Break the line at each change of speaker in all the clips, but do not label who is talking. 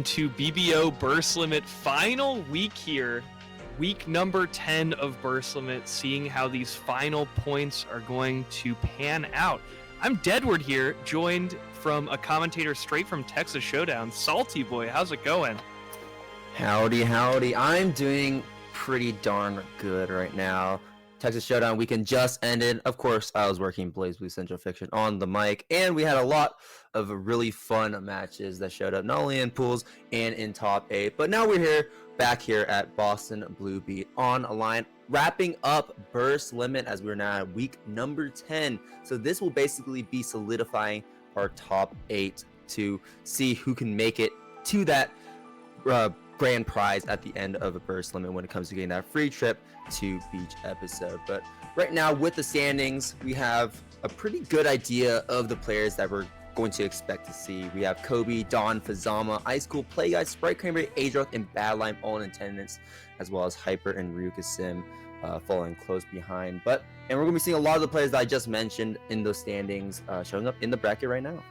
To BBO Burst Limit final week here, week number 10 of Burst Limit, seeing how these final points are going to pan out. I'm Deadward here, joined from a commentator straight from Texas Showdown, Salty Boy. How's it going?
Howdy, howdy. I'm doing pretty darn good right now. Texas Showdown weekend just ended. Of course, I was working BlazBlue Centralfiction on the mic, and we had a lot of really fun matches that showed up, not only in pools and in top 8, but now we're back here at Boston Blue Beat on a line, wrapping up Burst Limit as we're now at week number 10. So this will basically be solidifying our top 8 to see who can make it to that grand prize at the end of a Burst Limit when it comes to getting that free trip to Beach episode. But right now with the standings, we have a pretty good idea of the players that we're going to expect to see. We have Kobe, Don, Fuzzama, Icecool, Playguy, Spritecranberry, Adroth, and Badlime all in attendance, as well as Hyper and Rukasim following close behind. And we're going to be seeing a lot of the players that I just mentioned in those standings showing up in the bracket right now.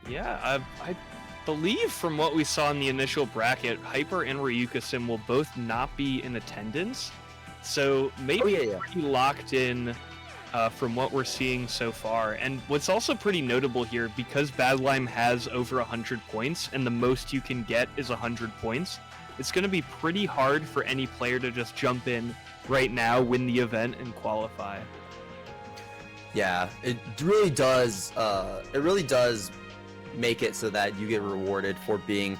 Yeah, I believe from what we saw in the initial bracket, Hyper and Ryukasim will both not be in attendance. So maybe pretty locked in from what we're seeing so far. And what's also pretty notable here, because Badlime has over 100 points and the most you can get is 100 points, it's going to be pretty hard for any player to just jump in right now, win the event, and qualify.
Yeah, it really does. It really does make it so that you get rewarded for being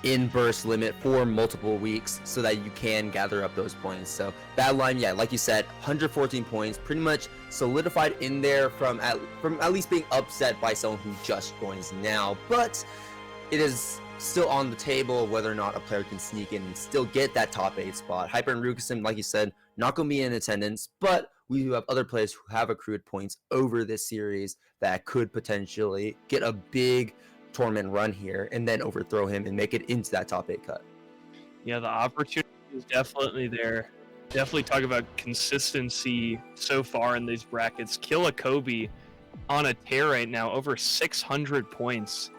in Burst Limit for multiple weeks so that you can gather up those points. So Badlime, yeah, like you said, 114 points, pretty much solidified in there from at least being upset by someone who just joins now. But it is still on the table of whether or not a player can sneak in and still get that top 8 spot. Hyper and Rukasim, like you said, not going to be in attendance, but we do have other players who have accrued points over this series that could potentially get a big tournament run here and then overthrow him and make it into that top 8 cut.
Yeah, the opportunity is definitely there. Definitely talk about consistency so far in these brackets. Killa Kobe on a tear right now, over 600 points.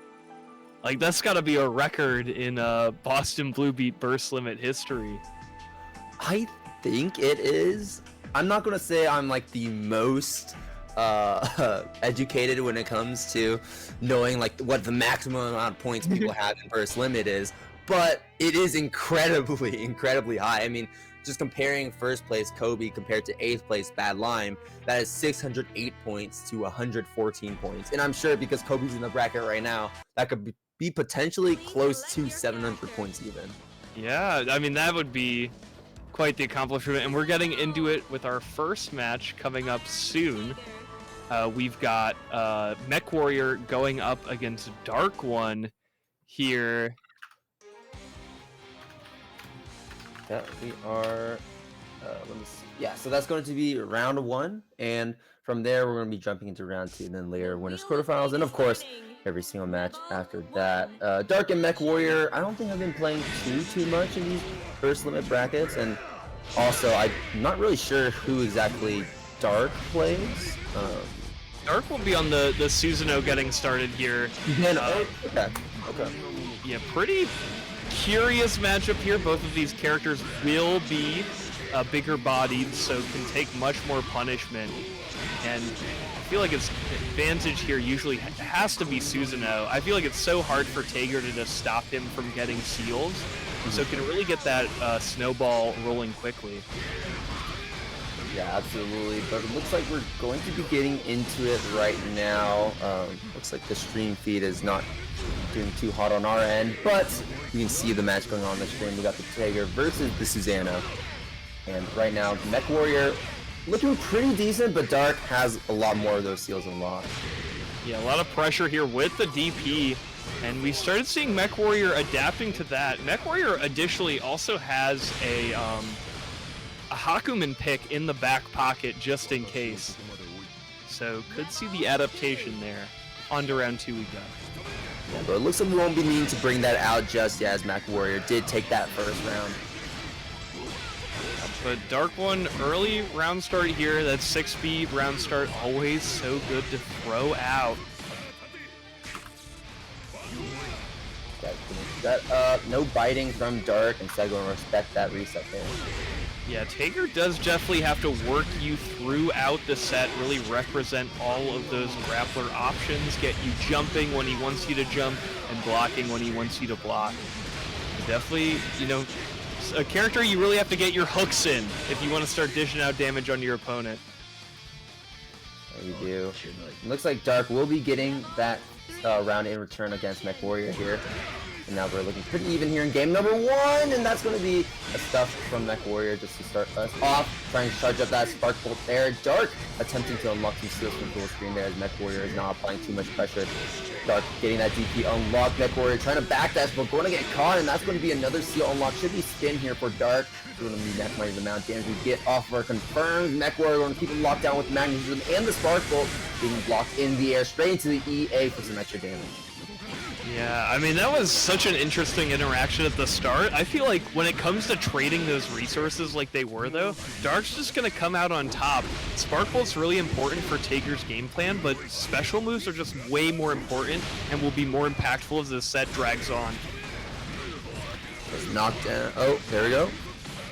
Like, that's got to be a record in Boston Blue Beat Burst Limit history.
I think it is. I'm not going to say I'm like the most educated when it comes to knowing like what the maximum amount of points people have in Burst Limit is, but it is incredibly high. I mean, just comparing first place Kobe compared to 8th place Badlime, that is 608 points to 114 points. And I'm sure because Kobe's in the bracket right now, that could be potentially close to 700 points even.
Yeah, I mean, that would be quite the accomplishment. And we're getting into it with our first match coming up soon. We've got MechWarrior going up against DarkOne here.
Yeah, we are, let me see. Yeah, so that's going to be round 1, and from there we're going to be jumping into round 2, and then later winners quarterfinals, and of course every single match after that. Dark and MechWarrior, I don't think I've been playing too much in these Burst Limit brackets, and also I'm not really sure who exactly Dark plays.
Dark will be on the Susanoo getting started here.
Okay.
Yeah, pretty curious matchup here. Both of these characters will be bigger bodied, so can take much more punishment. And I feel like its advantage here usually has to be Susanoo. I feel like it's so hard for Tager to just stop him from getting seals, so can really get that snowball rolling quickly.
Yeah, absolutely. But it looks like we're going to be getting into it right now. Looks like the stream feed is not doing too hot on our end, but you can see the match going on the screen. We got the Tager versus the Susanoo. And right now, MechWarrior looking pretty decent, but Dark has a lot more of those seals unlocked.
Yeah, a lot of pressure here with the DP, and we started seeing MechWarrior adapting to that. MechWarrior additionally also has a Hakumen pick in the back pocket just in case. So could see the adaptation there. On to round 2 we go.
Yeah, but it looks like we won't be needing to bring that out just yet, as MechWarrior did take that first round.
But DarkOne early round start here. That 6B round start always so good to throw out.
That's Set up, no biting from Dark, instead going to respect that reset there.
Yeah, Taker does definitely have to work you throughout the set, really represent all of those grappler options, get you jumping when he wants you to jump, and blocking when he wants you to block. Definitely, you know, a character you really have to get your hooks in if you want to start dishing out damage on your opponent.
There you do. Looks like Dark will be getting that round in return against MechWarrior here. And now we're looking pretty even here in game number 1, and that's going to be a stuff from MechWarrior just to start us off. Trying to charge up that Spark Bolt there. Dark attempting to unlock some steals from full screen there as MechWarrior is not applying too much pressure. Dark getting that DP unlocked. MechWarrior trying to backdash, but going to get caught, and that's going to be another seal unlock. Should be spin here for Dark. Going to be maximizing the amount of damage we get off of our confirmed. MechWarrior going to keep him locked down with Magnetism and the Spark Bolt being blocked in the air straight into the EA for some extra damage.
Yeah, I mean, that was such an interesting interaction at the start. I feel like when it comes to trading those resources like they were, though, Dark's just going to come out on top. Spark Bolt's really important for Taker's game plan, but special moves are just way more important and will be more impactful as the set drags on.
Just knocked down. Oh, there we go.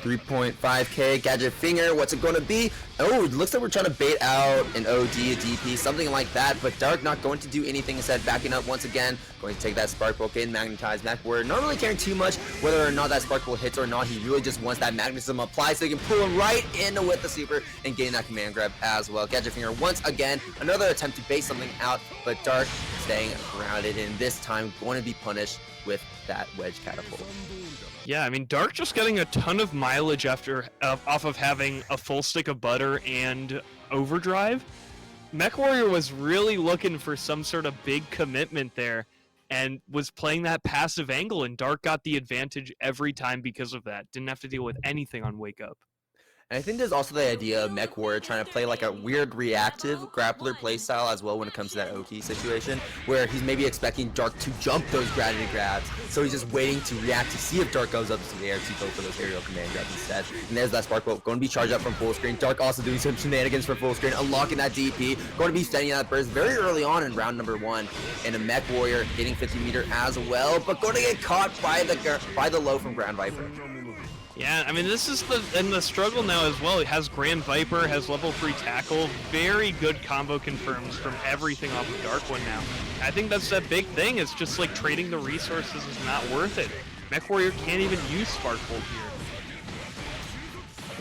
3.5k Gadget Finger, what's it going to be? Oh, it looks like we're trying to bait out an OD, a DP, something like that, but Dark not going to do anything, instead backing up once again, going to take that Spark Bolt, getting magnetized. MechWarrior not really caring too much whether or not that Spark Bolt hits or not. He really just wants that magnetism applied so he can pull him right in with the super and gain that command grab as well. Gadget Finger once again, another attempt to bait something out, but Dark staying grounded, and this time going to be punished with that wedge catapult.
Yeah, I mean, Dark just getting a ton of mileage after off of having a full stick of butter and overdrive. MechWarrior was really looking for some sort of big commitment there and was playing that passive angle, and Dark got the advantage every time because of that. Didn't have to deal with anything on Wake Up.
And I think there's also the idea of MechWarrior trying to play like a weird reactive grappler playstyle as well when it comes to that OT situation, where he's maybe expecting Dark to jump those gravity grabs, so he's just waiting to react to see if Dark goes up to the air to go for those aerial command grabs instead. And there's that Spark Bolt going to be charged up from full screen. Dark also doing some shenanigans from full screen, unlocking that DP, going to be sending that burst very early on in round number 1, and a MechWarrior getting 50 meter as well, but going to get caught by the low from Grand Viper.
Yeah, I mean, this is the struggle now as well. It has Grand Viper, has level 3 tackle, very good combo confirms from everything off of DarkOne now. I think that's that big thing. It's just like trading the resources is not worth it. MechWarrior can't even use Spark Bolt here.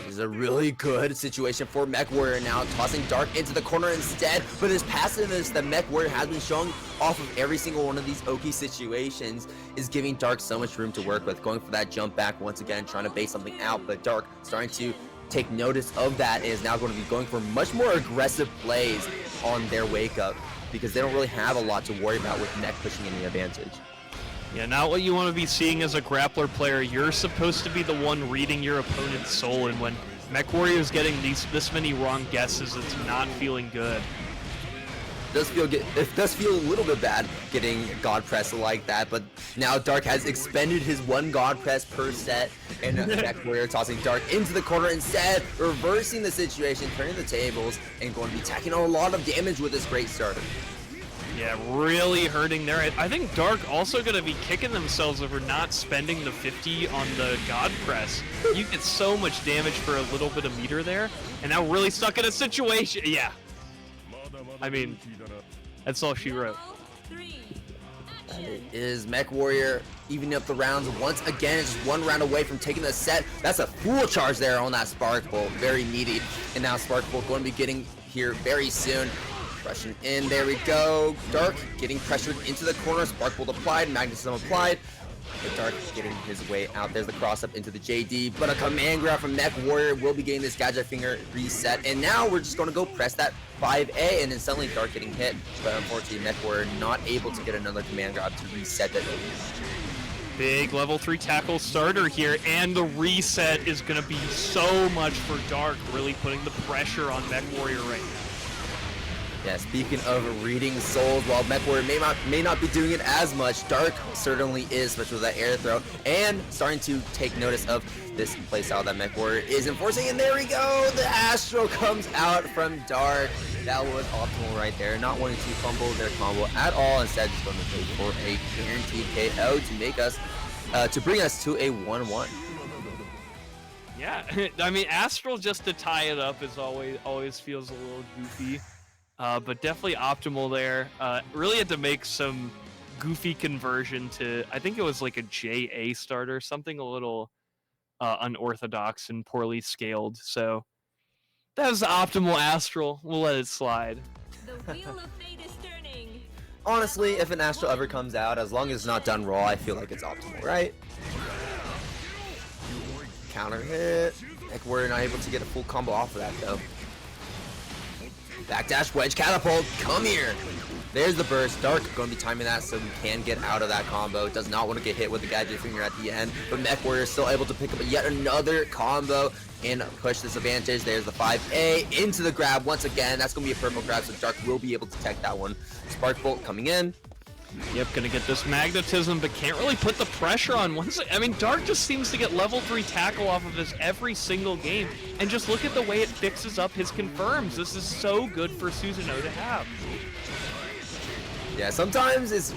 This is a really good situation for MechWarrior now, tossing Dark into the corner instead, but his passiveness that MechWarrior has been showing off of every single one of these Oki situations is giving Dark so much room to work with, going for that jump back once again, trying to bait something out, but Dark starting to take notice of that and is now going to be going for much more aggressive plays on their Wake Up, because they don't really have a lot to worry about with Mech pushing any advantage.
Yeah, not what you want to be seeing as a grappler player. You're supposed to be the one reading your opponent's soul, and when MechWarrior is getting this many wrong guesses, it's not feeling good.
It does feel a little bit bad getting God Press like that, but now Dark has expended his one God Press per set, and MechWarrior tossing Dark into the corner instead, reversing the situation, turning the tables, and going to be tacking on a lot of damage with this great starter.
Yeah, really hurting there. I think Dark also going to be kicking themselves over not spending the 50 on the God Press. You get so much damage for a little bit of meter there, and now really stuck in a situation. Yeah. I mean, that's all she wrote.
It is MechWarrior evening up the rounds once again. It's just one round away from taking the set. That's a full charge there on that Spark Bolt. Very needy. And now Spark Bolt going to be getting here very soon. Rushing in, there we go. Dark getting pressured into the corner. Spark Bolt applied, Magnetism applied. But Dark getting his way out. There's the cross up into the JD, but a command grab from MechWarrior will be getting this Gadget Finger reset. And now we're just going to go press that 5A, and then suddenly Dark getting hit. But unfortunately, MechWarrior not able to get another command grab to reset it.
Big level 3 tackle starter here, and the reset is going to be so much for Dark, really putting the pressure on MechWarrior right now.
Yeah, speaking of reading souls, while MechWarrior may not be doing it as much, Dark certainly is, especially with that air throw, and starting to take notice of this playstyle that MechWarrior is enforcing, and there we go! The Astro comes out from Dark. That was optimal right there, not wanting to fumble their combo at all, instead just going to go for a guaranteed KO to make us to bring us to a 1-1.
Yeah, I mean, Astral just to tie it up is always feels a little goofy, but definitely optimal there. Really had to make some goofy conversion to, I think it was like a JA starter, something a little unorthodox and poorly scaled. So that was the optimal Astral. We'll let it slide.
The wheel of fate is turning.
Honestly, if an Astral ever comes out, as long as it's not done raw, I feel like it's optimal, right? Counter hit. MechWarrior not able to get a full combo off of that though. Backdash wedge catapult. Come here. There's the burst. Dark going to be timing that so we can get out of that combo. Does not want to get hit with the gadget finger at the end, but MechWarrior is still able to pick up yet another combo and push this advantage. There's the 5A into the grab once again. That's going to be a purple grab, so Dark will be able to tech that one. Spark Bolt coming in.
Yep, gonna get this magnetism, but can't really put the pressure on. I mean, Dark just seems to get level 3 tackle off of this every single game, and just look at the way it fixes up his confirms. This is so good for Susanoo to have.
Yeah, sometimes it's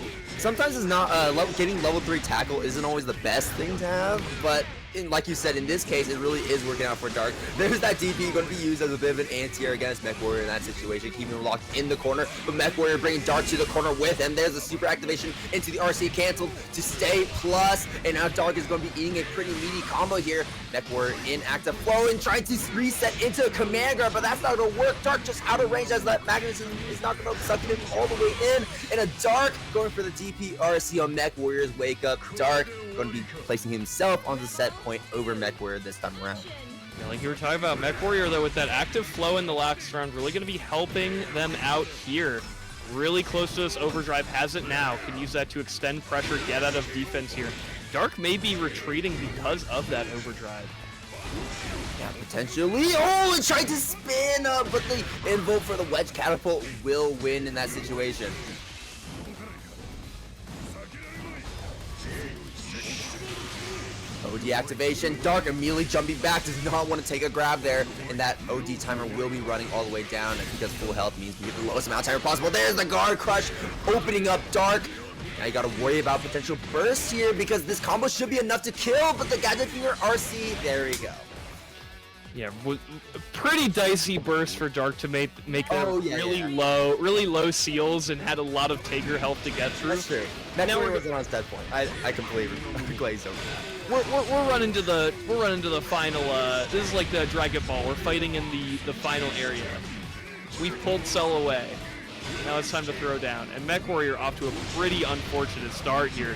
not getting level 3 tackle isn't always the best thing to have, but like you said, in this case, it really is working out for Dark. There's that DP going to be used as a bit of an anti-air against MechWarrior in that situation, keeping him locked in the corner, but MechWarrior bringing Dark to the corner with him. There's a super activation into the RC canceled to stay plus, and now Dark is going to be eating a pretty meaty combo here. MechWarrior in active flow and trying to reset into a command grab, but that's not going to work. Dark just out of range as that magnetism is not going to suck him all the way in, and a Dark going for the DP RC on MechWarrior's wake up. Dark going to be placing himself on the set point over MechWarrior this time around.
Yeah, like you were talking about, MechWarrior though, with that active flow in the last round, really going to be helping them out here. Really close to this overdrive, has it now, can use that to extend pressure, get out of defense here. Dark may be retreating because of that overdrive.
Yeah, potentially. Oh, it tried to spin up, but the invoke for the wedge catapult will win in that situation. OD activation. Dark immediately jumping back, does not want to take a grab there, and that OD timer will be running all the way down, and because full health means we get the lowest amount of timer possible. There's the guard crush opening up Dark. Now you gotta worry about potential bursts here because this combo should be enough to kill, but the gadget finger RC, there we go.
Yeah, pretty dicey burst for Dark to make that really low seals and had a lot of Taker health to get through.
That's true. MechWarrior wasn't on stat point. I completely glazed over that.
We're running to the final. This is like the Dragon Ball. We're fighting in the final area. We've pulled Cell away. Now it's time to throw down. And MechWarrior off to a pretty unfortunate start here.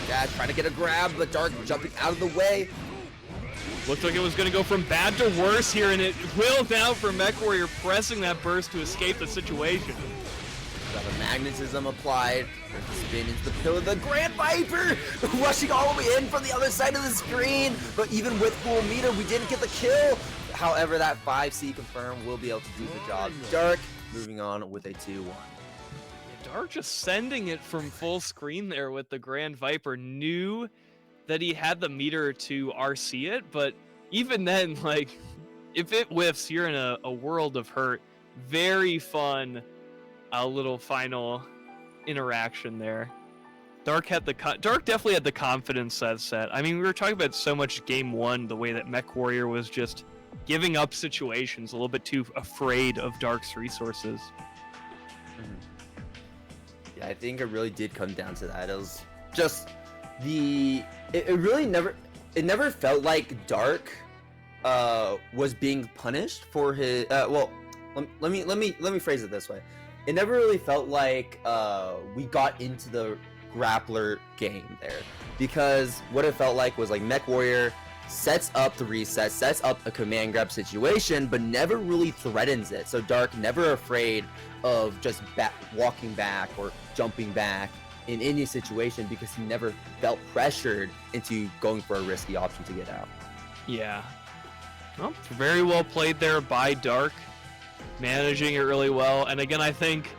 Yeah, trying to get a grab, but Dark jumping out of the way.
Looked like it was going to go from bad to worse here, and it will now for MechWarrior pressing that burst to escape the situation.
Got the magnetism applied. There's the spin into the pillar. The Grand Viper rushing all the way in from the other side of the screen. But even with full meter, we didn't get the kill. However, that 5C confirm will be able to do the job. Dark moving on with a 2-1.
Dark just sending it from full screen there with the Grand Viper. Knew that he had the meter to RC it, but even then, like, if it whiffs, you're in a world of hurt. Very fun little final interaction there. Dark definitely had the confidence that set. I mean, we were talking about so much game one, the way that MechWarrior was just giving up situations, a little bit too afraid of Dark's resources.
Yeah, I think it really did come down to that. It was just it really never felt like Dark was being punished for his well, let me phrase it this way. It never really felt like we got into the grappler game there, because what it felt like was like MechWarrior sets up the reset, sets up a command grab situation, but never really threatens it. So Dark never afraid of just walking back or jumping back in any situation because he never felt pressured into going for a risky option to get out.
Yeah. Well, very well played there by Dark, managing it really well. And again, I think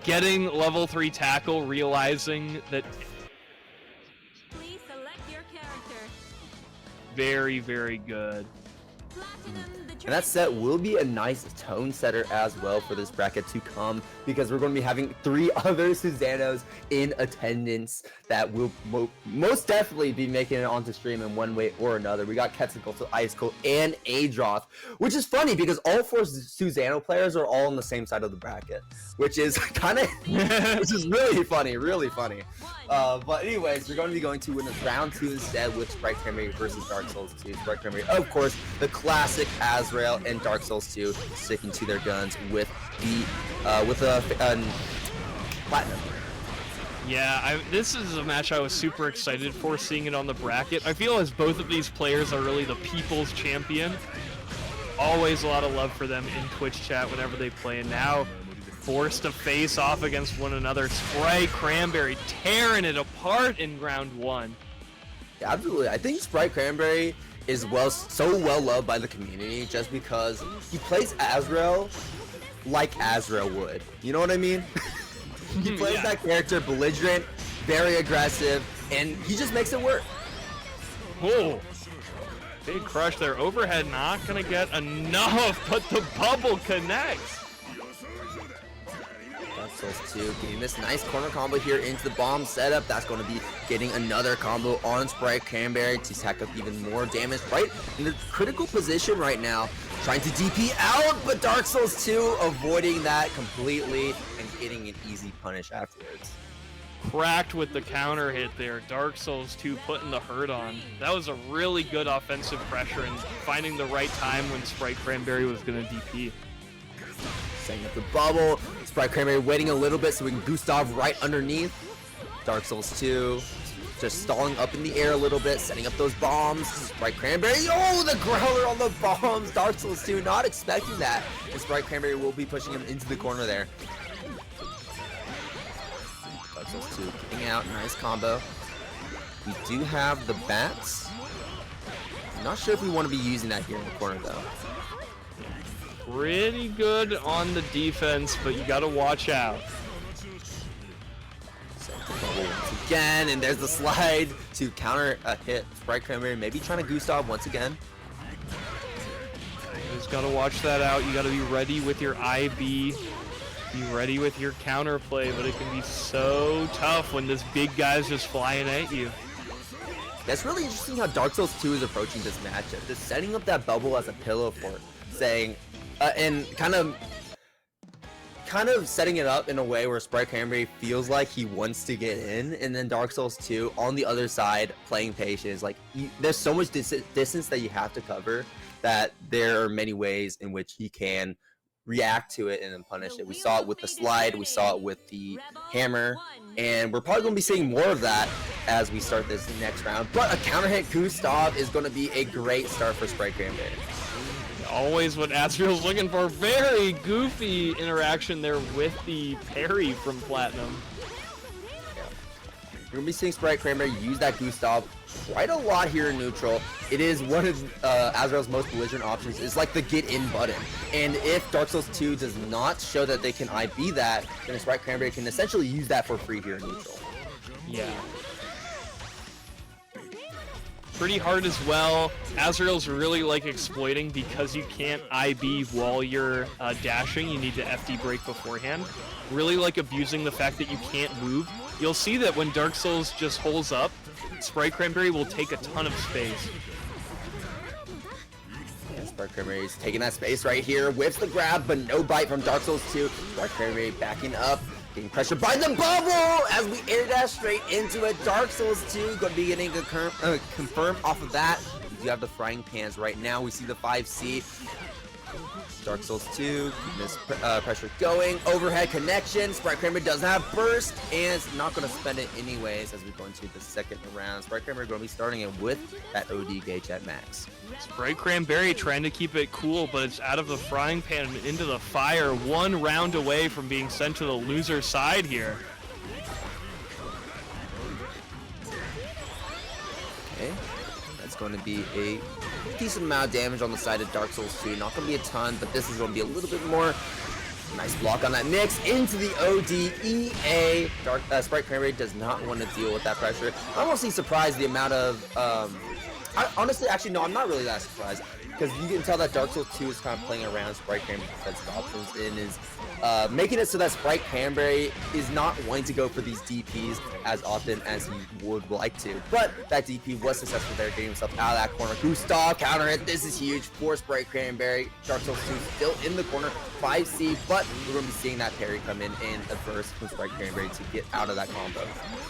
getting level 3 tackle, realizing that
Please select your character.
very, very good.
And that set will be a nice tone setter as well for this bracket to come, because we're going to be having 3 other Suzanos in attendance that will most definitely be making it onto stream in one way or another. We got Quetzalcoatl, Icecool, and Adroth, which is funny because all 4 Susano players are all on the same side of the bracket, which is kind of, which is really funny, really funny. But anyways, we're going to be going to win this round 2 instead with Spritecranberry versus Dark Souls 2. Spritecranberry, of course, the classic Azrael, and Dark Souls 2 sticking to their guns with the platinum.
Yeah, this is a match I was super excited for, seeing it on the bracket. I feel as both of these players are really the people's champion. Always a lot of love for them in Twitch chat whenever they play, and now forced to face off against one another. Spritecranberry tearing it apart in round 1.
Yeah, absolutely. I think Spritecranberry is so well loved by the community just because he plays Azrael like Azrael would. You know what I mean? He plays that character belligerent, very aggressive, and he just makes it work.
Oh, big crush there. Overhead not gonna get enough, but the bubble connects.
Dark Souls 2 getting this nice corner combo here into the bomb setup. That's going to be getting another combo on Spritecranberry to stack up even more damage right in the critical position right now. Trying to DP out, but Dark Souls 2 avoiding that completely and getting an easy punish afterwards.
Cracked with the counter hit there. Dark Souls 2 putting the hurt on. That was a really good offensive pressure and finding the right time when Spritecranberry was going to DP.
Setting up the bubble. Spritecranberry waiting a little bit so we can Gustav right underneath. Dark Souls 2 just stalling up in the air a little bit, setting up those bombs. Spritecranberry, oh, the growler on the bombs. Dark Souls 2 not expecting that. And Spritecranberry will be pushing him into the corner there. Dark Souls 2 kicking out, nice combo. We do have the bats. I'm not sure if we want to be using that here in the corner though.
Pretty good on the defense, but you gotta watch out.
Once again, and there's the slide to counter a hit. Spritecranberry maybe trying to Gustav once again.
You just gotta watch that out. You gotta be ready with your IB. Be ready with your counterplay, but it can be so tough when this big guy's just flying at you.
That's really interesting how Dark Souls 2 is approaching this matchup. Just setting up that bubble as a pillow fort, saying, and kind of setting it up in a way where Spritecranberry feels like he wants to get in, and then Dark Souls 2 on the other side playing patience. Like, there's so much distance that you have to cover that there are many ways in which he can react to it and then punish it. We saw it with the slide, we saw it with the hammer, and we're probably going to be seeing more of that as we start this next round. But a counter hit Gustav is going to be a great start for Spritecranberry.
Always what Azrael's looking for. Very goofy interaction there with the parry from Platinum.
Yeah. We're going to be seeing Spritecranberry use that Gustav quite a lot here in neutral. It is one of Azrael's most belligerent options, is like the get in button. And if Dark Souls 2 does not show that they can IB that, then Spritecranberry can essentially use that for free here in neutral.
Yeah. Pretty hard as well. Azrael's really like exploiting because you can't IB while you're dashing. You need to FD break beforehand. Really like abusing the fact that you can't move. You'll see that when Dark Souls just holds up, Spritecranberry will take a ton of space.
Yeah, Spritecranberry is taking that space right here. Whips the grab, but no bite from Dark Souls 2. Spritecranberry backing up. Getting pressured by the bubble as we air dash straight into it. Dark Souls 2 going to be getting confirmed off of that. We do have the frying pans right now. We see the 5C. Dark Souls 2 keeping this pressure going. Overhead connection. Spritecranberry doesn't have burst and it's not going to spend it anyways as we go into the second round. Spritecranberry going to be starting it with that OD gauge at max.
Spritecranberry trying to keep it cool, but it's out of the frying pan and into the fire. 1 round away from being sent to the loser side here.
Okay, that's going to be a decent amount of damage on the side of Dark Souls 2. Not going to be a ton, but this is going to be a little bit more. Nice block on that mix into the ODEA. Spritecranberry does not want to deal with that pressure. I'm honestly surprised the amount of... honestly, actually, no, I'm not really that surprised. because you can tell that Dark Souls 2 is kind of playing around Spritecranberry's defensive options and is making it so that Spritecranberry is not wanting to go for these DPs as often as he would like to. But that DP was successful there, getting himself out of that corner. Gustav counter hit. This is huge for Spritecranberry. Dark Souls 2 still in the corner, 5C, but we're going to be seeing that parry come in a burst from Spritecranberry to get out of that combo.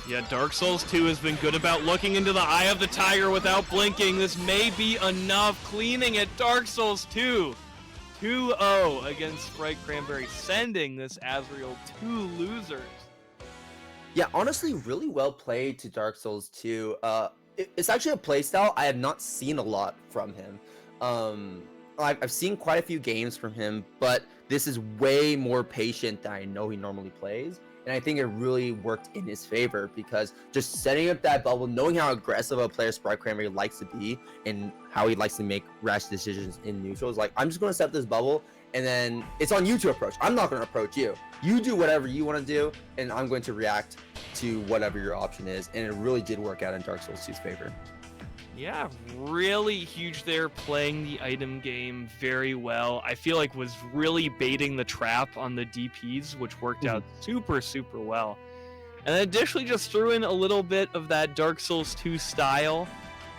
Yeah, Dark Souls 2 has been good about looking into the eye of the tiger without blinking. This may be enough. Cleaning it, Dark Souls 2. 2-0 against Spritecranberry, sending this Azrael to losers.
Yeah, honestly, really well played to Dark Souls 2. It's actually a playstyle I have not seen a lot from him. I've seen quite a few games from him, but this is way more patient than I know he normally plays. And I think it really worked in his favor because just setting up that bubble, knowing how aggressive a player Spritecranberry likes to be and how he likes to make rash decisions in neutrals. Like, I'm just going to set up this bubble and then it's on you to approach. I'm not going to approach you. You do whatever you want to do and I'm going to react to whatever your option is. And it really did work out in Dark Souls 2's favor.
Yeah, really huge there, playing the item game very well. I feel like was really baiting the trap on the DPs, which worked out super, super well. And then additionally just threw in a little bit of that Dark Souls 2 style.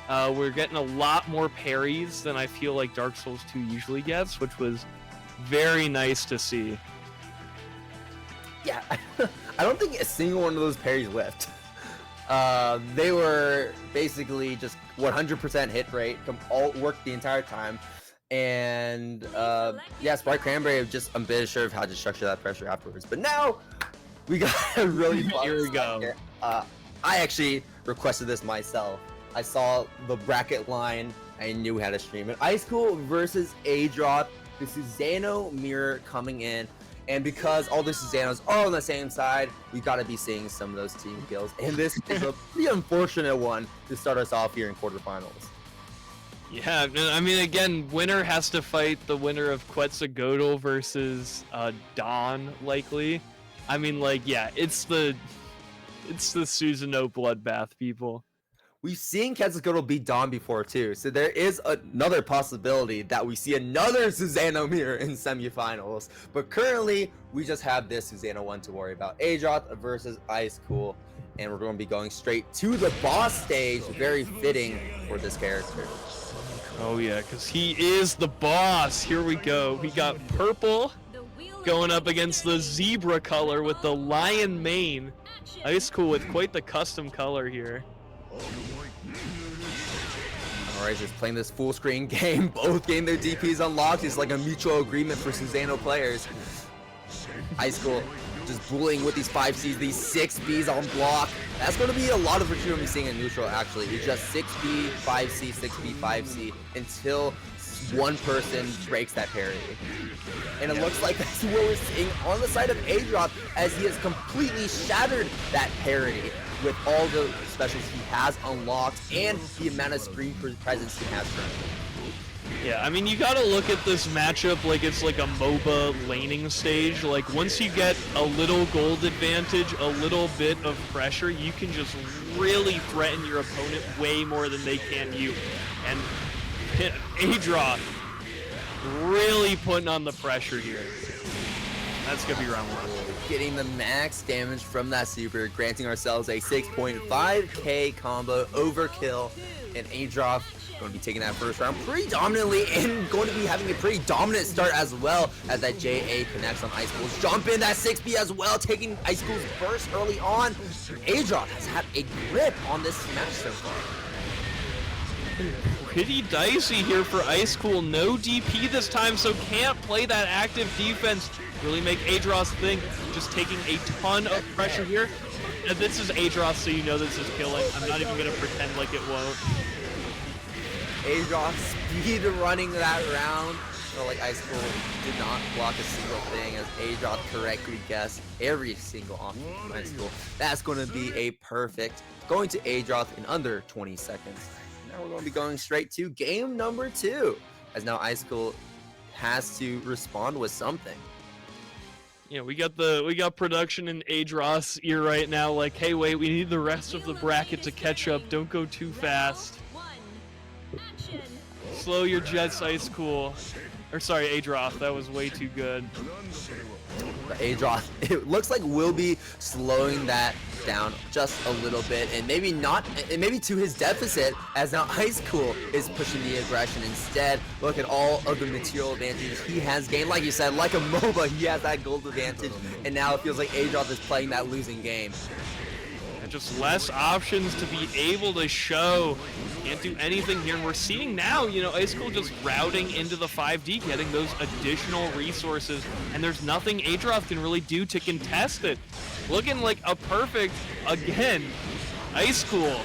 We're getting a lot more parries than I feel like Dark Souls 2 usually gets, which was very nice to see.
Yeah, I don't think a single one of those parries whiffed. They were basically just 100% hit rate, all worked the entire time, and yeah, Spritecranberry just a bit sure of how to structure that pressure afterwards. But now we got a really fun
Here we go.
here. I actually requested this myself. I saw the bracket line. I knew how to stream it. Icecool versus Adroth. The Susano mirror coming in. And because all the Susanos are on the same side, we got to be seeing some of those team kills. And this is a pretty unfortunate one to start us off here in quarterfinals.
Yeah, I mean, again, winner has to fight the winner of Quetzalgoatl versus Dawn, likely. I mean, like, yeah, it's the Susano bloodbath, people.
We've seen Quetzalcoatl beat Dawn before too, so there is another possibility that we see another Susano mirror in semifinals. But currently, we just have this Susano one to worry about. Adroth versus Icecool, and we're going to be going straight to the boss stage. Very fitting for this character.
Oh yeah, because he is the boss. Here we go. We got purple going up against the zebra color with the lion mane. Icecool with quite the custom color here.
Alright, just playing this full screen game. Both getting their DPs unlocked. It's like a mutual agreement for Susano players. Icecool just bullying with these 5Cs, these 6Bs on block. That's going to be a lot of what you're going to be seeing in neutral, actually. It's just 6B, 5C, 6B, 5C until one person breaks that parry. And it looks like that's what we're seeing on the side of Adroth as he has completely shattered that parry with all the specials he has unlocked and the amount of screen presence he has currently.
Yeah, I mean, you gotta look at this matchup like it's like a MOBA laning stage. Like, once you get a little gold advantage, a little bit of pressure, you can just really threaten your opponent way more than they can you. And Adroth really putting on the pressure here. That's gonna be round one.
Getting the max damage from that super, granting ourselves a 6.5k combo overkill, and Adroth going to be taking that first round pretty dominantly and going to be having a pretty dominant start as well as that JA connects on Icecool's jump in, that 6B as well, taking Icecool's burst early on. Adroth has had a grip on this match so far.
Pretty dicey here for Icecool. No DP this time, so can't play that active defense. Really make Adroth's thing. Just taking a ton of pressure here. And this is Adroth, so you know this is killing. I'm not even going to pretend like it won't.
Adroth speed running that round. So like Icecool did not block a single thing as Adroth correctly guessed every single option from Icecool. That's going to be a perfect going to Adroth in under 20 seconds. Now we're going to be going straight to game number 2 as now Icecool has to respond with something.
Yeah, we got production in Adroth's ear right now, like, hey, wait, we need the rest of the bracket to catch up. Don't go too fast. Slow your jets, Icecool. Or sorry, Adroth. That was way too good.
Adroth, it looks like we'll be slowing that down just a little bit, and maybe not, and maybe to his deficit, as now Icecool is pushing the aggression instead. Look at all of the material advantages he has gained. Like you said, like a MOBA, he has that gold advantage, and now it feels like Adroth is playing that losing game.
And just less options to be able to show. Can't do anything here. And we're seeing now, you know, Icecool just routing into the 5D, getting those additional resources, and there's nothing Adroth can really do to contest it. Looking like a perfect, again, Icecool.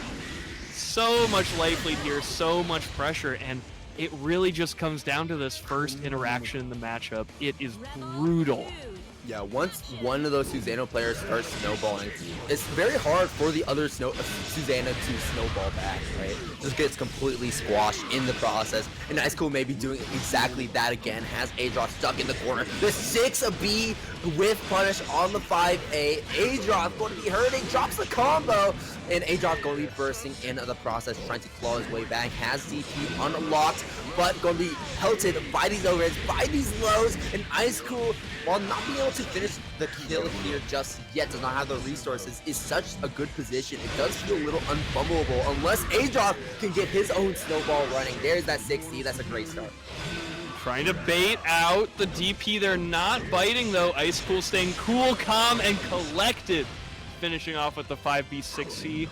So much life lead here, so much pressure, and it really just comes down to this first interaction in the matchup. It is brutal.
Yeah, once one of those Susanna players starts snowballing, it's very hard for the other Susanna to snowball back, right? Just gets completely squashed in the process. And Icecool may be doing exactly that again, has Adroth stuck in the corner. The 6B with punish on the 5A. Adroth going to be hurting, drops the combo, and Adroth going to be bursting in the process, trying to claw his way back. Has DP unlocked, but going to be pelted by these overheads, by these lows, and Icecool, while not being able to finish the kill here just yet, does not have the resources, is such a good position. It does feel a little unfumbleable unless Adroth can get his own snowball running. There's that 60, that's a great start.
Trying to bait out the DP. They're not biting though. Icecool staying cool, calm, and collected. Finishing off with the 5B6C.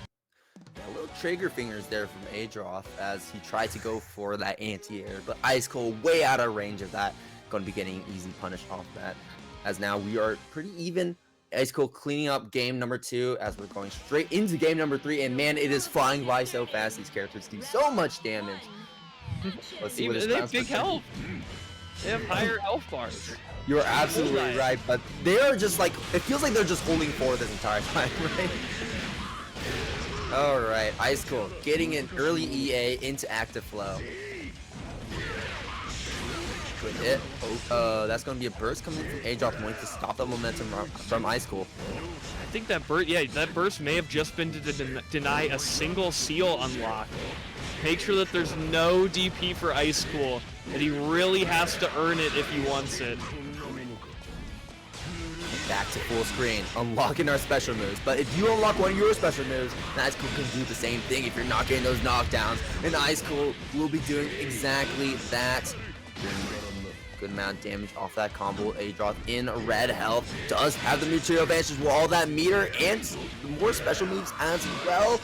A little trigger fingers there from Adroth as he tried to go for that anti-air, but Icecool way out of range of that. Going to be getting easy punish off that. As now we are pretty even. Icecool cleaning up game number 2 as we're going straight into game number 3, and man, it is flying by so fast. These characters do so much damage. Let's see what
They have big health. They have higher health bars.
You're absolutely right, but they are just like, it feels like they're just holding forward this entire time, right? Alright, Icecool getting an early EA into active flow. Good hit. Oh, that's going to be a burst coming in from Adroth, wanting to stop the momentum from Icecool.
I think that burst, yeah, that burst may have just been to deny a single seal unlock. Make sure that there's no DP for Icecool, that he really has to earn it if he wants it.
Back to full screen, unlocking our special moves. But if you unlock one of your special moves, then Icecool can do the same thing if you're not getting those knockdowns. And Icecool will be doing exactly that. Good amount of damage off that combo. Adroth in red health does have the material advantage with all that meter and more special moves as well.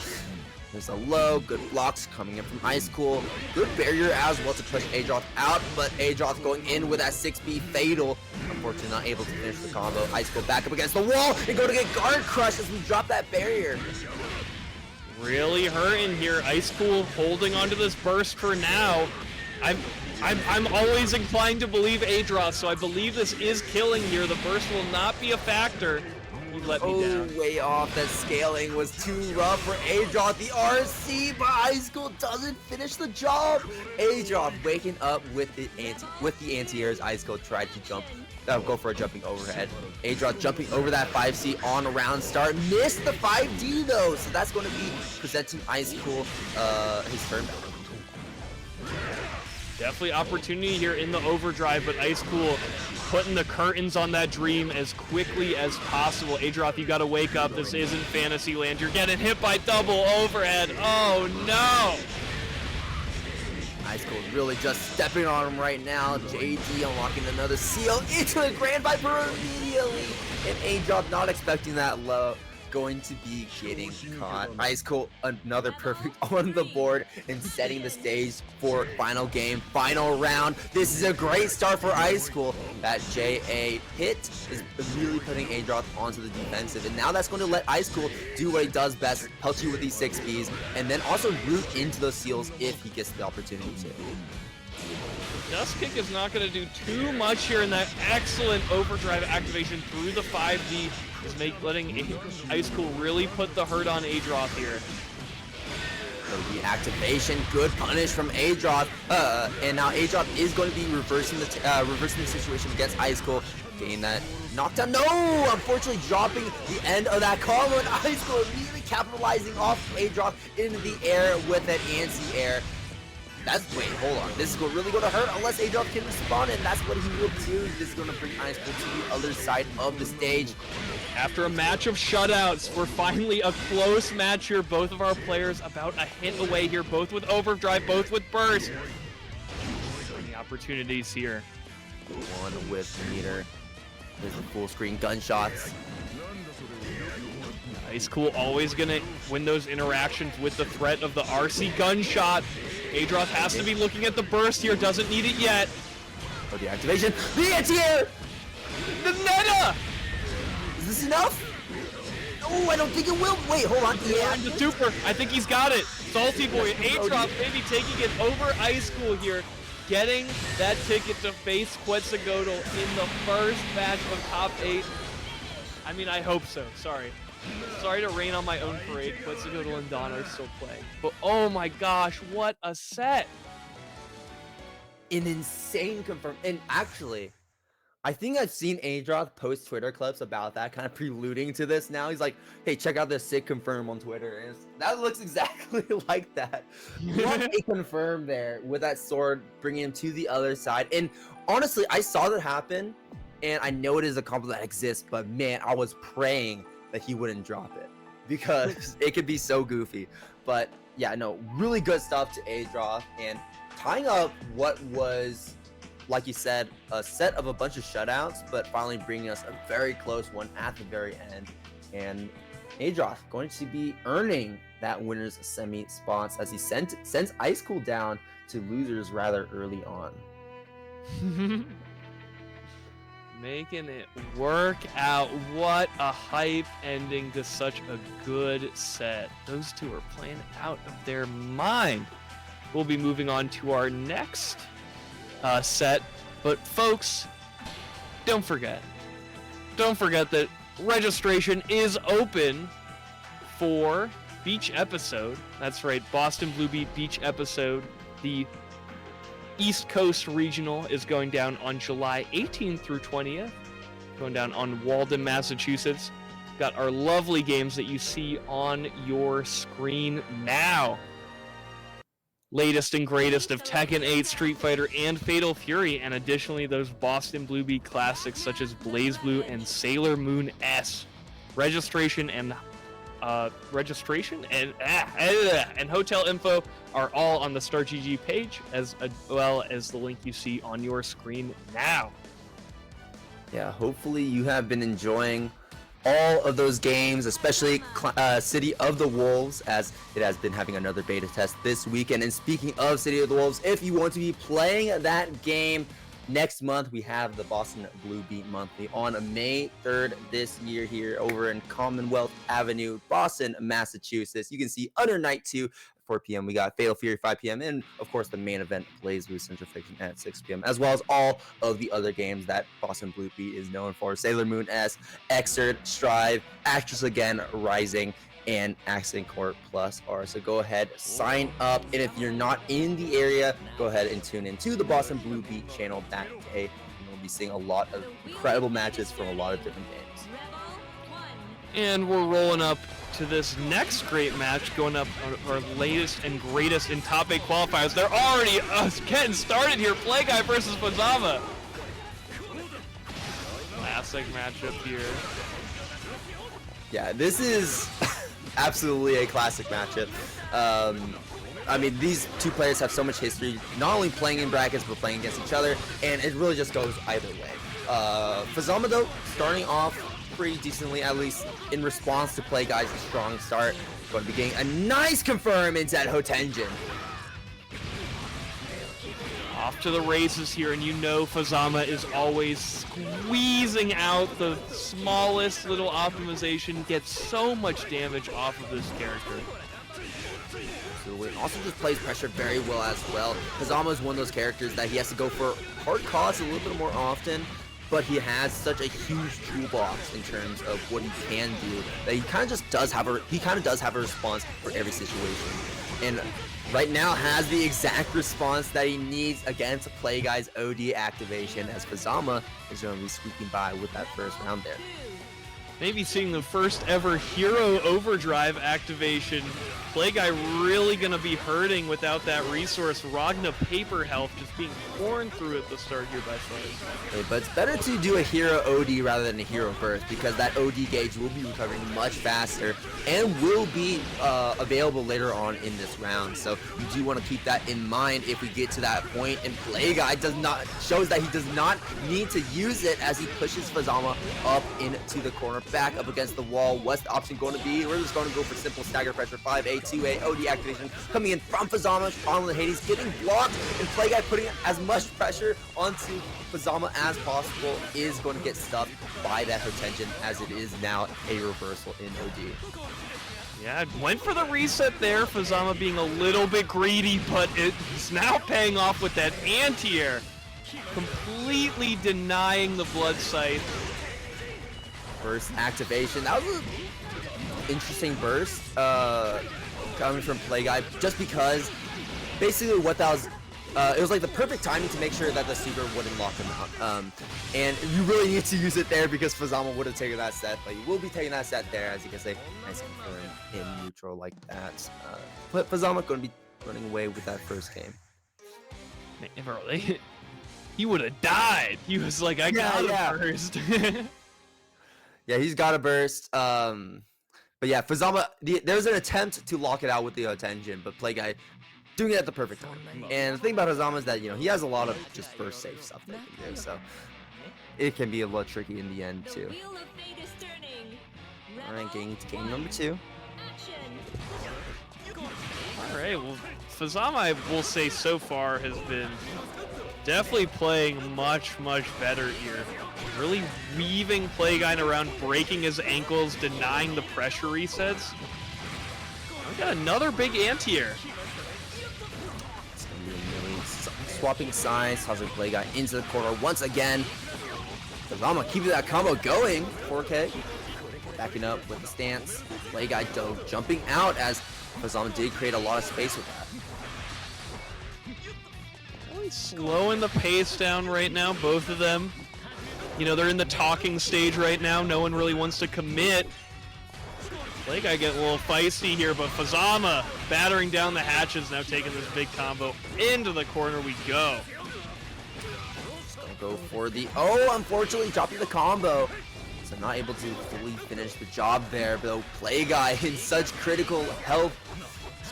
There's a low, good blocks coming in from Icecool. Good barrier as well to push Adroth out, but Adroth going in with that 6B fatal. Unfortunately not able to finish the combo. Icecool back up against the wall and go to get guard crushed as we drop that barrier.
Really hurting here. Icecool holding onto this burst for now. I'm always inclined to believe Adroth, so I believe this is killing here. The burst will not be a factor. He let me down.
Way off. That scaling was too rough for Adroth. The RC, but Icecool doesn't finish the job. Adroth waking up with the anti-airs. Icecool tried to go for a jumping overhead. Adroth jumping over that 5C on a round start. Missed the 5D though, so that's going to be presenting Icecool his turn back.
Definitely opportunity here in the overdrive, but Icecool putting the curtains on that dream as quickly as possible. Adroth, you gotta wake up. This isn't fantasy land. You're getting hit by double overhead. Oh no!
Icecool really just stepping on him right now. JD unlocking another seal into the Grand Viper immediately. And Adroth not expecting that low. Going to be getting caught. Icecool another perfect on the board and setting the stage for final game, final round. This is a great start for Icecool. That JA hit is immediately putting Adroth onto the defensive, and now that's going to let Icecool do what he does best, pelt you with these 6Bs, and then also root into those seals if he gets the opportunity to.
Dust Kick is not going to do too much here in that excellent overdrive activation through the 5D. Is letting Icecool really put the hurt on Adroth here.
So the activation, good punish from Adroth, and now Adroth is going to be reversing the situation against Icecool, getting that knockdown. No, unfortunately dropping the end of that combo, and Icecool immediately capitalizing off Adroth into the air with an anti-air. That's, wait, hold on. This is really going to hurt unless Adroth can respond, and that's what he will do. This is going to bring Icecool to the other side of the stage.
After a match of shutouts, we're finally a close match here. Both of our players about a hit away here, both with overdrive, both with burst. Any opportunities here?
One with meter. There's the full screen gunshots.
Icecool always gonna win those interactions with the threat of the RC gunshot. Adroth has to be looking at the burst here, doesn't need it yet.
Oh, the activation. The anti-air!
The meta!
Is this enough? Oh, I don't think it will. Wait, hold on. Yeah.
The super. I think he's got it. Salty boy. Adroth maybe taking it over Icecool here. Getting that ticket to face Quetzalgoatl in the first match of top 8. I mean, I hope so. Sorry to rain on my own parade. Quetzalgoatl and Don are still playing. But oh my gosh, what a set.
An insane confirm. And actually, I think I've seen Adroth post Twitter clips about that, kind of preluding to this now. He's like, hey, check out this sick confirm on Twitter. And that looks exactly like that. What a confirm there with that sword, bringing him to the other side. And honestly, I saw that happen, and I know it is a combo that exists, but man, I was praying that he wouldn't drop it because it could be so goofy. But yeah, no, really good stuff to Adroth, and tying up what was, like you said, a set of a bunch of shutouts, but finally bringing us a very close one at the very end. And Adroth going to be earning that winner's semi spots as he sends Icecool down to losers rather early on.
Making it work out. What a hype ending to such a good set. Those two are playing out of their mind. We'll be moving on to our next set, but folks, don't forget that registration is open for Beach Episode. That's right, Boston Blue Beach Episode. The East Coast Regional is going down on July 18th through 20th, going down on Walden, Massachusetts. Got our lovely games that you see on your screen now. Latest and greatest of Tekken 8, Street Fighter, and Fatal Fury, and additionally those Boston Blue Bee classics such as BlazBlue and Sailor Moon S. Registration and hotel info are all on the StartGG page, as well as the link you see on your screen now.
Yeah, hopefully you have been enjoying all of those games, especially City of the Wolves, as it has been having another beta test this weekend. And speaking of City of the Wolves, if you want to be playing that game next month, we have the Boston Blue Beat Monthly on May 3rd this year here over in Commonwealth Avenue, Boston, Massachusetts. You can see Under Night 2 4 p.m. We got Fatal Fury 5 p.m. and of course the main event, BlazBlue Centralfiction at 6 p.m. as well as all of the other games that Boston Blue Beat is known for: Sailor Moon S, Exert, Strive, Actress Again, Rising, and Accent Court Plus R. So go ahead, sign up, and if you're not in the area, go ahead and tune into the Boston Blue Beat channel that day. We'll be seeing a lot of incredible matches from a lot of different games.
And we're rolling up to this next great match, going up our latest and greatest in top 8 qualifiers. They're already getting started here. Play Guy versus Fuzzama. Classic matchup here.
Yeah, this is absolutely a classic matchup. I mean, these two players have so much history, not only playing in brackets, but playing against each other, and it really just goes either way. Fuzzama, though, starting off pretty decently, at least in response to Play Guy's strong start. Going to be getting a nice confirm into that Hotenjin.
Off to the races here, and you know Fuzzama is always squeezing out the smallest little optimization, gets so much damage off of this character.
Absolutely. Also just plays pressure very well as well. Fuzzama is one of those characters that he has to go for hard costs a little bit more often, but he has such a huge toolbox in terms of what he can do that he kind of does have a response for every situation. And right now has the exact response that he needs against Play Guy's OD activation, as Fuzzama is going to be squeaking by with that first round there.
Maybe seeing the first ever hero overdrive activation. Playguy really gonna be hurting without that resource. Ragna paper health just being torn through at the start here by Fuzz.
Okay, but it's better to do a hero OD rather than a hero burst because that OD gauge will be recovering much faster and will be available later on in this round. So you do want to keep that in mind if we get to that point. And Playguy shows that he does not need to use it as he pushes Fuzzama up into the corner, back up against the wall. What's the option going to be? We're just going to go for simple stagger pressure. 5A, 2A, OD activation coming in from Fuzzama. On the Hades getting blocked, and Playguy putting as much pressure onto Fuzzama as possible is going to get stuffed by that retention as it is now a reversal in OD.
Yeah, went for the reset there. Fuzzama being a little bit greedy, but it's now paying off with that anti-air. Completely denying the blood scythe.
Burst activation. That was an interesting burst coming from Playguy, just because basically what that was, it was like the perfect timing to make sure that the super wouldn't lock him out. And you really need to use it there because Fuzzama would have taken that set, but you will be taking that set there, as you can say. Nice confirm in neutral like that. But Fuzzama going to be running away with that first game.
He would have died. He was like, I got a burst.
Yeah, he's got a burst. But yeah, Fuzzama, there was an attempt to lock it out with the attention, but Playguy doing it at the perfect time. And the thing about Fuzzama is that, you know, he has a lot of just burst safe stuff that he can do, so it can be a little tricky in the end too. Alright, getting to game number 2.
Alright, well, Fuzzama, I will say so far, has been definitely playing much, much better here. Really weaving Playguy around, breaking his ankles, denying the pressure resets. We got another big anti-air.
It's going to be a really swapping sides, tossing Playguy into the corner once again. Fuzzama keeping that combo going. 4K. Backing up with the stance. Playguy though jumping out as Fuzzama did create a lot of space with that.
Slowing the pace down right now, both of them. You know, they're in the talking stage right now. No one really wants to commit. Playguy getting a little feisty here, but Fuzzama battering down the hatches, now taking this big combo. Into the corner we go.
Just gonna go for the, unfortunately dropping the combo. So not able to fully finish the job there, though Playguy in such critical health.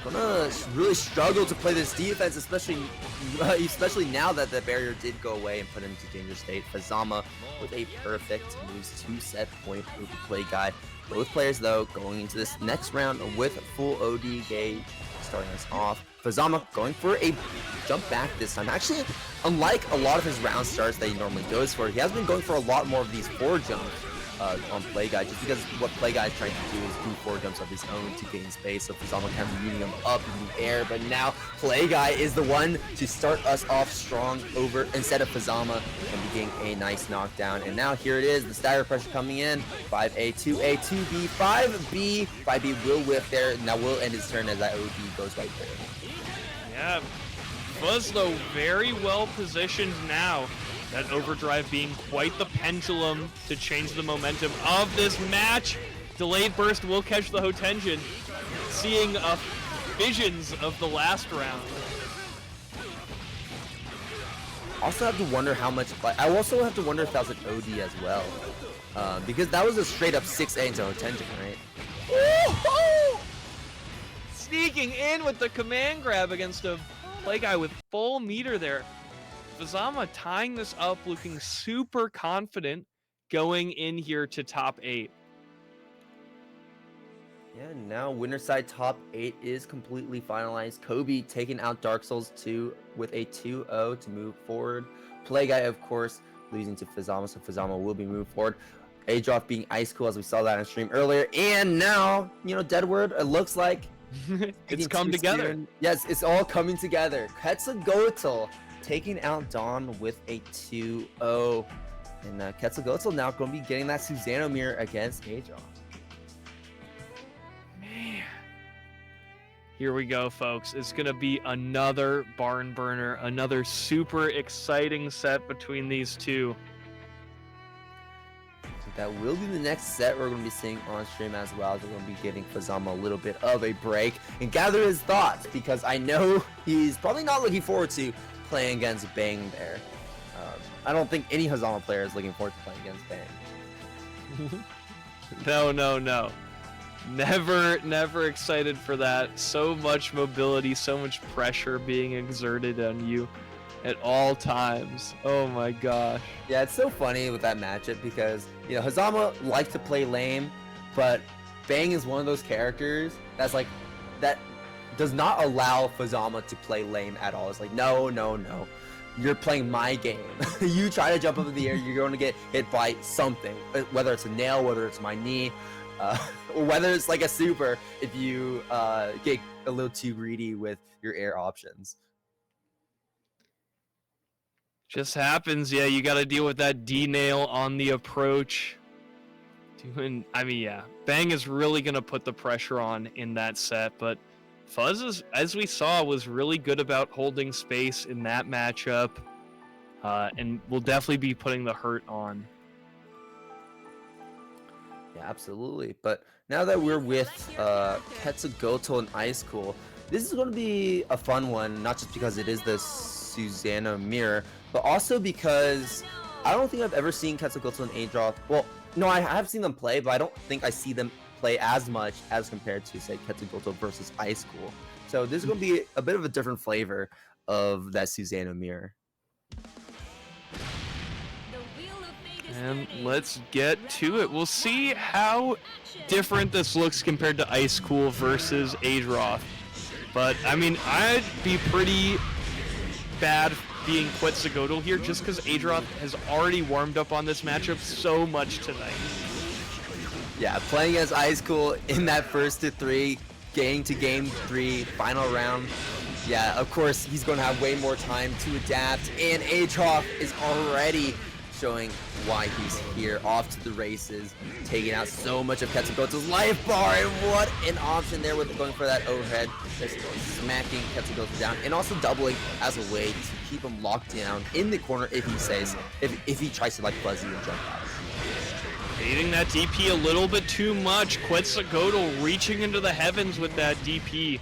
Gonna really struggle to play this defense, especially now that the barrier did go away and put him into danger state. Fuzzama with a perfect moves 2-set point over Playguy. Both players though going into this next round with full OD gauge, starting us off. Fuzzama going for a jump back this time. Actually, unlike a lot of his round starts that he normally goes for, he has been going for a lot more of these forward jumps on Playguy, just because what Playguy is trying to do is do 4 jumps of his own to gain space, so Fuzzama kind of meeting him up in the air, but now Playguy is the one to start us off strong over instead of Fuzzama and getting a nice knockdown. And now here it is, the stagger pressure coming in. 5A, 2A, 2B, 5B. 5B will whiff there, now will end his turn as that OD goes right there.
Yeah, Fuzz though very well positioned now. That overdrive being quite the pendulum to change the momentum of this match. Delayed burst will catch the Hotenjin, seeing visions of the last round.
Also have to wonder how much, I also have to wonder if that was an OD as well. Because that was a straight up 6A into Hotenjin, right?
Woo-hoo! Sneaking in with the command grab against a Playguy with full meter there. Fuzzama tying this up, looking super confident going in here to top 8.
Yeah, now winner side top 8 is completely finalized. Kobe taking out Dark Souls 2 with a 2-0 to move forward. Playguy, of course, losing to Fuzzama, so Fuzzama will be moved forward. Adroth being Icecool, as we saw that on stream earlier. And now, you know, Deadword, it looks like
it's come together.
Yes, it's all coming together. Quetzalgoatl taking out Dawn with a 2-0. And Quetzalgoatl now going to be getting that Susano mirror against Adroth.
Man. Here we go, folks. It's going to be another barn burner, another super exciting set between these two.
that will be the next set we're going to be seeing on stream, as well as we're going to be giving Fuzzama a little bit of a break and gather his thoughts, because I know he's probably not looking forward to playing against Bang there. I don't think any Fuzzama player is looking forward to playing against Bang.
No. Never excited for that. So much mobility, so much pressure being exerted on you at all times. Oh my gosh.
Yeah, it's so funny with that matchup because, you know, Fuzzama likes to play lame, but Bang is one of those characters that's like, that does not allow Fuzzama to play lame at all. It's like, no. You're playing my game. You try to jump up in the air, you're going to get hit by something. Whether it's a nail, whether it's my knee, or whether it's like a super if you get a little too greedy with your air options.
Just happens, yeah. You got to deal with that D-nail on the approach. Bang is really gonna put the pressure on in that set, but Fuzz, as we saw, was really good about holding space in that matchup, and will definitely be putting the hurt on.
Yeah, absolutely. But now that we're with Quetzalgoatl and Icecool, this is going to be a fun one, not just because it is the Susanna mirror, but also because I don't think I've ever seen Quetzalgoatl and Adroth. Well, no, I have seen them play, but I don't think I see them play as much as compared to, say, Quetzalgoatl versus Icecool. So this is going to be a bit of a different flavor of that Susanna mirror.
And let's get to it. We'll see how different this looks compared to Icecool versus Adroth. But, I mean, I'd be pretty bad being Quetzalgoatl here just because Adroth has already warmed up on this matchup so much tonight.
Yeah, playing as Icecool in that first to three, getting to game 3, final round. Yeah, of course, he's going to have way more time to adapt, and Adroth is already showing why he's here, off to the races, taking out so much of Quetzalgoatl's life bar, and what an option there with going for that overhead, just smacking Quetzalgoatl down, and also doubling as a way to keep him locked down in the corner if he tries to like fuzzy and jump out.
Baiting that DP a little bit too much. Quetzalgoatl reaching into the heavens with that DP.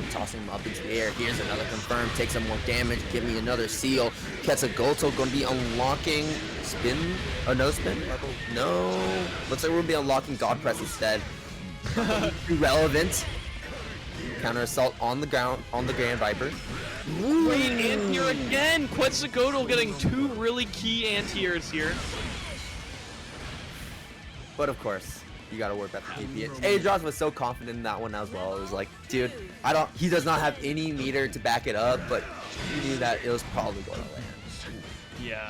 Tossing him up into the air. Here's another confirm. Take some more damage. Give me another seal. Quetzalgoatl going to be unlocking spin. Oh, no spin? No. Looks like we're going to be unlocking God Press instead. Irrelevant. Counter assault on the ground, on the Grand Viper.
Wait, anti-air again. Quetzalgoatl getting 2 really key anti-airs here.
But of course, you gotta work at the DP. Adroth was so confident in that one as well. It was like, dude, he does not have any meter to back it up, but he knew that it was probably going to land.
Yeah.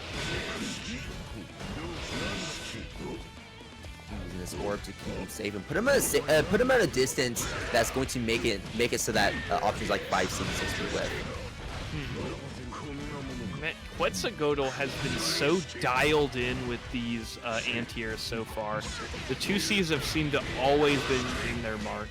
Using this orb to keep him safe and put him at a distance that's going to make it so that options like 5C and 6 with.
Quetzalgoatl has been so dialed in with these anti-airs so far. The 2Cs have seemed to always been hitting their mark.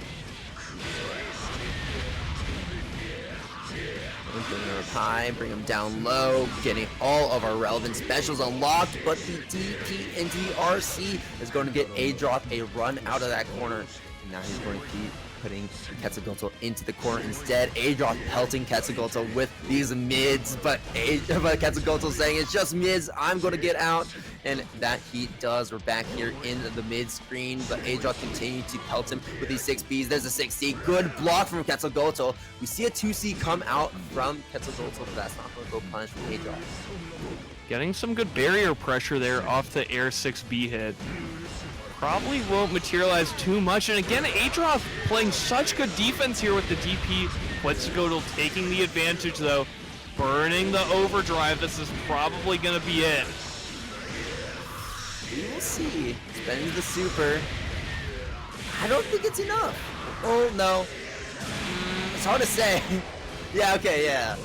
Bring him up high, bring him down low, getting all of our relevant specials unlocked, but the DP and DRC is going to get Adroth a run out of that corner. And now he's going to keep putting Quetzalgoatl into the corner instead. Adroth pelting Quetzalgoatl with these mids, but Quetzalgoatl saying it's just mids, I'm going to get out. And that he does. We're back here in the mid screen, but Adroth continues to pelt him with these 6Bs. There's a 6C. Good block from Quetzalgoatl. We see a 2C come out from Quetzalgoatl, but that's not going to go punish from Adroth.
Getting some good barrier pressure there off the air 6B hit. Probably won't materialize too much. And again, Adroth playing such good defense here with the DP. Quetzalgoatl taking the advantage though. Burning the overdrive. This is probably going to be it.
We will see. Spending the super. I don't think it's enough. Oh, no. It's hard to say. Yeah, okay, yeah.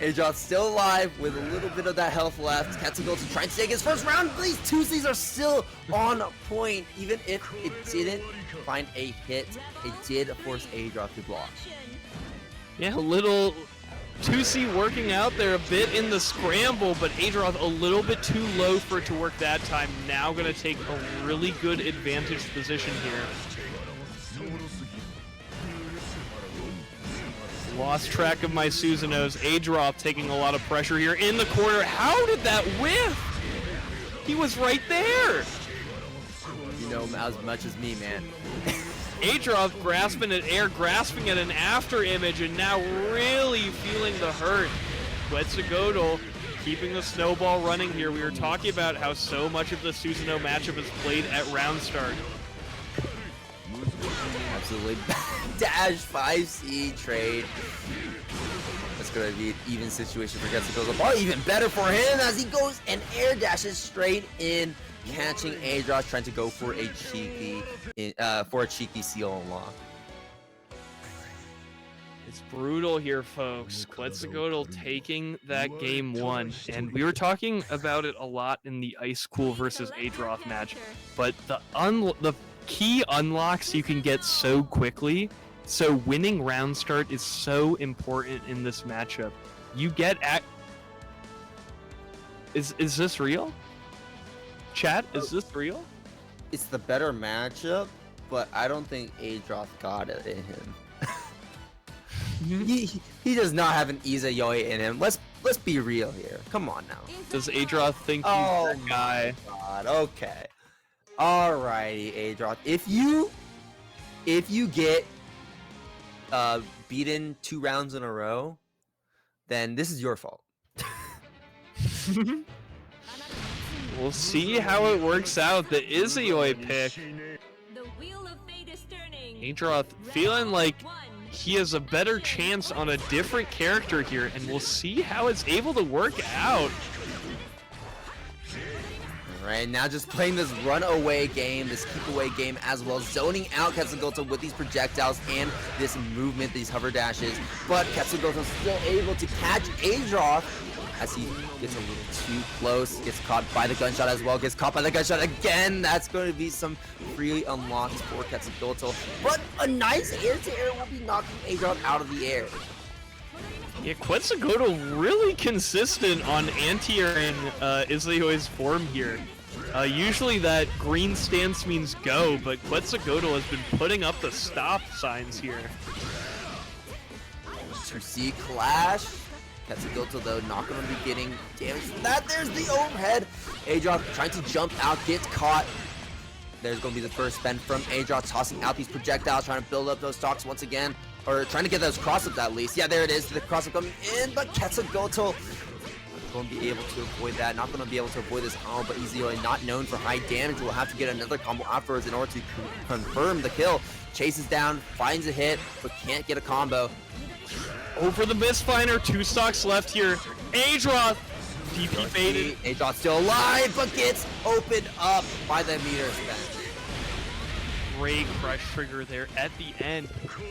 Adroth still alive with a little bit of that health left. Quetzalgoatl trying to take his first round. These 2Cs are still on point. Even if it didn't find a hit, it did force Adroth to block.
Yeah, a little 2C working out there a bit in the scramble, but Adroth a little bit too low for it to work that time. Now going to take a really good advantage position here. Lost track of my Susanos. Adroth taking a lot of pressure here in the corner. How did that whiff? He was right there.
You know as much as me, man.
Adroth grasping at air, grasping at an after image, and now really feeling the hurt. Quetzalgoatl keeping the snowball running here. We were talking about how so much of the Susano matchup is played at round start.
Absolutely. Dash 5C trade. That's going to be an even situation for Quetzalcoatl. Ball even better for him as he goes and air dashes straight in, catching Adroth, trying to go for a cheeky seal unlock.
It's brutal here, folks. Quetzalcoatl taking that game 1, and we were talking about it a lot in the Icecool versus Adroth match, but the key unlocks you can get so quickly, so winning round start is so important in this matchup. You get at... Is this real? Chat, is this real?
It's the better matchup, but I don't think Adroth got it in him. he does not have an Izayoi in him. Let's be real here. Come on now.
Does Adroth think he's that guy?
Oh my god. Okay. Alrighty, Adroth. If you get beaten 2 rounds in a row, then this is your fault.
We'll see how it works out. The Izayoi pick.
The wheel of fate is turning.
Adroth feeling like he has a better chance on a different character here, and we'll see how it's able to work out.
Alright, now just playing this run-away game, this keep-away game as well, zoning out Quetzalcoatl with these projectiles and this movement, these hover dashes. But Quetzalcoatl is still able to catch Adroth as he gets a little too close, gets caught by the gunshot as well, gets caught by the gunshot again. That's going to be some free unlocks for Quetzalcoatl. But a nice air-to-air will be knocking Adroth out of the air.
Yeah, Quetzalcoatl really consistent on anti-airing Izayoi's form here. Usually that green stance means go, but Quetzalcoatl has been putting up the stop signs here.
2C clash. Quetzalcoatl though not going to be getting damage from that. There's the overhead. Adroth trying to jump out, gets caught. There's going to be the first spin from Adroth, tossing out these projectiles, trying to build up those stocks once again. Or trying to get those cross-ups at least. Yeah, there it is. The cross-up coming in, but Quetzalcoatl going to be able to avoid that. Not going to be able to avoid this combo, but Izayoi not known for high damage. Will have to get another combo afterwards in order to confirm the kill. Chases down, finds a hit, but can't get a combo.
Over the misfinder, 2 stocks left here. Adroth, DP baited.
Adroth still alive, but gets opened up by the meter spin.
Great crush trigger there at the end.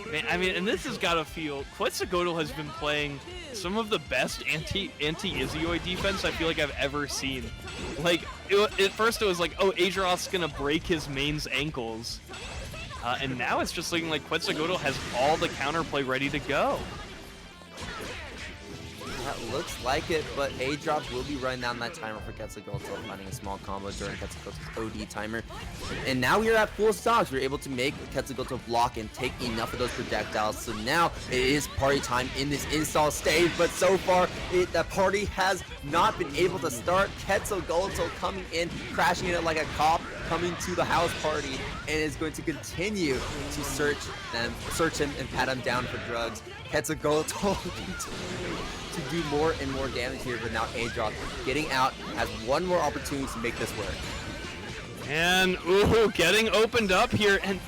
Man, I mean, and this has got to feel... Quetzalcoatl has been playing some of the best anti-Izayoi defense I feel like I've ever seen. Like, at first it was like, oh, Adroth's gonna break his main's ankles. And now it's just looking like Quetzalcoatl has all the counterplay ready to go.
That looks like it, but Adroth will be running down that timer for Quetzalcoatl, finding a small combo during Quetzalcoatl's OD timer. And now we're at full stocks. We're able to make Quetzalcoatl block and take enough of those projectiles. So now it is party time in this install stage, but so far that party has not been able to start. Quetzalcoatl coming in, crashing in it like a cop, coming to the house party, and is going to continue to search him and pat him down for drugs. Quetzalcoatl continue to do more and more damage here, but now Adroth getting out, has one more opportunity to make this work.
And, ooh, getting opened up here, and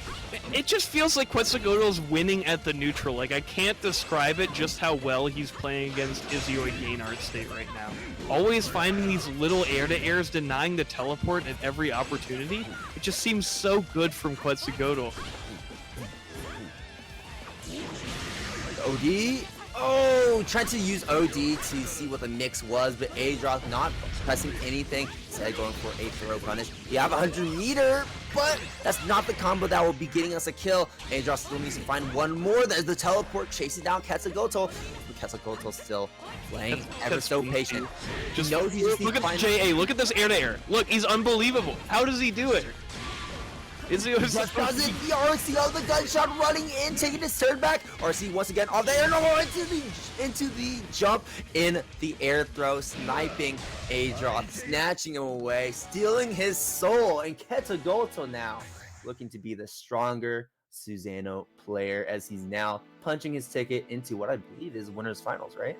it just feels like Quetzalcoatl's winning at the neutral. Like, I can't describe it just how well he's playing against Izayoi Gain Art State right now. Always finding these little air-to-airs, denying the teleport at every opportunity. It just seems so good from Quetzalcoatl.
OD. Oh, tried to use OD to see what the mix was, but Adroth not pressing anything. Instead going for a throw punish. You have 100 meter, but that's not the combo that will be getting us a kill. Adroth still needs to find one more. There's the teleport chasing down Quetzalcoatl. Quetzalcoatl still playing ever so patient.
Just
knows he just
look
needs
at
to
the JA. Look at this air to air. Look, he's unbelievable. How does he do it? Is he
Just doesn't the RC on the gunshot running in, taking his turn back. RC once again on the air, no, into the jump in the air throw, sniping Adroth, snatching him away, stealing his soul, and Quetzalcoatl now looking to be the stronger Susano player as he's now punching his ticket into what I believe is winners finals, right?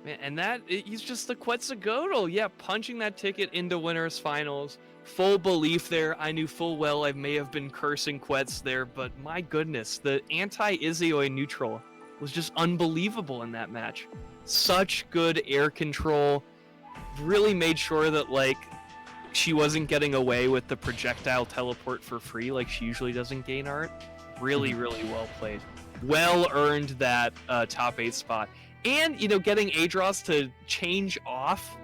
Man, and he's just the Quetzalcoatl. Yeah, punching that ticket into winners finals. Full belief there. I knew full well I may have been cursing Quetz there, but my goodness, the anti-Izioi neutral was just unbelievable in that match. Such good air control. Really made sure that, like, she wasn't getting away with the projectile teleport for free like she usually does in Gain Art. Really, really well played. Well earned that top 8 spot. And, you know, getting Adroth to change off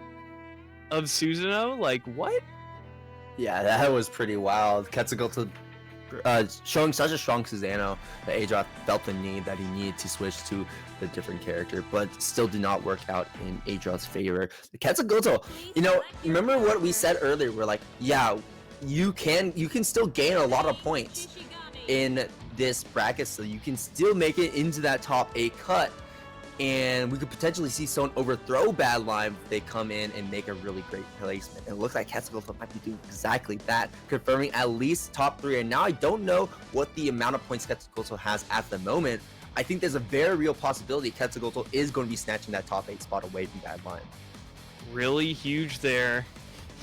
of Susano, like, what?
Yeah, that was pretty wild. Quetzalcoatl showing such a strong Susano that Adroth felt the need that he needed to switch to a different character, but still did not work out in Adroth's favor. The Quetzalcoatl, you know, remember what we said earlier? We're like, yeah, you can still gain a lot of points in this bracket, so you can still make it into that top 8 cut. And we could potentially see someone overthrow Badline if they come in and make a really great placement. And it looks like Quetzalcoatl might be doing exactly that, confirming at least top 3. And now I don't know what the amount of points Quetzalcoatl has at the moment. I think there's a very real possibility Quetzalcoatl is going to be snatching that top 8 spot away from Badline.
Really huge there.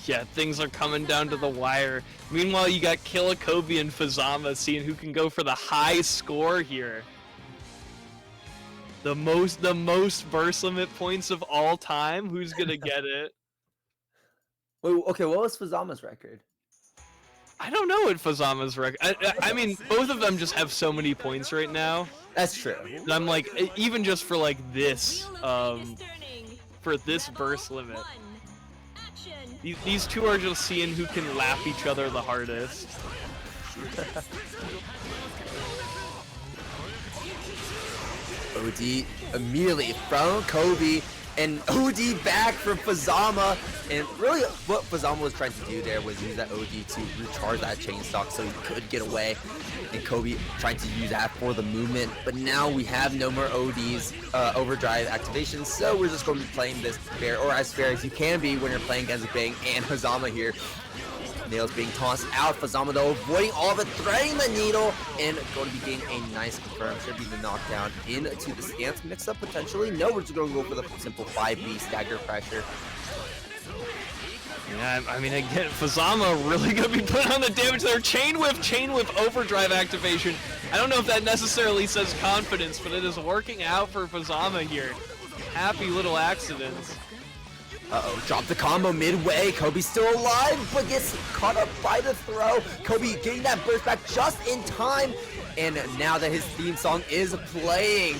Yeah, things are coming down to the wire. Meanwhile, you got Killakobe and Fuzzama seeing who can go for the high score here. The most burst limit points of all time. Who's gonna get it?
Wait, okay, what was Fuzzama's record?
I don't know what Fuzzama's record. I mean, both of them just have so many points right now.
That's true.
And I'm like, even just for like this, for this burst limit, these two are just seeing who can lap each other the hardest.
OD immediately from Kobe, and OD back from Fuzzama. And really what Fuzzama was trying to do there was use that OD to recharge that chain stock so he could get away. And Kobe trying to use that for the movement. But now we have no more ODs, overdrive activations, so we're just going to be playing this fair, or as fair as you can be when you're playing against Bang and Fuzzama here. Nails being tossed out. Fuzzama though avoiding all of it, threading the needle, and going to be getting a nice confirm. Should be the knockdown into the stance mix up potentially. No, we're just going to go for the simple 5B stagger pressure.
Yeah, I mean, again, Fuzzama really gonna be putting on the damage there. Chain whip overdrive activation. I don't know if that necessarily says confidence, but it is working out for Fuzzama here. Happy little accidents.
Uh-oh, drop the combo midway. Kobe's still alive, but gets caught up by the throw. Kobe getting that burst back just in time. And now that his theme song is playing.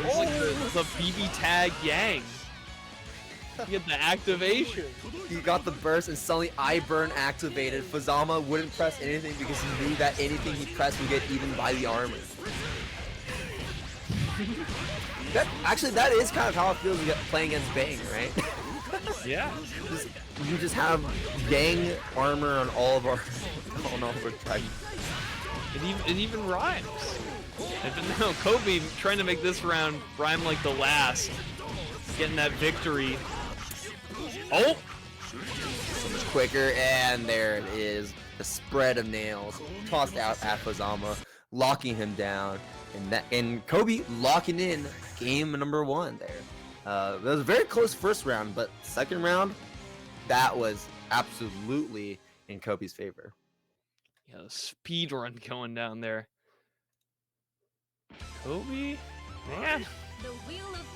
It's like the BB tag Yang. You get the activation.
He got the burst and suddenly I-Burn activated. Fuzzama wouldn't press anything because he knew that anything he pressed would get eaten by the armor. That is kind of how it feels playing against Bang, right?
Yeah.
You just have Yang armor on all of our tribes.
It even rhymes. And no, Kobe trying to make this round rhyme like the last. Getting that victory. Oh!
So much quicker, and there it is. The spread of nails tossed out at Fuzzama, locking him down. And Kobe locking in game number 1 there. It was a very close first round, but second round, that was absolutely in Kobe's favor.
Yeah, the speed run going down there. Kobe, man,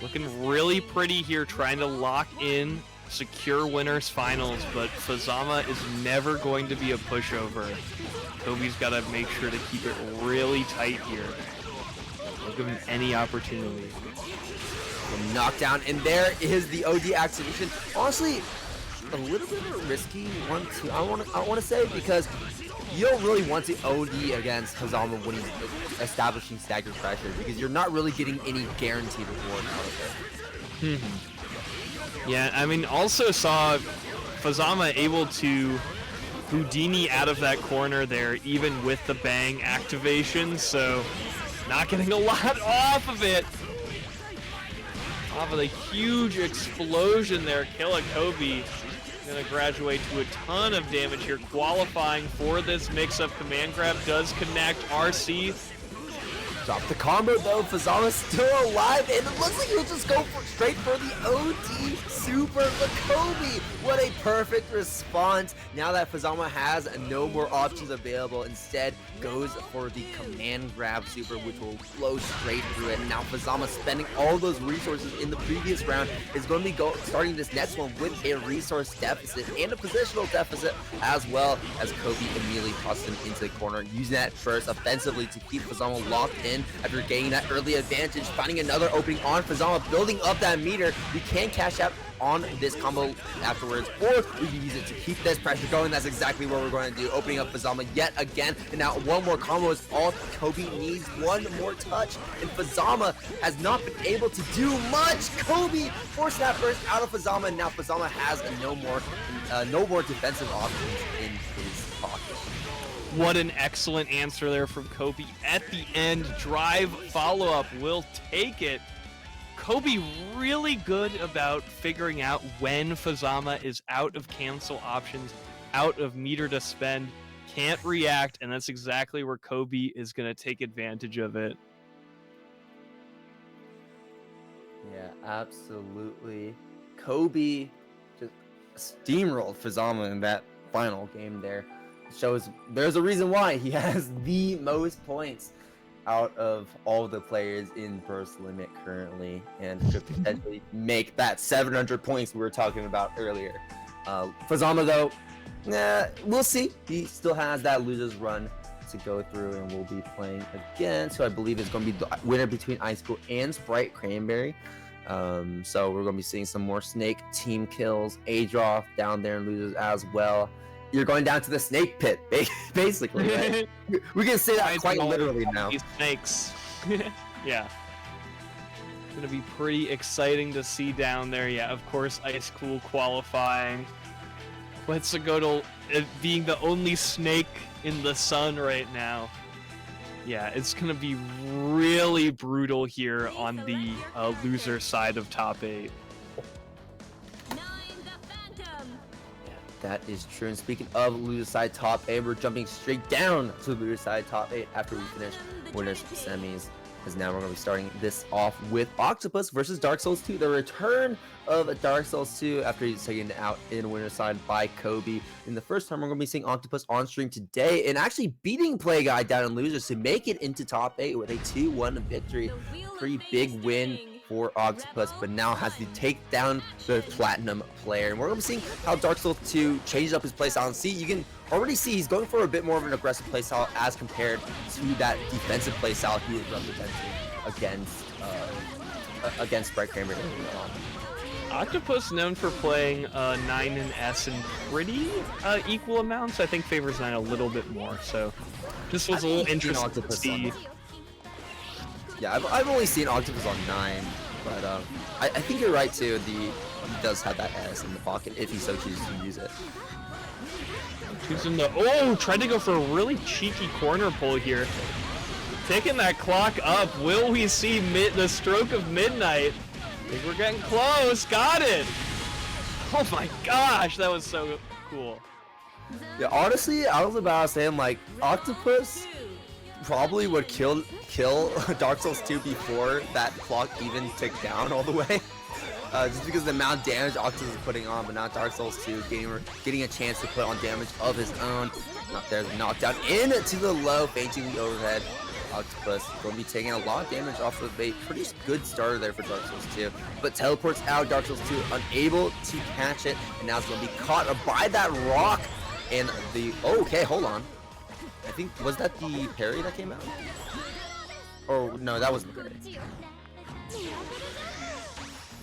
looking really pretty here, trying to lock in secure winners finals, but Fuzzama is never going to be a pushover. Kobe's got to make sure to keep it really tight here. Don't give him any opportunity.
The knockdown, and there is the OD activation. Honestly, a little bit of a risky one too. I want to say, because you don't really want to OD against Fuzzama when he's establishing staggered pressure because you're not really getting any guaranteed reward out of it.
Yeah, I mean, also saw Fuzzama able to Houdini out of that corner there, even with the bang activation, so not getting a lot off of it. Off of the huge explosion there, Kobe gonna graduate to a ton of damage here, qualifying for this mix-up. Command grab does connect. RC
drop the combo though. Fuzzama's still alive, and it looks like he'll just go straight for the OD Super Kobe. What a perfect response. Now that Fuzzama has no more options available, instead goes for the command grab super, which will flow straight through it. And now Fuzzama, spending all those resources in the previous round, is going to be starting this next one with a resource deficit and a positional deficit, as well as Kobe immediately tosses him into the corner, using that first offensively to keep Fuzzama locked in after gaining that early advantage, finding another opening on Fuzzama, building up that meter. We can cash out on this combo afterwards, or we can use it to keep this pressure going. That's exactly what we're going to do, opening up Fuzzama yet again. And now one more combo is all Kobe needs, one more touch, and Fuzzama has not been able to do much. Kobe forced that burst out of Fuzzama, and now Fuzzama has no more defensive options in his pocket.
What an excellent answer there from Kobe at the end. Drive follow-up will take it. Kobe really good about figuring out when Fuzzama is out of cancel options, out of meter to spend, can't react, and that's exactly where Kobe is going to take advantage of it.
Yeah, absolutely. Kobe just steamrolled Fuzzama in that final game there. Shows there's a reason why he has the most points out of all the players in burst limit currently, and could potentially make that 700 points we were talking about earlier. Fuzzama though, we'll see. He still has that losers run to go through, and we'll be playing against who I believe is going to be the winner between Icecool and Spritecranberry. So we're going to be seeing some more Snake team kills. Adroth down there in losers as well. You're going down to the snake pit, basically, right? We can say that quite literally now.
These snakes. Yeah. It's going to be pretty exciting to see down there. Yeah, of course, Icecool qualifying. Quetzalgoatl being the only snake in the sun right now. Yeah, it's going to be really brutal here on the loser side of top 8.
That is true. And speaking of loser side top 8, we're jumping straight down to loser side top 8 after we finish winners semis. Because now we're going to be starting this off with Octopus versus Dark Souls 2. The return of Dark Souls 2 after he's taken out in winner's side by Kobe. In the first time, we're going to be seeing Octopus on stream today and actually beating Play Guy down in losers to make it into top 8 with a 2-1 victory. Pretty big win for Octopus, but now has to take down the Platinum player. And we're going to be seeing how Dark Souls 2 changes up his playstyle. And see, you can already see he's going for a bit more of an aggressive playstyle as compared to that defensive playstyle he was representing against Spritecranberry.
Octopus known for playing 9 and S in pretty equal amounts. I think favors 9 a little bit more, so this was a little interesting to see.
Yeah, I've only seen Octopus on 9, but I think you're right too. He does have that S in the pocket if he so chooses to use it.
Choosing the tried to go for a really cheeky corner pull here, taking that clock up. Will we see the stroke of midnight? I think we're getting close. Got it. Oh my gosh, that was so cool.
Yeah, honestly, I was about to say, I'm like, Octopus probably would kill Dark Souls 2 before that clock even ticked down all the way. Just because of the amount of damage Octopus is putting on, but now Dark Souls 2 getting a chance to put on damage of his own. There's a knockdown into the low, fainting the overhead. Octopus going to be taking a lot of damage off of a pretty good starter there for Dark Souls 2, but teleports out. Dark Souls 2 unable to catch it, and now it's going to be caught by that rock. And the okay, hold on. I think, was that the parry that came out? Or no, that wasn't the parry.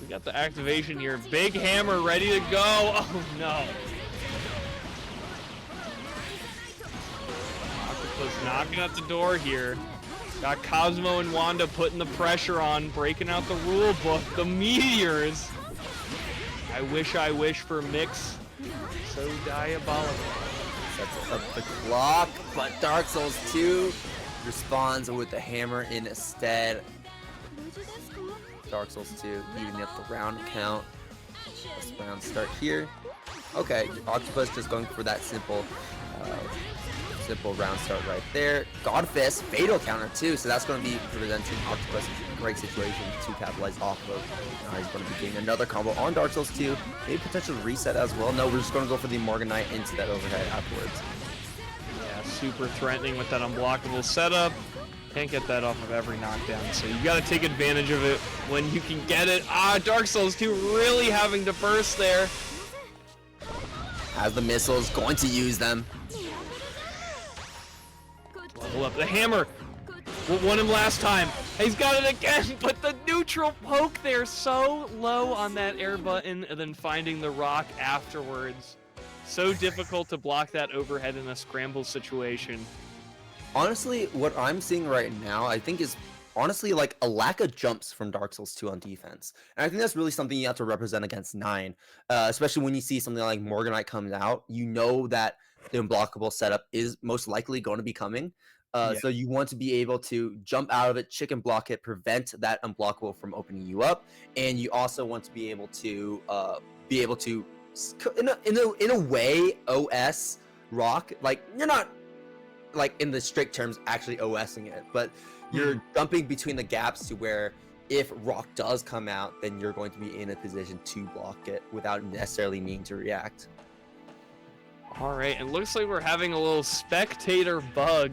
We got the activation here. Big hammer ready to go. Oh no. Octopus knocking at the door here. Got Cosmo and Wanda putting the pressure on, breaking out the rule book. The meteors. I wish for Mix. So diabolical.
Sets up the clock, but Dark Souls 2 responds with the hammer instead. Dark Souls 2 evening up the round count. Let's round start here. Okay, Octopus just going for that simple round start right there. Godfist, fatal counter too, so that's going to be presenting Octopus a great situation to capitalize off of. Now he's going to be getting another combo on Dark Souls 2, maybe potential reset as well. No, we're just going to go for the Morganite into that overhead afterwards.
Yeah, super threatening with that unblockable setup. Can't get that off of every knockdown, so you got to take advantage of it when you can get it. Dark Souls 2 really having to burst there.
Has the missiles, going to use them.
Level up the hammer. Won him last time. He's got it again, but the neutral poke there so low on that air button, and then finding the rock afterwards. So difficult to block that overhead in a scramble situation.
Honestly, what I'm seeing right now, I think is honestly like a lack of jumps from Dark Souls 2 on defense. And I think that's really something you have to represent against 9. Especially when you see something like Morganite comes out, you know that the unblockable setup is most likely going to be coming. So you want to be able to jump out of it, chicken block it, prevent that unblockable from opening you up. And you also want to be able to in a way OS rock. Like you're not like in the strict terms actually OSing it, but you're jumping between the gaps to where if rock does come out, then you're going to be in a position to block it without necessarily needing to react.
All right, it looks like we're having a little spectator bug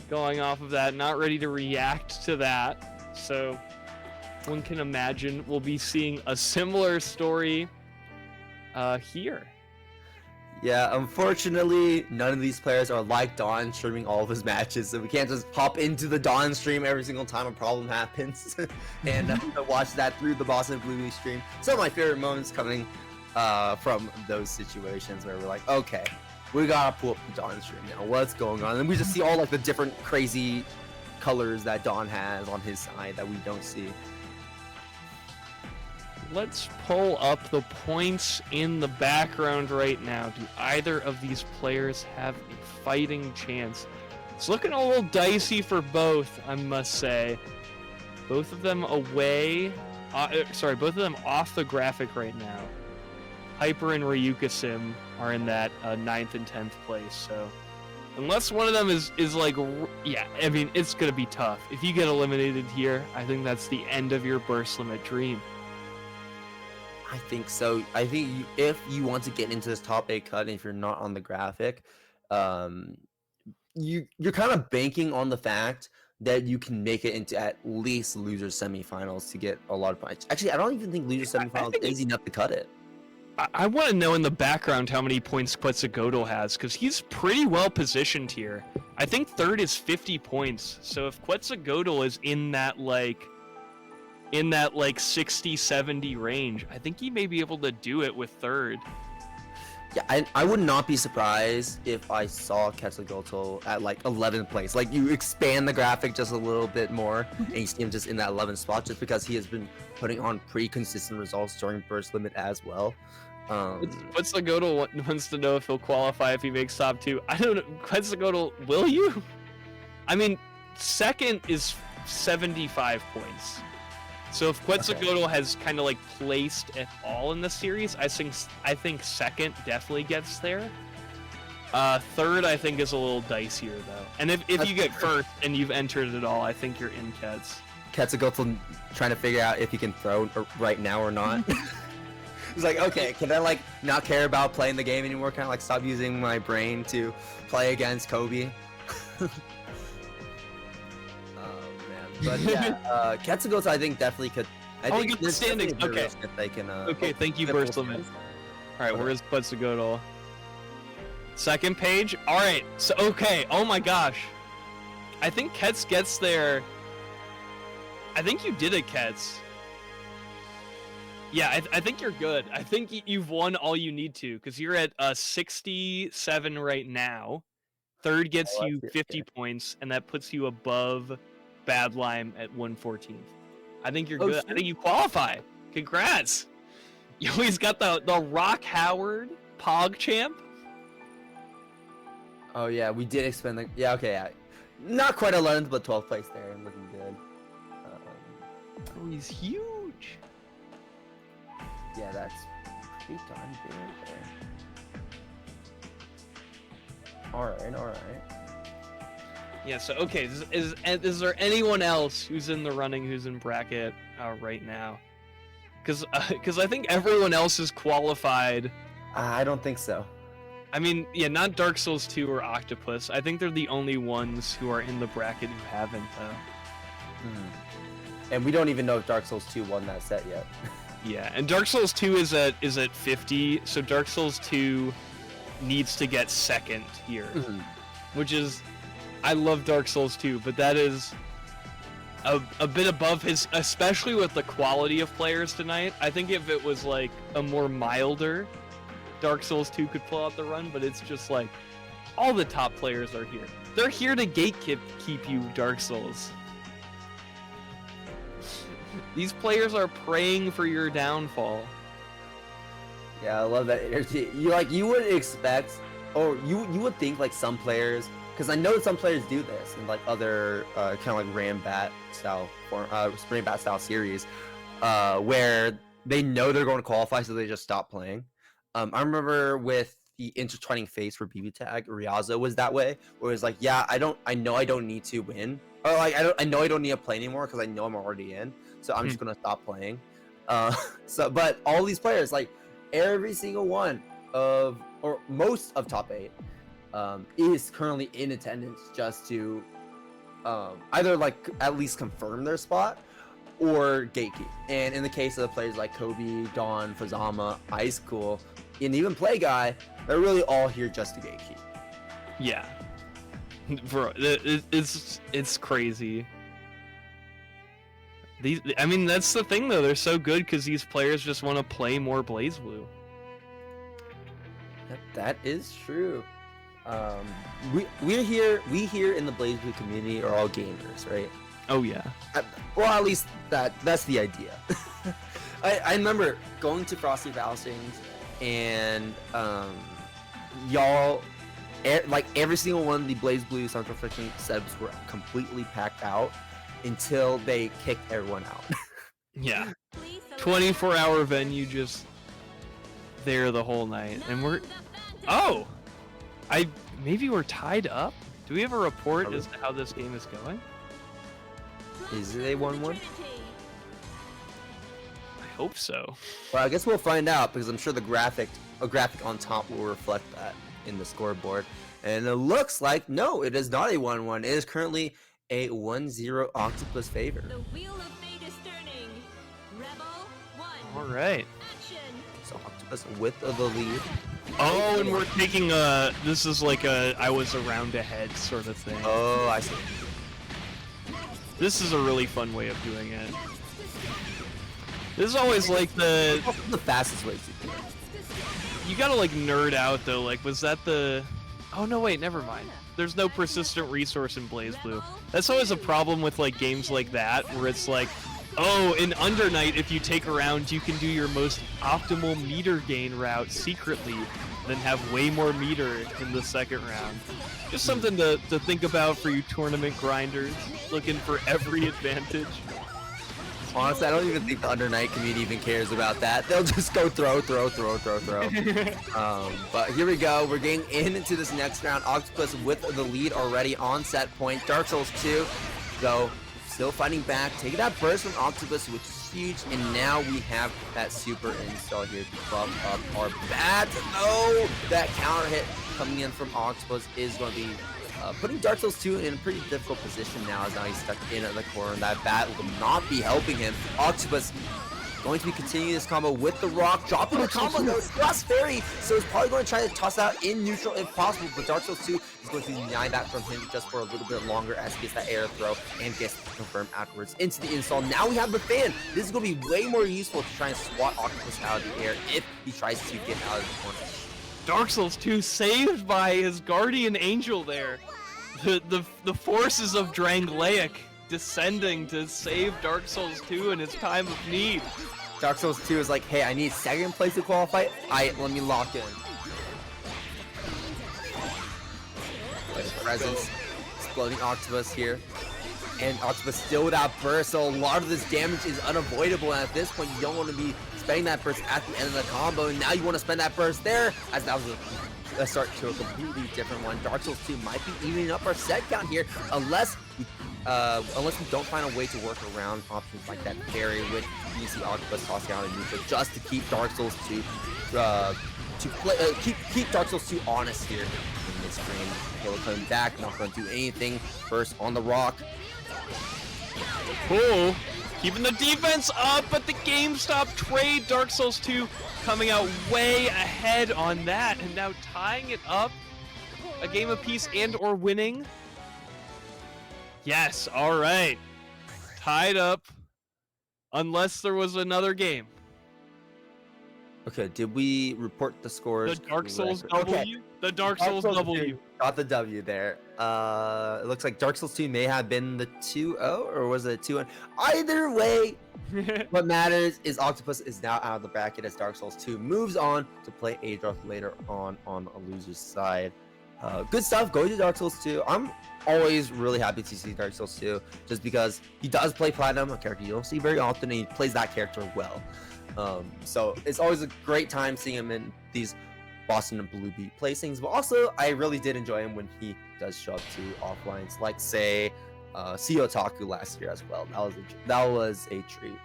going off of that, not ready to react to that. So one can imagine we'll be seeing a similar story here.
Yeah, unfortunately, none of these players are like Don streaming all of his matches, so we can't just hop into the Don stream every single time a problem happens and watch that through the Boston Blue stream. Some of my favorite moments coming from those situations where we're like, okay, we gotta pull up the Don stream now. What's going on? And we just see all like the different crazy colors that Don has on his side that we don't see.
Let's pull up the points in the background right now. Do either of these players have a fighting chance? It's looking a little dicey for both, I must say. Both of them away. Both of them off the graphic right now. Hyper and Ryuka Sim are in that 9th and 10th place, so unless one of them is like, yeah, I mean, it's gonna be tough. If you get eliminated here, I think that's the end of your burst limit dream.
I think so. I think if you want to get into this top 8 cut, and if you're not on the graphic, you're kind of banking on the fact that you can make it into at least loser semifinals to get a lot of points. Actually, I don't even think loser semifinals is easy enough to cut it.
I want to know in the background how many points Quetzalcoatl has, because he's pretty well positioned here. I think 3rd is 50 points. So if Quetzalcoatl is in that like 60-70 range, I think he may be able to do it with 3rd.
Yeah, I would not be surprised if I saw Quetzalcoatl at like 11th place. Like you expand the graphic just a little bit more and you see him just in that 11th spot just because he has been putting on pretty consistent results during burst limit as well.
Quetzalcoatl wants to know if he'll qualify if he makes top 2. I don't know. Quetzalcoatl, will you? I mean, 2nd is 75 points. So if Quetzalcoatl has kind of like placed at all in the series, I think 2nd definitely gets there. 3rd I think is a little dicier though. And if you get 1st and you've entered it all, I think you're in Quetz.
Quetzalcoatl trying to figure out if he can throw right now or not. He's like, okay, can I like not care about playing the game anymore? Kind of like stop using my brain to play against Kobe. But yeah, Quetzalcoatl I think definitely could. I think
get the standings. Okay.
They can,
okay, thank you, Burst Limit. Alright, where's Quetzalcoatl? 2nd page? Alright, so okay, oh my gosh. I think Ketz gets there. I think you did it, Ketz. Yeah, I think you're good. I think you've won all you need to, because you're at 67 right now. Third gets
Oh, I
you
see,
50
okay.
points, and that puts you above Bad Lime at 114th. I think you're
Oh,
good.
shit.
I think you qualify. Congrats. You always got the Rock Howard Pog Champ.
Oh yeah, we did expand the. Yeah, okay, yeah. Not quite 11th, but 12th place there, and looking good.
Oh, he's huge.
Yeah, that's pretty darn good there. All right.
Yeah. So okay, is there anyone else who's in the running who's in bracket right now? Because I think everyone else is qualified.
I don't think so.
I mean, yeah, not Dark Souls 2 or Octopus. I think they're the only ones who are in the bracket who haven't,
And we don't even know if Dark Souls 2 won that set yet.
Yeah, and Dark Souls 2 is at 50, so Dark Souls 2 needs to get second here, which is, I love Dark Souls 2, but that is a bit above his, especially with the quality of players tonight. I think if it was like a more milder, Dark Souls 2 could pull out the run, but it's just like all the top players are here. They're here to gatekeep you, Dark Souls. These players are praying for your downfall.
Yeah, I love that energy. You would expect, or you would think like some players, because I know some players do this in like other kind of like Rambat style or Spring Bat style series, where they know they're going to qualify, so they just stop playing. I remember with the intertwining face for BB Tag, Riazo was that way, where it was like, yeah, I know I don't need to win, or like I know I don't need to play anymore because I know I'm already in, so I'm just gonna stop playing. But all these players, like every single one of, or most of top 8, is currently in attendance just to either like at least confirm their spot or gatekeep. And in the case of the players like Kobe, Dawn, Fuzzama, Icecool, and even Play Guy, they're really all here just to gatekeep.
Yeah, bro, it's crazy. I mean, that's the thing though. They're so good because these players just want to play more BlazBlue.
That is true. We here in the BlazBlue community are all gamers, right?
Oh yeah.
Well, at least that's the idea. I remember going to Frosty Valsings and y'all, like every single one of the BlazBlue Centralfiction subs were completely packed out until they kicked everyone out.
Yeah. 24-hour venue, just there the whole night, and we're maybe we're tied up. Do we have a report as to how this game is going?
Is it a 1-1?
I hope so.
Well, I guess we'll find out because I'm sure a graphic on top will reflect that in the scoreboard. And it looks like no, it is not a 1-1. It is currently a 1-0 Octopus favor.
The wheel of fate is turning. Rebel 1.
All right.
Action.
So Octopus with the lead.
Oh, and we're taking this is like a I was around ahead sort of thing.
Oh, I see.
This is a really fun way of doing it. This is always like the
fastest way to do it.
You gotta like nerd out though. Like, was that the? Oh no, wait, never mind. There's no persistent resource in BlazBlue. That's always a problem with like games like that, where it's like, oh, in Under Night, if you take a round, you can do your most optimal meter gain route secretly, then have way more meter in the second round. Just something to think about for you tournament grinders, looking for every advantage.
Honestly, I don't even think the Under Night community even cares about that. They'll just go throw. But here we go. We're getting into this next round. Octopus with the lead already on set point. Dark Souls 2, though, still fighting back. Taking that burst from Octopus, which is huge. And now we have that super install here to buff up our bats. Oh, that counter hit coming in from Octopus is going to be putting Dark Souls 2 in a pretty difficult position now, as now he's stuck in at the corner. That bat will not be helping him. Octopus going to be continuing this combo with the rock, dropping the combo though, Thrust Fairy, so he's probably going to try to toss out in neutral if possible, but Dark Souls 2 is going to deny that from him just for a little bit longer as he gets that air throw and gets confirmed afterwards into the install. Now we have the fan. This is going to be way more useful to try and swat Octopus out of the air if he tries to get out of the corner.
Dark Souls 2 saved by his guardian angel there. The forces of Dranglaic descending to save Dark Souls 2 in its time of need.
Dark Souls 2 is like, hey, I need second place to qualify. Let me lock in. Like presence, exploding Octopus here. And Octopus still without burst, so a lot of this damage is unavoidable, and at this point you don't want to be spending that burst at the end of the combo, and now you want to spend that burst there, as that was a start to a completely different one. Dark Souls 2 might be evening up our set count here, unless we don't find a way to work around options like that parry with you see Octopus tossing out a neutral just to keep Dark Souls 2 keep Dark Souls 2 honest here in this frame. Halo coming back, not going to do anything. Burst on the rock.
Cool. Keeping the defense up, but the GameStop trade, Dark Souls 2 coming out way ahead on that, and now tying it up. A game apiece and or winning. Yes, all right. Tied up, unless there was another game.
Okay, did we report the scores?
The Dark Souls W?
Okay.
The Dark Souls W.
Got the W there. It looks like Dark Souls 2 may have been the 2-0, or was it 2-1? Either way, what matters is Octopus is now out of the bracket as Dark Souls 2 moves on to play Adroth later on a loser's side. Good stuff going to Dark Souls 2. I'm always really happy to see Dark Souls 2, just because he does play Platinum, a character you don't see very often, and he plays that character well. So it's always a great time seeing him in these Boston and Blue Beat placings, but also I really did enjoy him when he does show up to offlines, like say Otaku last year as well. That was a treat.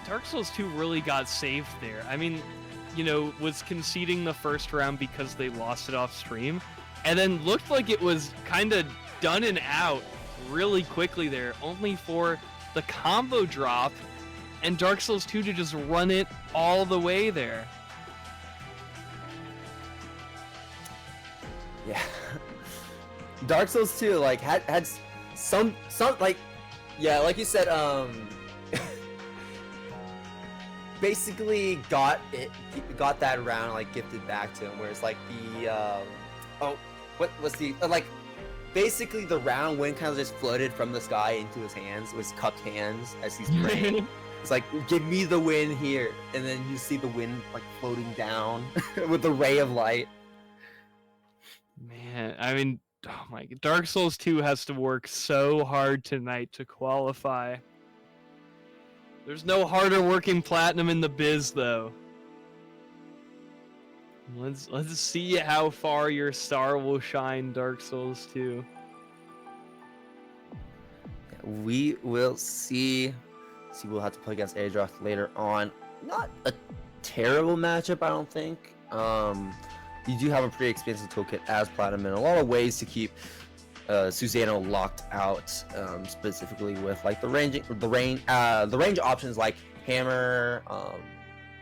Dark Souls 2 really got saved there. I mean, you know, was conceding the first round because they lost it off stream, and then looked like it was kind of done and out really quickly there, only for the combo drop and Dark Souls 2 to just run it all the way there.
Yeah. Dark Souls 2 like had some like, yeah, like you said, basically got that round like gifted back to him, where it's like the basically the round win kind of just floated from the sky into his hands, with cupped hands as he's praying. It's like, give me the win here, and then you see the wind like floating down with a ray of light.
Man, I mean, oh my God, Dark Souls 2 has to work so hard tonight to qualify. There's no harder working Platinum in the biz, though. Let's see how far your star will shine, Dark Souls 2.
We will see. We'll have to play against Adroth later on. Not a terrible matchup, I don't think. You do have a pretty expensive toolkit as Platinum in a lot of ways to keep Susano locked out, specifically with like the range options like hammer,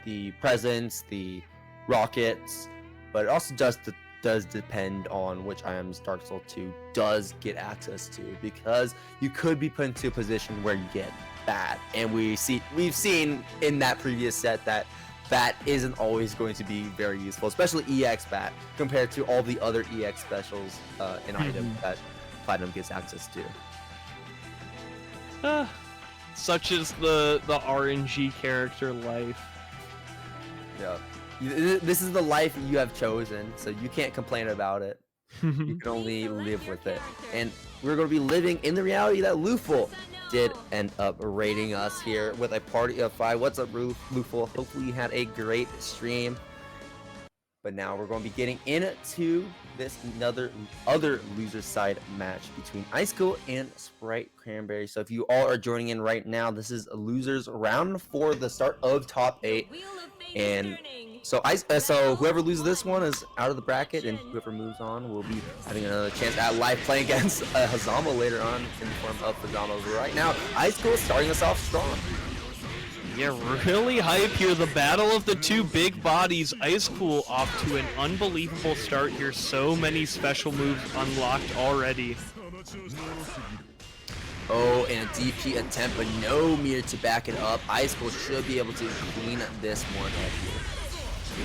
the presence, the rockets, but it also does depend on which items Dark Souls 2 does get access to, because you could be put into a position where you get bat, and we've seen in that previous set that bat isn't always going to be very useful, especially EX bat compared to all the other EX specials and items that Platinum gets access to.
Such is the RNG character life.
Yeah, this is the life you have chosen, so you can't complain about it. You can only live with it, and we're going to be living in the reality that Luful did end up raiding us here with a party of 5. What's up, Luful? Hopefully you had a great stream. But now we're going to be getting into this other loser side match between Icecool and Spritecranberry. So if you all are joining in right now, this is losers round 4, the start of top 8. And so whoever loses this one is out of the bracket, and whoever moves on will be having another chance at live playing against Fuzzama later on in the form of Fuzzama. But right now, Icecool starting us off strong.
Yeah, really hype here. The battle of the two big bodies. Icecool off to an unbelievable start here. So many special moves unlocked already.
Oh, and a DP attempt, but no meter to back it up. Icecool should be able to clean this one up here.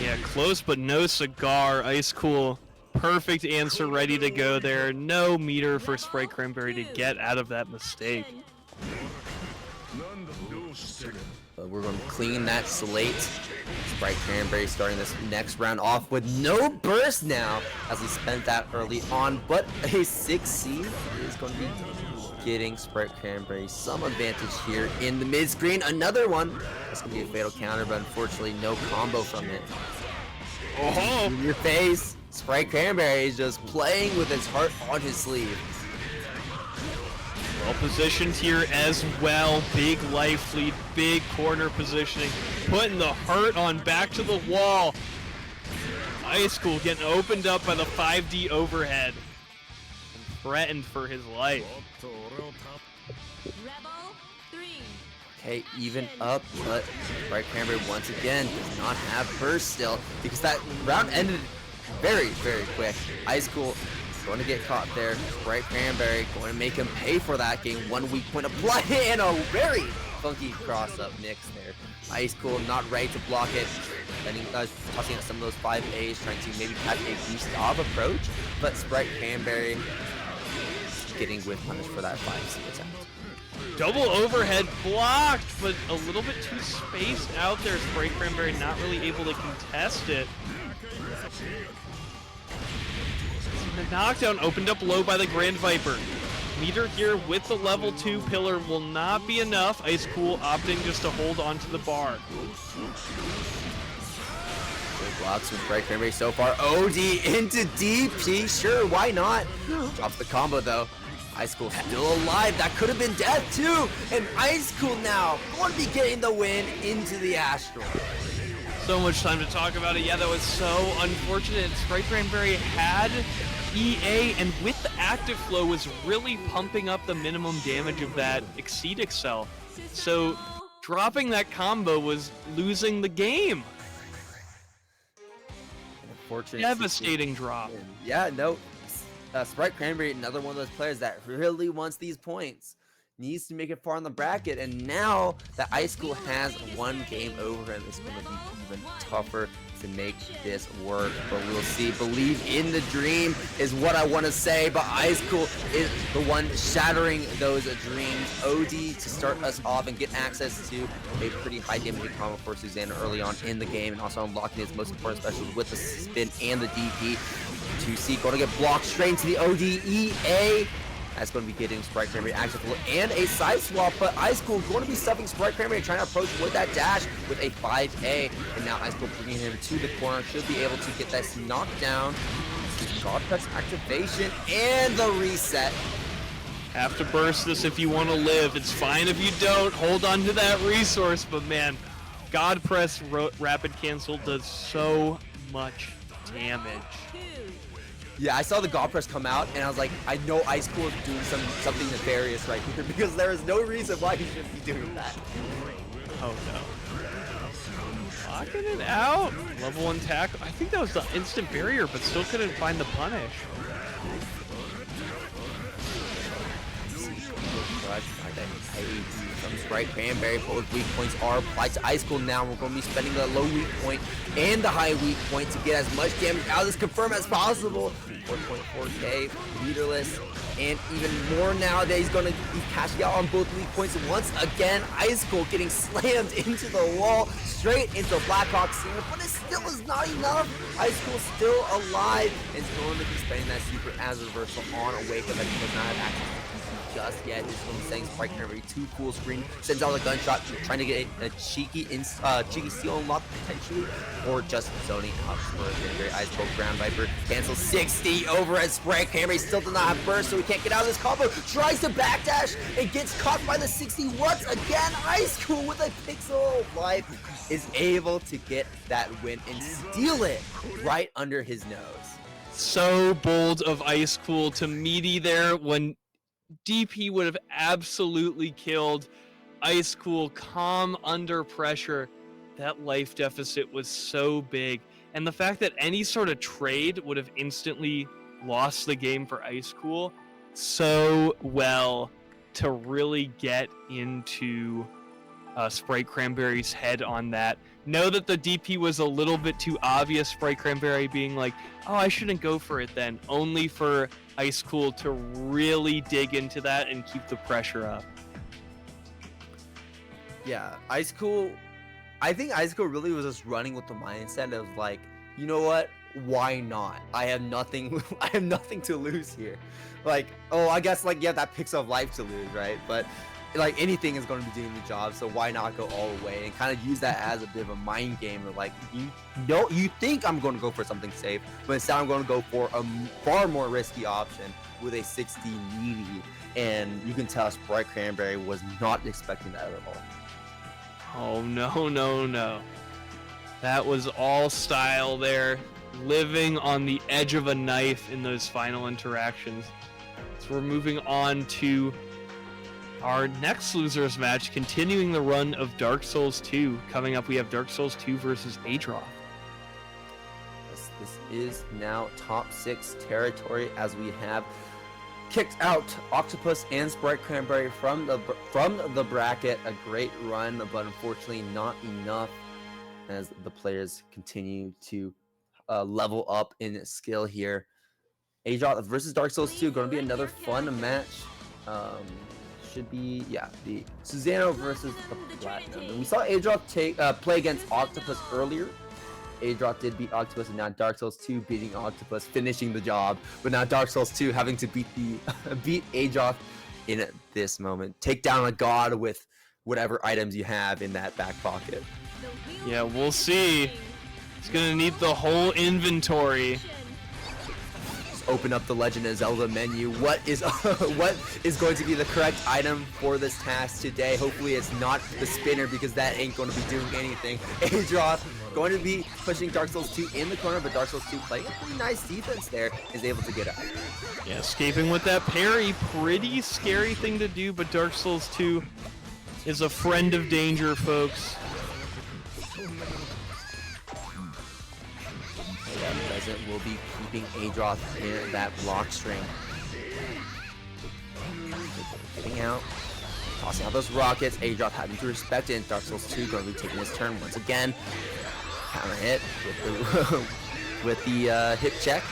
Yeah, close but no cigar. Icecool, perfect answer, ready to go there. No meter for Spritecranberry to get out of that mistake.
We're going to clean that slate. Spritecranberry starting this next round off with no burst now, as he spent that early on, but a 6 seed is going to be getting Spritecranberry some advantage here in the mid screen. Another one. That's going to be a fatal counter, but unfortunately no combo from it.
Oh!
In your face. Spritecranberry is just playing with his heart on his sleeve.
Well positioned here as well. Big life lead, big corner positioning, putting the hurt on back to the wall. Icecool getting opened up by the 5D overhead and threatened for his life.
Rebel 3.
Okay, even up, but Spritecranberry once again does not have burst still, because that round ended very, very quick. Icecool going to get caught there. Spritecranberry going to make him pay for that, getting 1 weak point of play and a very funky cross-up mix there. Icecool not ready to block it. Tossing out some of those 5As, trying to maybe catch a boost-off approach, but Spritecranberry getting whip punish for that 5C attempt.
Double overhead blocked, but a little bit too spaced out there. Spritecranberry not really able to contest it. The knockdown opened up low by the Grand Viper. Meter here with the level 2 pillar will not be enough. Icecool opting just to hold onto the bar.
Good blocks from Spritecranberry so far. OD into DP, sure, why not? Drops the combo though. Icecool still alive, that could have been death too! And Icecool now going to be getting the win into the Astral.
So much time to talk about it. Yeah, that was so unfortunate. Spritecranberry had EA, and with the active flow was really pumping up the minimum damage of that Exceed Excel. So dropping that combo was losing the game.
Unfortunate.
Devastating drop.
Yeah, no. Spritecranberry, another one of those players that really wants these points. Needs to make it far in the bracket, and now that Icecool has one game over him, it's going to be even tougher to make this work. But we'll see. Believe in the dream is what I want to say, but Icecool is the one shattering those dreams. OD to start us off and get access to a pretty high damage combo for Susanna early on in the game, and also unlocking his most important specials with the spin and the DP. 2C going to get blocked straight into the ODEA. That's going to be getting Spritecranberry access and a side swap, but Icecool going to be stuffing Spritecranberry, trying to approach with that dash with a 5A, and now Icecool bringing him to the corner, should be able to get this knockdown. Godpress activation and the reset.
Have to burst this if you want to live. It's fine if you don't. Hold on to that resource, but man, Godpress rapid cancel does so much damage.
Yeah, I saw the God Press come out, and I was like, I know Icecool is doing something nefarious right here, because there is no reason why he should be doing that.
Oh no. Locking it out. Level 1 tackle. I think that was the instant barrier, but still couldn't find the punish.
From Spritecranberry, both weak points are applied to Icecool now. We're going to be spending the low weak point and the high weak point to get as much damage out of this confirm as possible. 4.4k, leaderless, and even more now that he's going to be cashing out on both weak points. Once again, Icecool getting slammed into the wall, straight into Blackhawk Singer, but it still is not enough. Icecool still alive, and is going to be spending that super as a reversal on Awake, that he does not have access to just yet. This one saying Spritecranberry 2 full screen, sends out a gunshot, trying to get a cheeky steal unlock potentially, or just zoning out for Spritecranberry. Icecool Ground Viper cancels 60 over as Spritecranberry still does not have burst, so he can't get out of this combo. Tries to backdash and gets caught by the 60 once again. Icecool with a pixel of life is able to get that win and steal it right under his nose.
So bold of Icecool to meaty there when DP would have absolutely killed. Icecool calm under pressure. That life deficit was so big, and the fact that any sort of trade would have instantly lost the game for Icecool so well to really get into Spritecranberry's head on that. Know that the DP was a little bit too obvious, Spritecranberry being like, oh, I shouldn't go for it then, only for Icecool to really dig into that and keep the pressure up.
Yeah, Icecool, I think Icecool really was just running with the mindset of like, you know what? Why not? I have nothing I have nothing to lose here. Like, oh, I guess like, yeah, that picks up life to lose, right? But like anything is going to be doing the job, so why not go all the way and kind of use that as a bit of a mind game of like, you think I'm going to go for something safe, but instead I'm going to go for a far more risky option with a 60 needy, and you can tell Spritecranberry was not expecting that at all.
Oh, no. That was all style there, living on the edge of a knife in those final interactions. So we're moving on to our next losers match, continuing the run of Dark Souls 2. Coming up, we have Dark Souls 2 versus Adroth.
This is now top 6 territory, as we have kicked out Octopus and Spritecranberry from the bracket. A great run, but unfortunately not enough, as the players continue to level up in skill here. Adroth versus Dark Souls 2, going to be another fun match. Should be, yeah, the Susano versus the Platinum. And we saw Adroth play against Octopus earlier. Adroth did beat Octopus, and now Dark Souls 2 beating Octopus, finishing the job. But now Dark Souls 2 having to beat Adroth in this moment. Take down a god with whatever items you have in that back pocket.
Yeah, we'll see. It's gonna need the whole inventory.
Open up the Legend of Zelda menu. What is going to be the correct item for this task today? Hopefully it's not the spinner, because that ain't going to be doing anything. Adroth going to be pushing Dark Souls 2 in the corner, but Dark Souls 2 playing a pretty nice defense there, is able to get out.
Yeah, escaping with that parry, pretty scary thing to do, but Dark Souls 2 is a friend of danger, folks.
Present will be keeping Adroth in that block string. Getting out, tossing out those rockets. Adroth having to respect it. Dark Souls 2 going to be taking his turn once again. Counter hit with the hip check.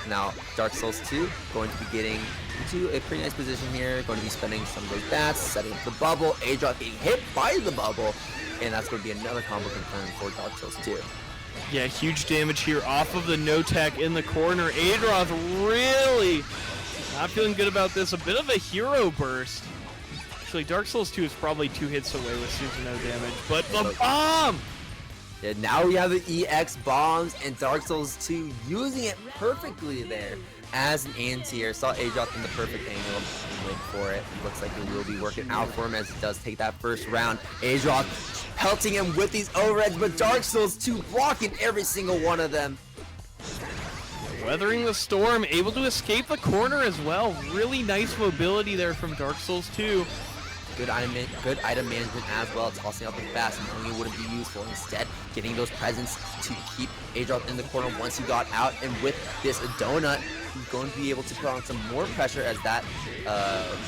Now Dark Souls 2 going to be getting into a pretty nice position here. Going to be spending some of those bats, setting up the bubble. Adroth getting hit by the bubble, and that's going to be another combo confirmed for Dark Souls 2.
Yeah, huge damage here off of the no-tech in the corner. Adroth really not feeling good about this. A bit of a hero burst. Actually, Dark Souls 2 is probably 2 hits away with Susano damage, but the bomb!
Yeah, now we have the EX bombs, and Dark Souls 2 using it perfectly there as an anti-air. Saw Adroth in the perfect angle and went for it. Looks like it will be working out for him as he does take that first round. Adroth pelting him with these overheads, but Dark Souls 2 blocking every single one of them.
Weathering the storm, able to escape the corner as well. Really nice mobility there from Dark Souls 2.
Good item management as well, tossing out the fast, knowing it wouldn't be useful. Instead, getting those presents to keep Adroth in the corner once he got out. And with this donut, he's going to be able to put on some more pressure, as that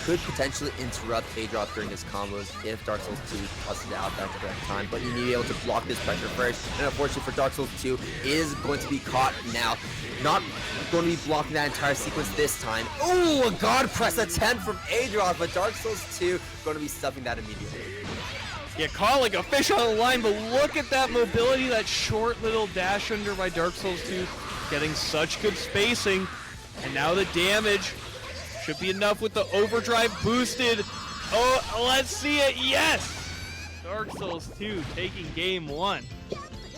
could potentially interrupt Adroth during his combos if Dark Souls 2 tosses it out at the correct time. But you need to be able to block this pressure first. And unfortunately for Dark Souls 2, is going to be caught now. Not going to be blocking that entire sequence this time. Oh, a God Press attempt from Adroth, but Dark Souls 2 going to be stuffing that immediately.
Yeah, caught like a fish on the line, but look at that mobility, that short little dash under by Dark Souls 2, getting such good spacing. And now the damage should be enough with the overdrive boosted. Oh, let's see it. Yes! Dark Souls 2 taking game 1.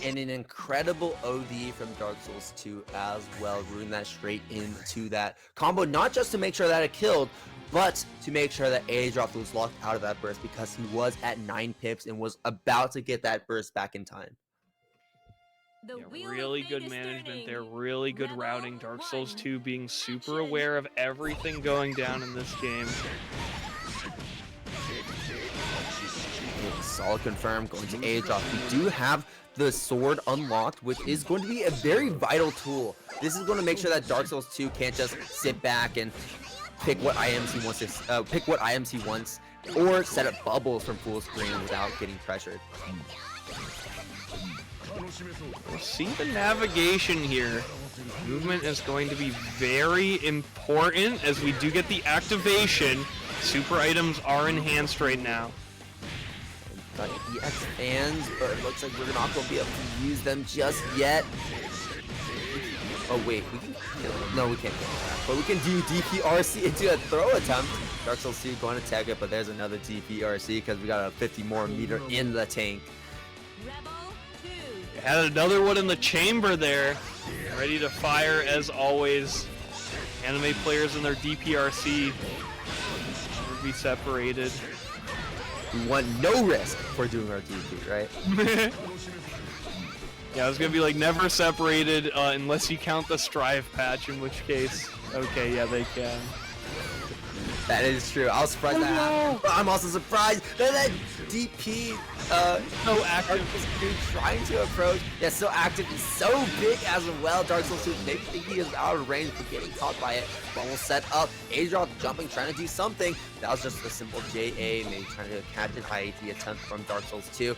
And an incredible OD from Dark Souls 2 as well, rooting that straight into that combo, not just to make sure that it killed, but to make sure that Adroth was locked out of that burst, because he was at 9 pips and was about to get that burst back in time.
Yeah, really good management there, really good routing. Dark Souls 2 being super aware of everything going down in this game.
Solid confirm, going to Adroth. We do have the sword unlocked, which is going to be a very vital tool. This is going to make sure that Dark Souls 2 can't just sit back and pick what items he wants or set up bubbles from full screen without getting pressured.
We'll see the navigation here. Movement is going to be very important as we do get the activation. Super items are enhanced right now.
Got EX fans, but it looks like we're not going to be able to use them just yet. Oh wait, we can kill it. No, we can't kill it. But we can do DPRC into a throw attempt. Dark Souls 2 going to tag it, but there's another DPRC because we got a 50 more meter in the tank.
Had another one in the chamber there. Ready to fire as always. Anime players in their DPRC would be separated.
We want no risk for doing our DP, right?
Yeah, I was gonna be like never separated unless you count the Strive patch, in which case, okay, yeah, they can.
That is true. I was surprised that happened, but I'm also surprised that that DP
so active
dude trying to approach. Yeah, so active. He's so big as well. Dark Souls 2 maybe think he is out of range for getting caught by it. Bubble set up. Adroth jumping, trying to do something. That was just a simple JA, maybe trying to catch an IAT attempt from Dark Souls 2.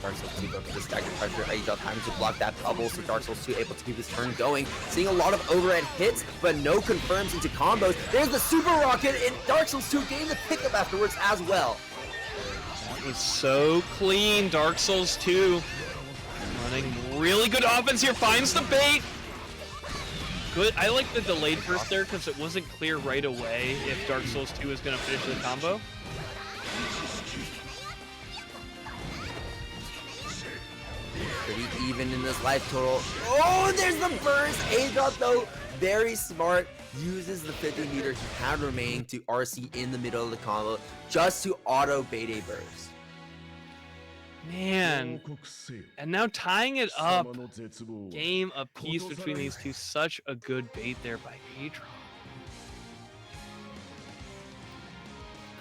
Dark Souls 2 going for the staggered pressure. Adroth having to block that bubble, so Dark Souls 2 able to keep his turn going. Seeing a lot of overhead hits, but no confirms into combos. There's the super rocket, and Dark Souls 2 getting the pickup afterwards as well.
That was so clean. Dark Souls 2 running really good offense here. Finds the bait. Good. I like the delayed burst there because it wasn't clear right away if Dark Souls 2 was going to finish the combo.
Pretty even in this life total. Oh, there's the burst. Adroth, though, very smart. Uses the 50 meter he had remaining to RC in the middle of the combo just to auto bait a burst.
Man. And now tying it up. Game apiece between these two. Such a good bait there by Adroth.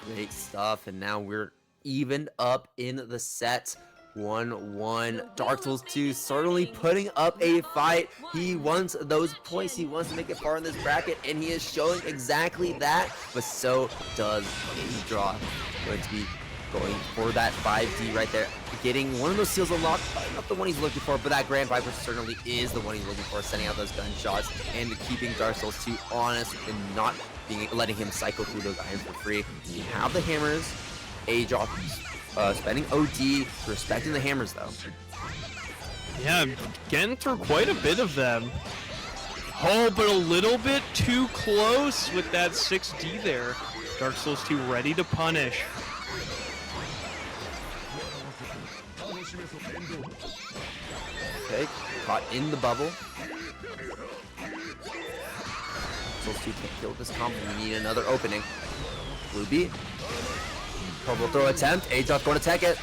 Great stuff. And now we're evened up in the set. 1-1. Dark Souls 2 certainly putting up a fight. He wants those points. He wants to make it far in this bracket, and he is showing exactly that. But so does Adroth. Going to be going for that 5D right there. Getting one of those seals unlocked. Not the one he's looking for, but that Grand Viper certainly is the one he's looking for. Sending out those gunshots and keeping Dark Souls 2 honest and not letting him cycle through those irons for free. You have the hammers. Adroth spending OD, respecting the hammers though.
Yeah, getting through quite a bit of them. Oh, but a little bit too close with that 6D there. Dark Souls 2 ready to punish.
Okay, caught in the bubble. Souls 2 can't kill this combo. We need another opening. Blue B. Purple throw attempt. Adroth going to tech it.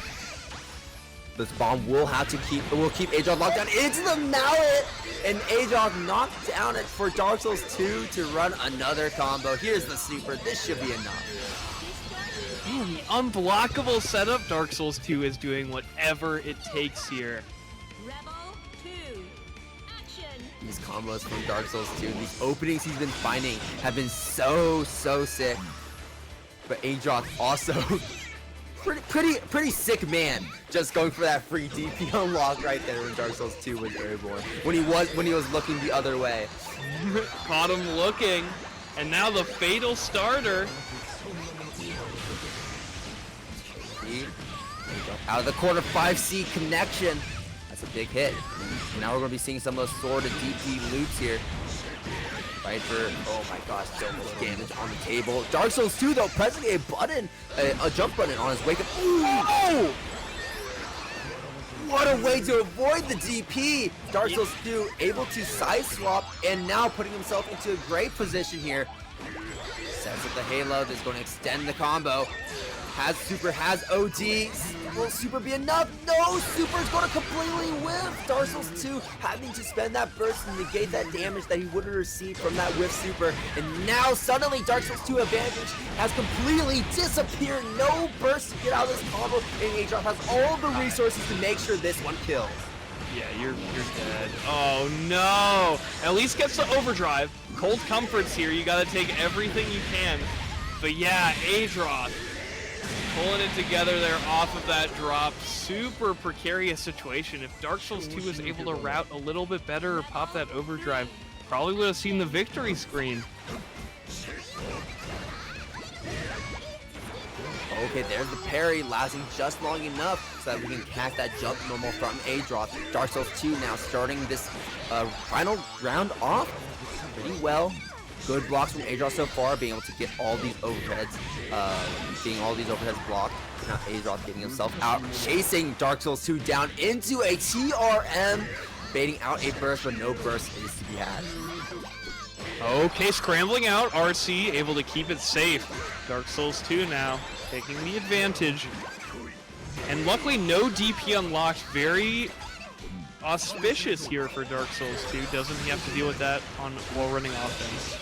This bomb will keep Adroth locked down into the mallet, and Adroth knocked down it for Dark Souls 2 to run another combo. Here's the super. This should be enough.
Man, the unblockable setup. Dark Souls 2 is doing whatever it takes here.
Rebel 2. Action.
These combos from Dark Souls 2, these openings he's been finding have been so sick. But Adroth also pretty sick man, just going for that free DP unlock right there when Dark Souls 2 was airborne. When he was looking the other way.
Caught him looking, and now the fatal starter.
Out of the corner, 5C connection. That's a big hit. And now we're gonna be seeing some of those sword and DP loops here. Viper, oh my gosh, so much damage on the table. Dark Souls 2 though, pressing a button, a jump button on his wake up. Ooh! Oh! What a way to avoid the DP! Dark Souls 2 able to side swap and now putting himself into a great position here. Sets up the halo that's going to extend the combo. Has super, has OD. Will super be enough? No, super's going to completely whiff. Dark Souls 2 having to spend that burst to negate that damage that he would have received from that whiff super. And now suddenly Dark Souls 2 advantage has completely disappeared. No burst to get out of this combo, and Adroth has all the resources to make sure this one kills.
Yeah, you're dead. Oh no! At least gets the overdrive. Cold comforts here. You gotta take everything you can. But yeah, Adroth Pulling it together there off of that drop. Super precarious situation. If Dark Souls 2 was able to route a little bit better or pop that overdrive, probably would have seen the victory screen.
Okay, there's the parry, lasting just long enough so that we can catch that jump normal from Adroth. Dark Souls 2 now starting this final round off pretty well. Good blocks from Adroth so far, being able to get all these overheads, blocked. Now Adroth getting himself out, chasing Dark Souls 2 down into a TRM, baiting out a burst, but no burst is to be had.
Okay, scrambling out, RC able to keep it safe. Dark Souls 2 now taking the advantage. And luckily no DP unlocked. Very auspicious here for Dark Souls 2. Doesn't he have to deal with that on while running offense?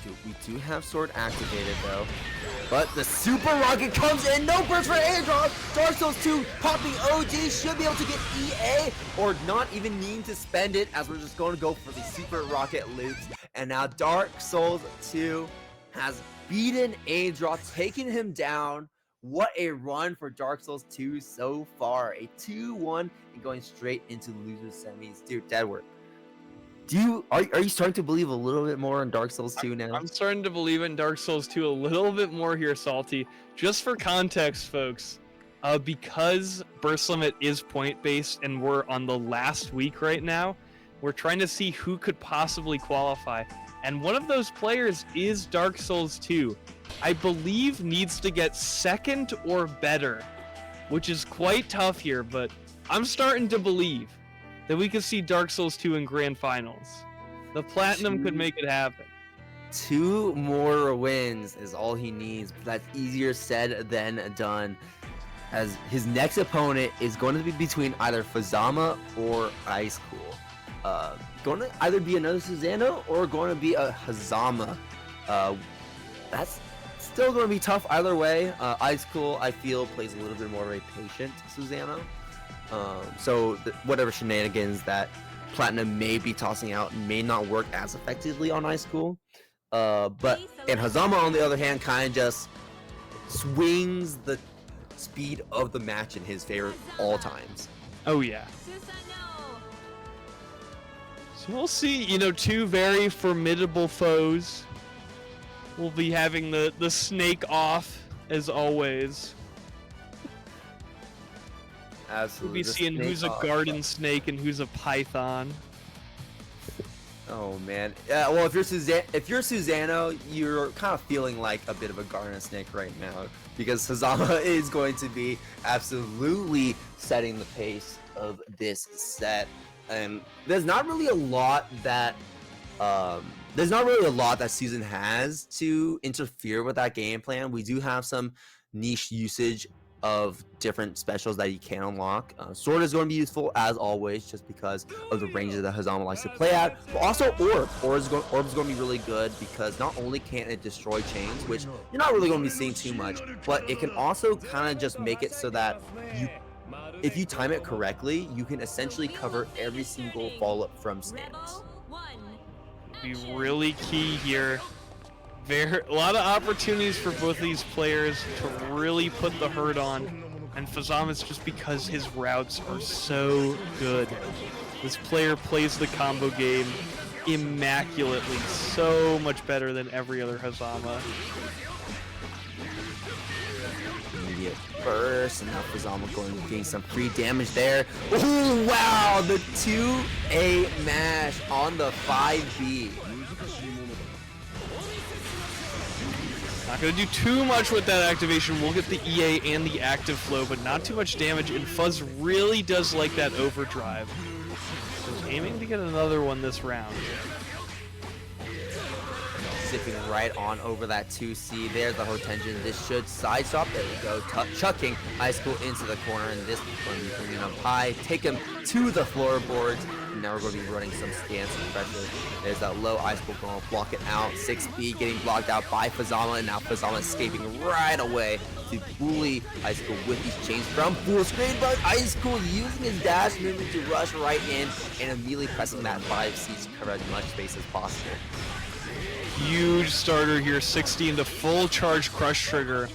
Dude, we do have sword activated though. But the super rocket comes in, no burst for Adroth. Dark Souls 2 popping OG, should be able to get EA or not even needing to spend it, as we're just going to go for the super rocket loops. And now Dark Souls 2 has beaten Adroth, taking him down. What a run for Dark Souls 2 so far. A 2-1 and going straight into loser semis. Dude, Deadwork. Are you starting to believe a little bit more in Dark Souls 2 now?
I'm starting to believe in Dark Souls 2 a little bit more here, Salty. Just for context, folks, because Burst Limit is point-based and we're on the last week right now, we're trying to see who could possibly qualify. And one of those players is Dark Souls 2. I believe needs to get second or better, which is quite tough here, but I'm starting to believe that we could see Dark Souls 2 in Grand Finals. The Platinum could make it happen.
2 more wins is all he needs, but that's easier said than done, as his next opponent is going to be between either Fuzzama or Icecool. Going to either be another Susano or going to be a Fuzzama. That's still going to be tough either way. Icecool, I feel, plays a little bit more of a patient Susano. So whatever shenanigans that Platinum may be tossing out may not work as effectively on Icecool. And Fuzzama, on the other hand, kind of just swings the speed of the match in his favor all times.
Oh yeah. So we'll see, you know, 2 very formidable foes. We'll be having the snake off, as always.
Absolutely.
We'll be seeing who's a garden snake and who's a python.
Oh man. Yeah. Well, if you're Susano, you're kind of feeling like a bit of a garden snake right now, because Fuzzama is going to be absolutely setting the pace of this set, and there's not really a lot that Susan has to interfere with that game plan. We do have some niche usage of different specials that you can unlock. Sword is going to be useful as always, just because of the ranges that Fuzzama likes to play at, but also Orb. Orb is going to be really good because not only can it destroy chains, which you're not really going to be seeing too much, but it can also kind of just make it so that if you time it correctly, you can essentially cover every single follow-up from stands.
Be really key here. A lot of opportunities for both these players to really put the hurt on, and Fuzzama's just because his routes are so good. This player plays the combo game immaculately, so much better than every other Fuzzama.
Immediate burst, and now Fuzzama going to gain some free damage there. Oh wow, the 2A mash on the 5B.
Not going to do too much with that activation. We'll get the EA and the active flow, but not too much damage, and Fuzz really does like that overdrive. So he's aiming to get another one this round.
Zipping right on over that 2C. There's the Hotenjin. This should side stop. There we go. Chucking Icecool into the corner, and this one bringing up high. Take him to the floorboards. And now we're going to be running some stance and pressure. There's that low Icecool going to block it out. 6B getting blocked out by Fuzzama, and now Fuzzama escaping right away to bully Icecool with these chains from full screen. But Icecool using his dash movement to rush right in and immediately pressing that 5C to cover as much space as possible.
Huge starter here, 60 into full charge crush trigger.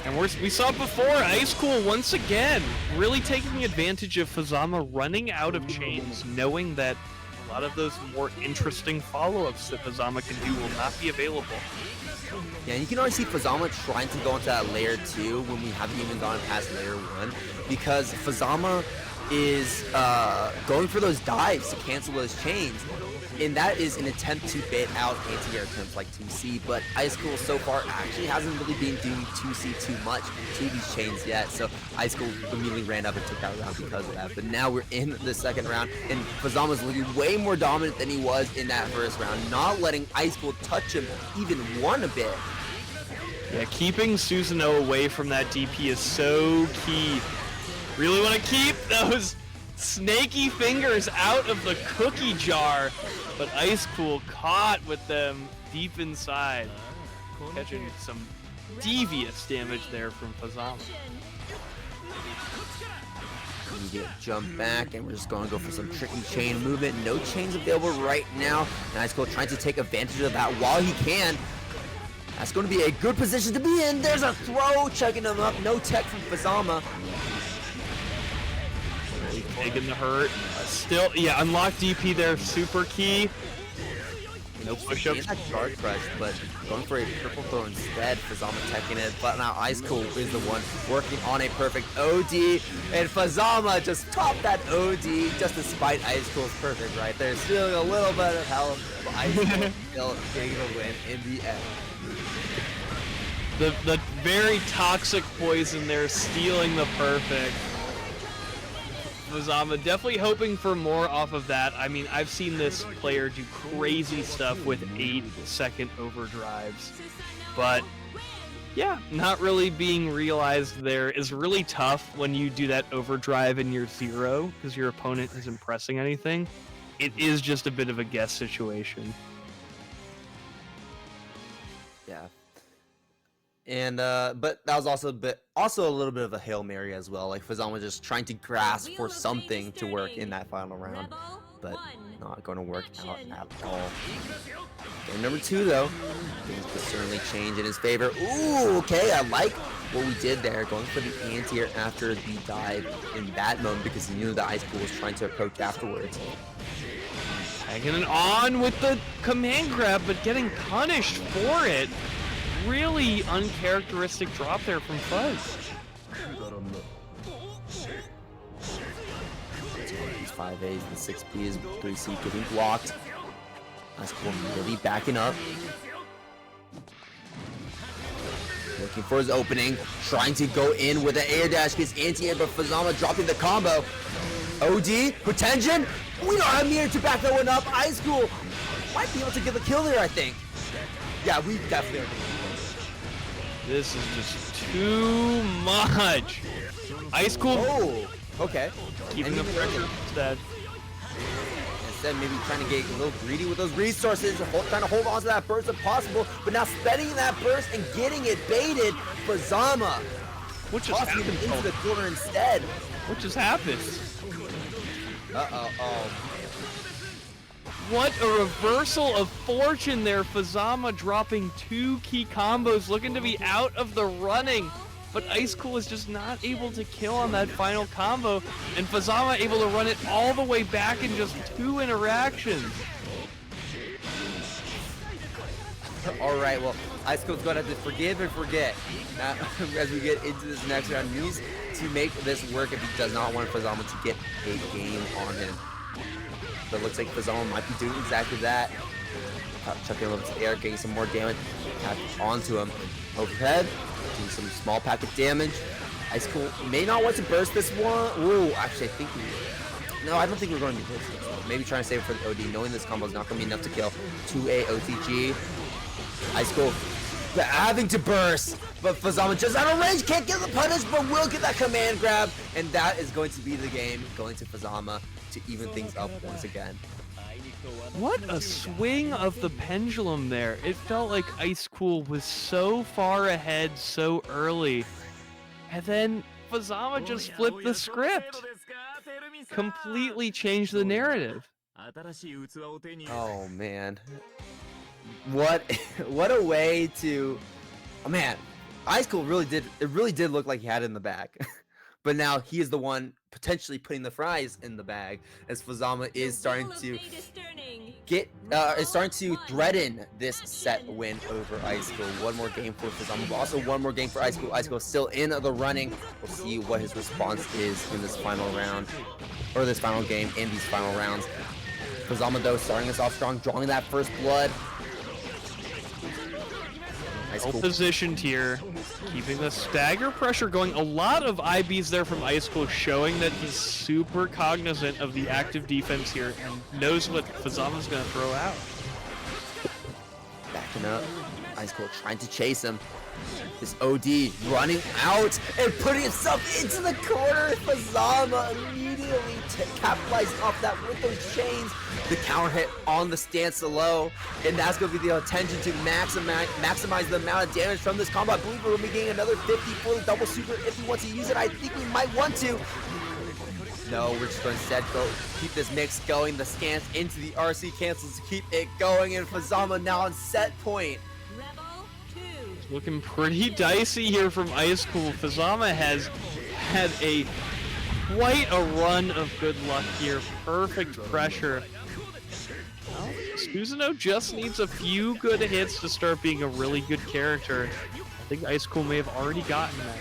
And we saw it before, Icecool once again really taking advantage of Fuzzama running out of chains, knowing that a lot of those more interesting follow-ups that Fuzzama can do will not be available.
Yeah, and you can already see Fuzzama trying to go into that layer 2 when we haven't even gone past layer 1, because Fuzzama is going for those dives to cancel those chains. And that is an attempt to bait out anti-air attempts like 2C, but Icecool so far actually hasn't really been doing 2C too much to these chains yet, so Icecool immediately ran up and took that round because of that. But now we're in the second round, and Fuzzama's looking way more dominant than he was in that first round, not letting Icecool touch him even one a bit.
Yeah, keeping Susanoo away from that DP is so key. Really want to keep those snaky fingers out of the cookie jar, but Icecool caught with them deep inside, catching some devious damage there from Fuzzama.
Immediate jump back, and we're just going to go for some tricky chain movement. No chains available right now, and Icecool trying to take advantage of that while he can. That's going to be a good position to be in. There's a throw, checking him up. No tech from Fuzzama.
Taking the hurt. Still, yeah, unlock DP there, super key.
No push-ups. That guard crush, but going for a purple throw instead. Fuzzama teching it, but now Icecool is the one working on a perfect OD, and Fuzzama just topped that OD just despite Icecool's perfect right there. Stealing a little bit of health, but Icecool still getting a win in the end.
The very toxic poison there, stealing the perfect. Fuzzama definitely hoping for more off of that. I mean, I've seen this player do crazy stuff with 8-second overdrives, but yeah, not really being realized there is really tough when you do that overdrive and you're 0 because your opponent isn't pressing anything. It is just a bit of a guess situation.
Yeah. And but that was also a little bit of a Hail Mary as well. Like Fuzzama was just trying to grasp for something to work in that final round, but not going to work out at all. Game number 2 though, things could certainly change in his favor. Ooh, okay, I like what we did there, going for the anti-air after the dive in that moment because he knew that Icecool was trying to approach afterwards.
Hanging it on with the command grab, but getting punished for it. Really uncharacteristic drop there from Fuzz.
These 5As and 6Bs, 3C getting blocked. Icecool really backing up. Looking for his opening, trying to go in with an air dash, gets anti-air, but Fuzzama dropping the combo. OD, Potension, we don't have meter to back that one up. Icecool might be able to get the kill there, I think. Yeah, we definitely are.
This is just too much. Icecool.
Oh, okay.
Keeping the pressure instead.
Instead, maybe trying to get a little greedy with those resources, trying to hold on to that burst if possible, but now spending that burst and getting it baited. Fuzzama,
What just
tossing him
happened?
into the corner instead.
What just happened?
Oh.
What a reversal of fortune there. Fuzzama dropping 2 key combos, looking to be out of the running. But Icecool is just not able to kill on that final combo, and Fuzzama able to run it all the way back in just 2 interactions.
Alright, well, Icecool's going to have to forgive and forget now, as we get into this next round. He needs to make this work if he does not want Fuzzama to get a game on him. But it looks like Fuzzama might be doing exactly that. Chucking a little to the air, getting some more damage. Tap onto him. Overhead, doing some small packet damage. Icecool may not want to burst this one. Ooh, actually, I think no, I don't think we're going to be bursting this one. Maybe trying to save it for the OD, knowing this combo is not going to be enough to kill. 2A OTG. Icecool having to burst, but Fuzzama just out of range, can't get the punish, but will get that command grab, and that is going to be the game, going to Fuzzama to even things up once again.
What a swing of the pendulum there. It felt like Icecool was so far ahead so early, and then Fuzzama just flipped the script. Completely changed the narrative.
Oh man, what a way to, oh man, Icecool really did look like he had it in the bag. But now he is the one potentially putting the fries in the bag, as Fuzzama is starting to threaten this set win over Icecool. One more game for Fuzzama, but also one more game for Icecool. Icecool is still in the running. We'll see what his response is in this final round, or this final game in these final rounds. Fuzzama though starting us off strong, drawing that first blood.
Well positioned here, keeping the stagger pressure going. A lot of IBs there from Icecool, showing that he's super cognizant of the active defense here and knows what Fuzzama's going to throw out.
Backing up, Icecool trying to chase him. This OD running out and putting himself into the corner. Fuzzama immediately capitalizing off that with those chains. The counter hit on the stance low, and that's going to be the attention to maximize the amount of damage from this combo. I believe we'll be getting another 50 for the double super if he wants to use it. I think we might want to. No, we're just going to instead go keep this mix going. The stance into the RC cancels to keep it going, and Fuzzama now on set point.
Looking pretty dicey here from Icecool. Fuzzama has had quite a run of good luck here. Perfect pressure. Well, Scuzino just needs a few good hits to start being a really good character. I think Icecool may have already gotten that.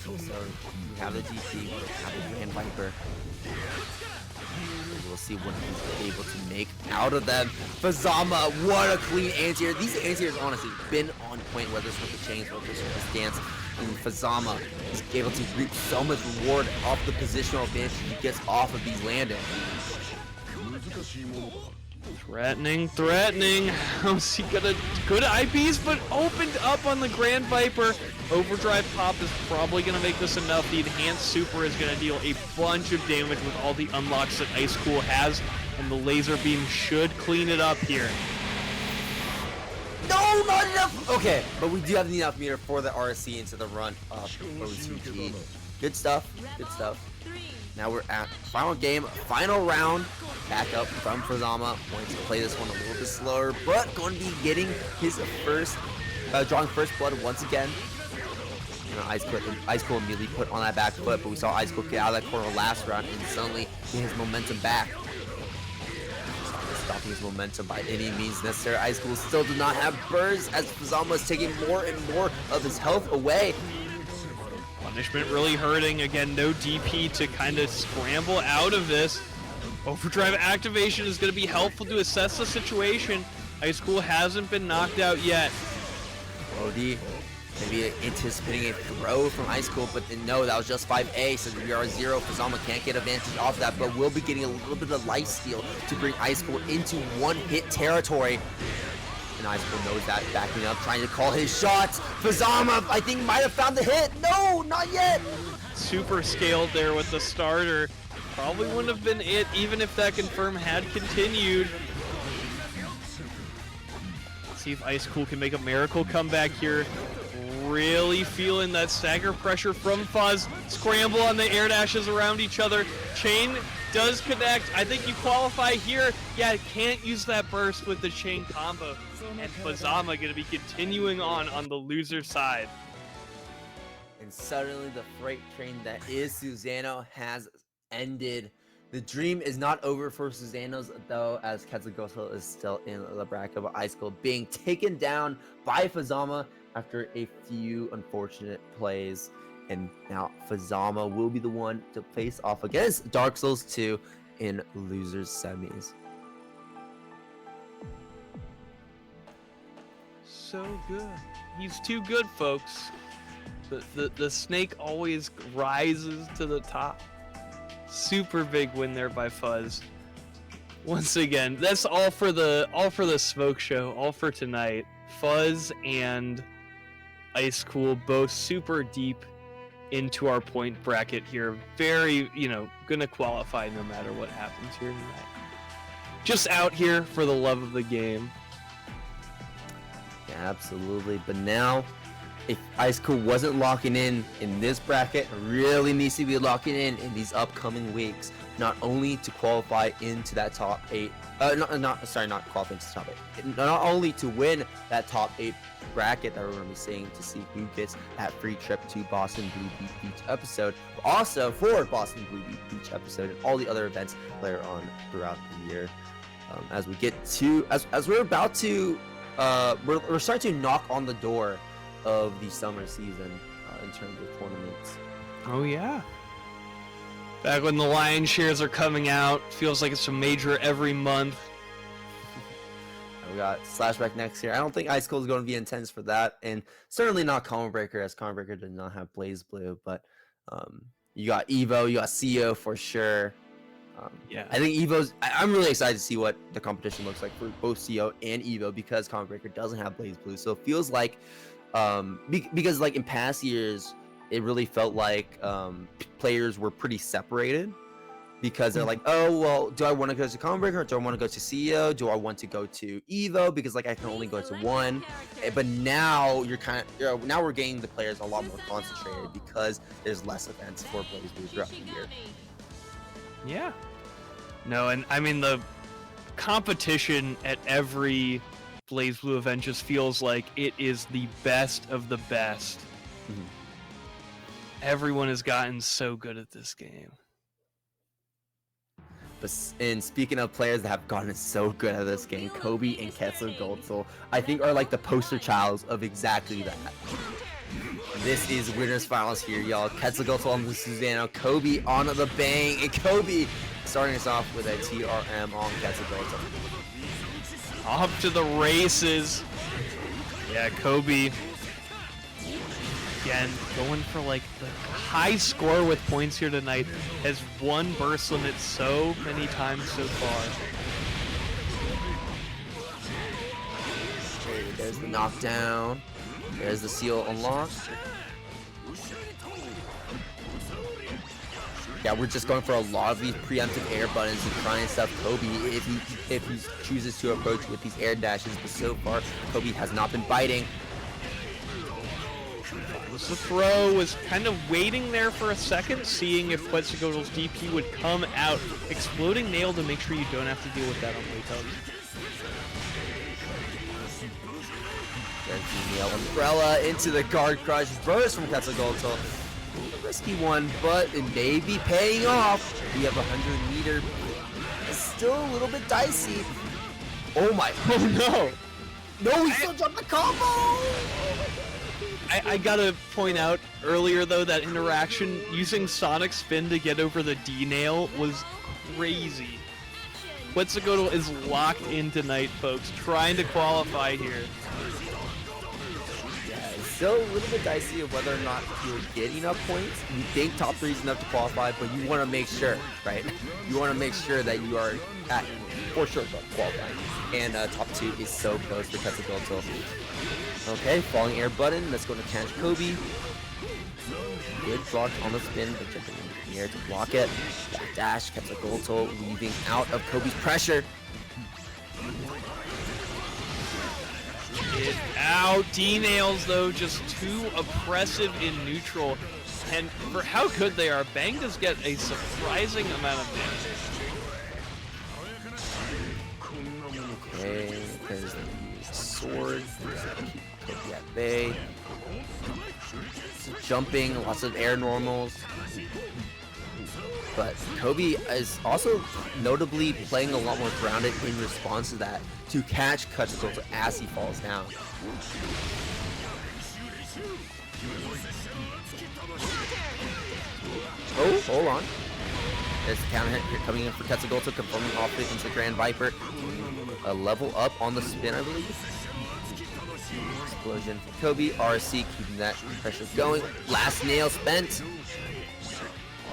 So we have the GT, we have the Grand Viper. We'll see what he's able to make out of them. Fuzzama, what a clean anti-air. These anti-airs honestly been on point, whether it's with the chains, whether it's with the stance. And Fuzzama is able to reap so much reward off the positional advantage he gets off of these landings.
Threatening. How's he gonna good IPs, but opened up on the Grand Viper. Overdrive pop is probably gonna make this enough. The enhanced super is gonna deal a bunch of damage with all the unlocks that Icecool has, and the laser beam should clean it up here.
No, not enough. Okay, but we do have the enough meter for the RC into the run up OCG. Good stuff. Now we're at final game, final round. Back up from Fuzzama. Wanting to play this one a little bit slower, but going to be getting his first, drawing first blood once again. You know, Icecool immediately put on that back foot, but we saw Icecool get out of that corner last round and suddenly get his momentum back. Stopping his momentum by any means necessary. Icecool still do not have bursts as Fuzzama is taking more and more of his health away.
Punishment really hurting. Again, no DP to kind of scramble out of this. Overdrive activation is going to be helpful to assess the situation. Icecool hasn't been knocked out yet.
OD maybe anticipating a throw from Icecool, but no, that was just 5A, so we are 0. Fuzzama can't get advantage off that, but we'll be getting a little bit of lifesteal to bring Icecool into one-hit territory. And Icecool knows that, backing up, trying to call his shots. Fuzzama, I think, might have found the hit. No, not yet.
Super scaled there with the starter. Probably wouldn't have been it, even if that confirm had continued. Let's see if Icecool can make a miracle comeback here. Really feeling that stagger pressure from Fuzz. Scramble on the air dashes around each other. Chain does connect. I think you qualify here. Yeah, can't use that burst with the chain combo. And Fuzzama going to be continuing on the loser side.
And suddenly the freight train that is Susano has ended. The dream is not over for Susano's though, as Quetzalgoatl is still in the bracket of Icecool, being taken down by Fuzzama after a few unfortunate plays. And now Fuzzama will be the one to face off against Dark Souls 2 in losers semis.
So good. He's too good, folks. The snake always rises to the top. Super big win there by Fuzz. Once again, that's all for the smoke show, all for tonight. Fuzz and Icecool both super deep into our point bracket here. Very, gonna qualify no matter what happens here tonight. Just out here for the love of the game.
Yeah, absolutely. But now if Icecool wasn't locking in this bracket, really needs to be locking in these upcoming weeks, not only to qualify into that top 8, not qualifying to top 8, not only to win that top 8 bracket that we're going to be seeing to see who gets that free trip to Boston Blue Beach episode, but also for Boston Blue Beach episode and all the other events later on throughout the year. As we get to, as we're about to, we're starting to knock on the door of the summer season in terms of tournaments.
Oh yeah. Back when the Lion shares are coming out, feels like it's a major every month.
We got Slashback next year. I don't think Icecool is going to be intense for that, and certainly not Common Breaker, as Common Breaker did not have BlazBlue. But you got Evo, you got CO for sure.
Yeah,
I think Evo's. I'm really excited to see what the competition looks like for both CO and Evo because Common Breaker doesn't have BlazBlue, so it feels like, because like in past years, it really felt like players were pretty separated. Because they're like, oh, well, do I want to go to Common Breaker or do I want to go to CEO? Do I want to go to Evo? Because like I can only go to one. But now you're kind of, now we're getting the players a lot more concentrated because there's less events for BlazBlue throughout the year.
Yeah. No, and I mean the competition at every BlazBlue event just feels like it is the best of the best.
Mm-hmm.
Everyone has gotten so good at this game.
And speaking of players that have gotten so good at this game, Kobe and Quetzalgoatl, I think are like the poster childs of exactly that. This is winners finals here, y'all. Quetzalgoatl on the Susano, Kobe on the bang, and Kobe starting us off with a TRM on Quetzalgoatl.
Off to the races. Yeah, Kobe. Again, going for like the high score with points here tonight, has won burst limit so many times so far.
There's the knockdown. There's the seal unlocked. Yeah, we're just going for a lot of these preemptive air buttons and trying stuff Kobe if he chooses to approach with these air dashes, but so far Kobe has not been biting.
The throw was kind of waiting there for a second, seeing if Quetzalcoatl's DP would come out. Exploding nail to make sure you don't have to deal with that on wake up.
There's the nail umbrella into the guard crush burst from Quetzalcoatl. A risky one, but it may be paying off. We have 100 meter. It's still a little bit dicey. Oh my!
Oh no!
No, he still jumped the combo.
I gotta point out earlier though that interaction using Sonic Spin to get over the D nail was crazy. Quetzalcoatl is locked in tonight, folks, trying to qualify here.
Yeah, it's still a little bit dicey of whether or not you'll get enough points. You think top 3 is enough to qualify, but you want to make sure, right? You want to make sure that you are at for sure qualifying. And top 2 is so close for Quetzalcoatl. Okay, falling air button. Let's go to catch Kobe. Good block on the spin, but jumping in the air to block it. Backdash, Quetzalcoatl weaving out of Kobe's pressure.
Get out. D-nails though, just too oppressive in neutral. And for how good they are, Bang does get a surprising amount of damage.
Okay, there's the sword. Keep Kobe at bay. Jumping, lots of air normals. But Kobe is also notably playing a lot more grounded in response to that to catch Quetzalcoatl as he falls down. Oh, hold on. There's the counter hit here coming in for Quetzalcoatl, confirming off it into Grand Viper. A level up on the spin, I believe. Explosion for Kobe. RC keeping that pressure going. Last nail spent.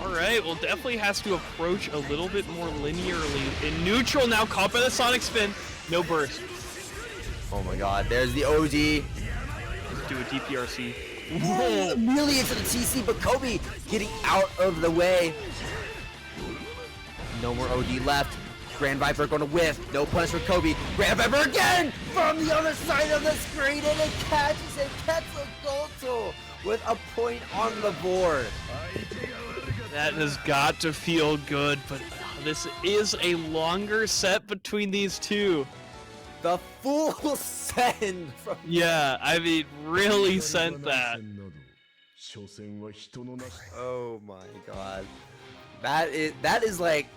Alright, well definitely has to approach a little bit more linearly. In neutral now, caught by the Sonic Spin. No burst.
Oh my god, there's the OD.
Let's do a DPRC.
Whoa, really into the TC, but Kobe getting out of the way. No more OD left. Grand Viper going to whiff. No punish for Kobe. Grand Viper again from the other side of the screen, and it catches a Quetzalgoatl with a point on the board.
That has got to feel good, but this is a longer set between these two.
The full send from...
Yeah, I mean, really sent that.
Oh my god. That is like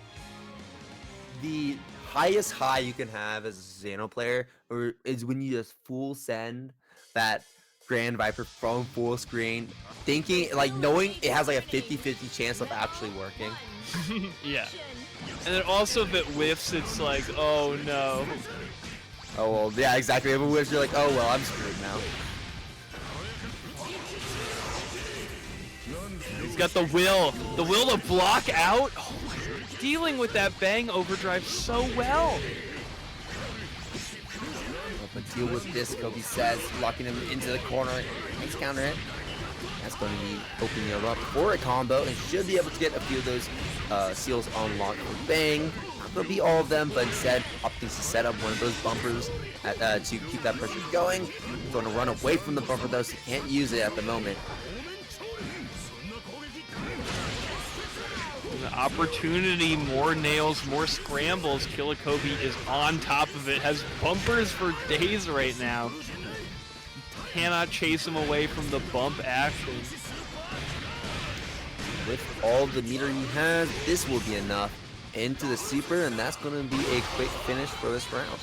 the highest high you can have as a Xano player, or is when you just full send that Grand Viper from full screen, thinking, like, knowing it has like a 50-50 chance of actually working.
Yeah. And then also if it whiffs, it's like, oh no.
Oh well, yeah, exactly. If it whiffs, you're like, oh well, I'm screwed now.
He's got the will to block out. Oh, dealing with that bang overdrive so well.
But deal with this, Kobe says, locking him into the corner. Nice counter hit. That's going to be opening him up for a combo, and should be able to get a few of those seals unlocked for bang. Not going to be all of them, but instead opting to set up one of those bumpers to keep that pressure going. Going to run away from the bumper though, so he can't use it at the moment.
Opportunity, more nails, more scrambles. Killakobe is on top of it, has bumpers for days right now. Cannot chase him away from the bump action.
With all the meter he has, this will be enough. Into the super, and that's going to be a quick finish for this round.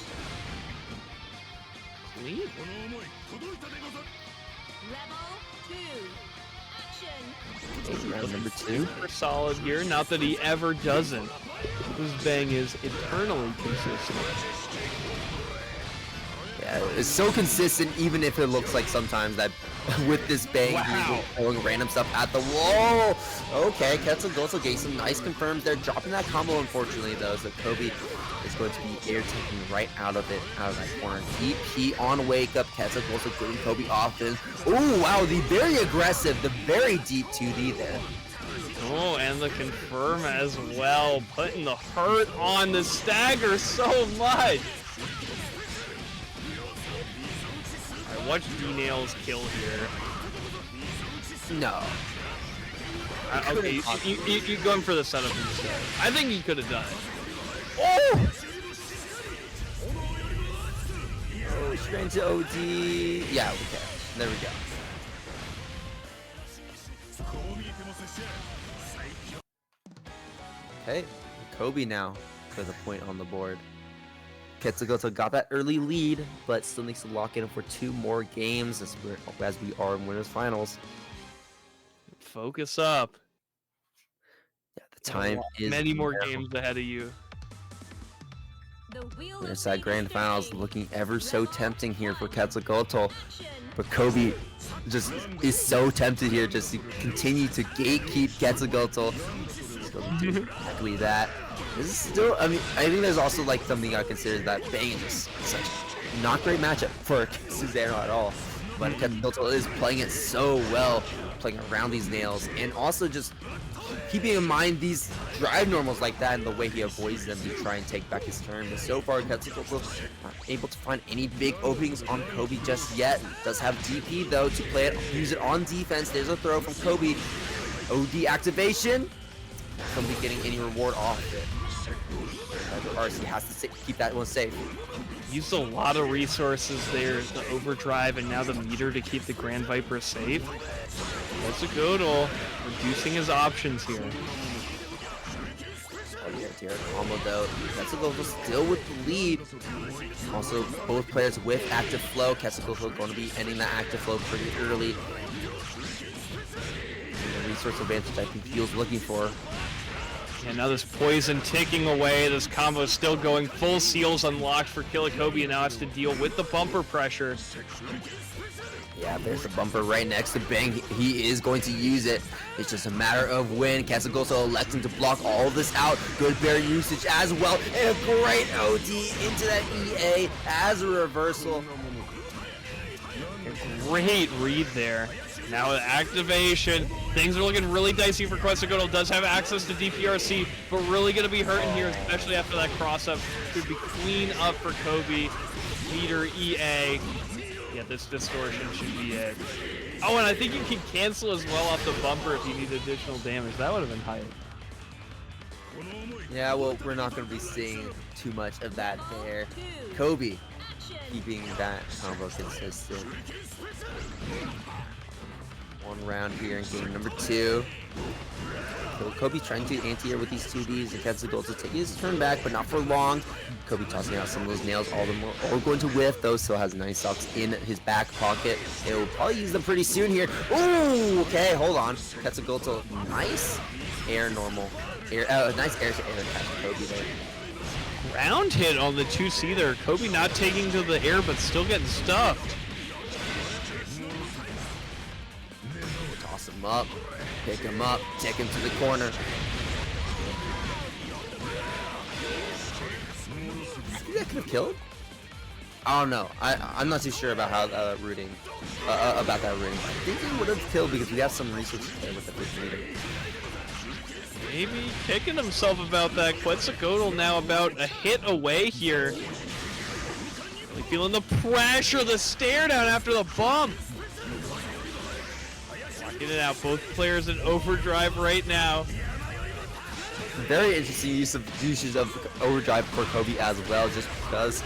Clean.
Round number 2.
Super solid here, not that he ever doesn't. His bang is eternally consistent.
Yeah, it's so consistent, even if it looks like sometimes that with this bang, he's throwing random stuff at the wall. Okay, Quetzalgoatl getting some nice confirms there, dropping that combo unfortunately though, so Kobe is going to be air taking right out of that corner. DP on wake up, Quetzalgoatl getting Kobe off in. Oh wow, the very aggressive, the very deep 2D there.
Oh, and the confirm as well, putting the hurt on the stagger so much. Alright, watch D-Nails kill here.
No.
Okay, you're going for the setup instead. I think he could have done it.
Oh! Oh, straight to OD. Yeah, okay. There we go. Okay, Kobe now with a point on the board. Quetzalgoatl got that early lead, but still needs to lock in for 2 more games as we are in winners finals.
Focus up.
Yeah, the time is
many more games ahead of you.
Winners side grand finals looking ever so tempting here for Quetzalgoatl, but Kobe just is so tempted here just to continue to gatekeep Quetzalgoatl. Do exactly that. This is still, I mean, I think there's also like something I consider that bang is such a not great matchup for Xano at all. But Quetzalgoatl is playing it so well, playing around these nails, and also just keeping in mind these drive normals like that and the way he avoids them to try and take back his turn. But so far, Quetzalgoatl not able to find any big openings on Kobe just yet. Does have DP though to play it, use it on defense. There's a throw from Kobe. OD activation. Not gonna be getting any reward off of it. RC has to keep that one safe.
Used a lot of resources there, the overdrive and now the meter to keep the Grand Viper safe. Quetzalgoatl reducing his options here.
Combo though. Quetzalgoatl still with the lead. Also, both players with active flow. Quetzalgoatl going to be ending that active flow pretty early. The resource advantage I think he was looking for.
And now this poison ticking away. This combo still going. Full seals unlocked for Killakobe, and now has to deal with the bumper pressure.
Yeah, there's the bumper right next to Bang. He is going to use it. It's just a matter of when. Quetzalgoatl electing to block all of this out. Good barrier usage as well. And a great OD into that EA as a reversal.
Great read there. Now with activation, things are looking really dicey for Quetzalcoatl. Does have access to DPRC, but really going to be hurting here, especially after that cross-up. Should be clean up for Kobe. Meter EA. Yeah, this distortion should be it. Oh, and I think you can cancel as well off the bumper if you need additional damage. That would have been hype.
Yeah, well, we're not going to be seeing too much of that there. Kobe keeping that combo consistent. One round here in game number 2. So Kobe trying to anti-air with these 2Ds, and Quetzalcoatl taking his turn back, but not for long. Kobe tossing out some of those nails, all of them are going to whiff, though. Still has 9 stocks in his back pocket. It will probably use them pretty soon here. Ooh, okay, hold on. Quetzalcoatl, nice air normal. Nice air to air catch Kobe there.
Ground hit on the 2C there. Kobe not taking to the air, but still getting stuffed.
Toss him up, pick him up, take him to the corner. I think that could have killed. I don't know. I'm not too sure about how rooting about that ring. I think it would have killed because we have some resources there with the 50 meter.
Maybe kicking himself about that. Quetzalcoatl now about a hit away here. Really feeling the pressure, the stare down after the bump. Locking it out. Both players in overdrive right now.
Very interesting uses of overdrive for Kobe as well, just because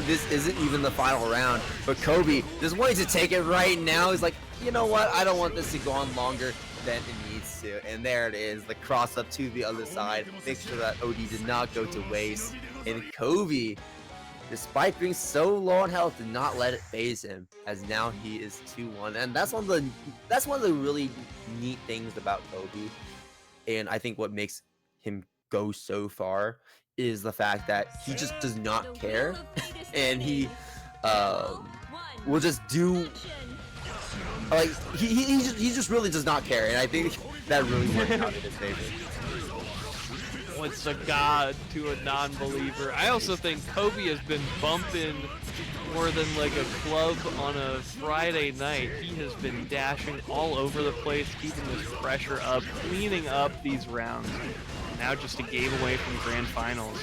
this isn't even the final round. But Kobe just wanting to take it right now. He's like, you know what? I don't want this to go on longer than it needs to. And there it is, the cross up to the other side. Make sure that OD did not go to waste. And Kobe, despite being so low on health, did not let it phase him, as now he is 2-1. And that's one of the really neat things about Kobe. And I think what makes him go so far is the fact that he just does not care. And he will just do, like, he just really does not care, and I think that really worked out in his favor.
What's a god to a non-believer? I also think Kobe has been bumping more than like a club on a Friday night. He has been dashing all over the place, keeping this pressure up, cleaning up these rounds. Now just a game away from grand finals.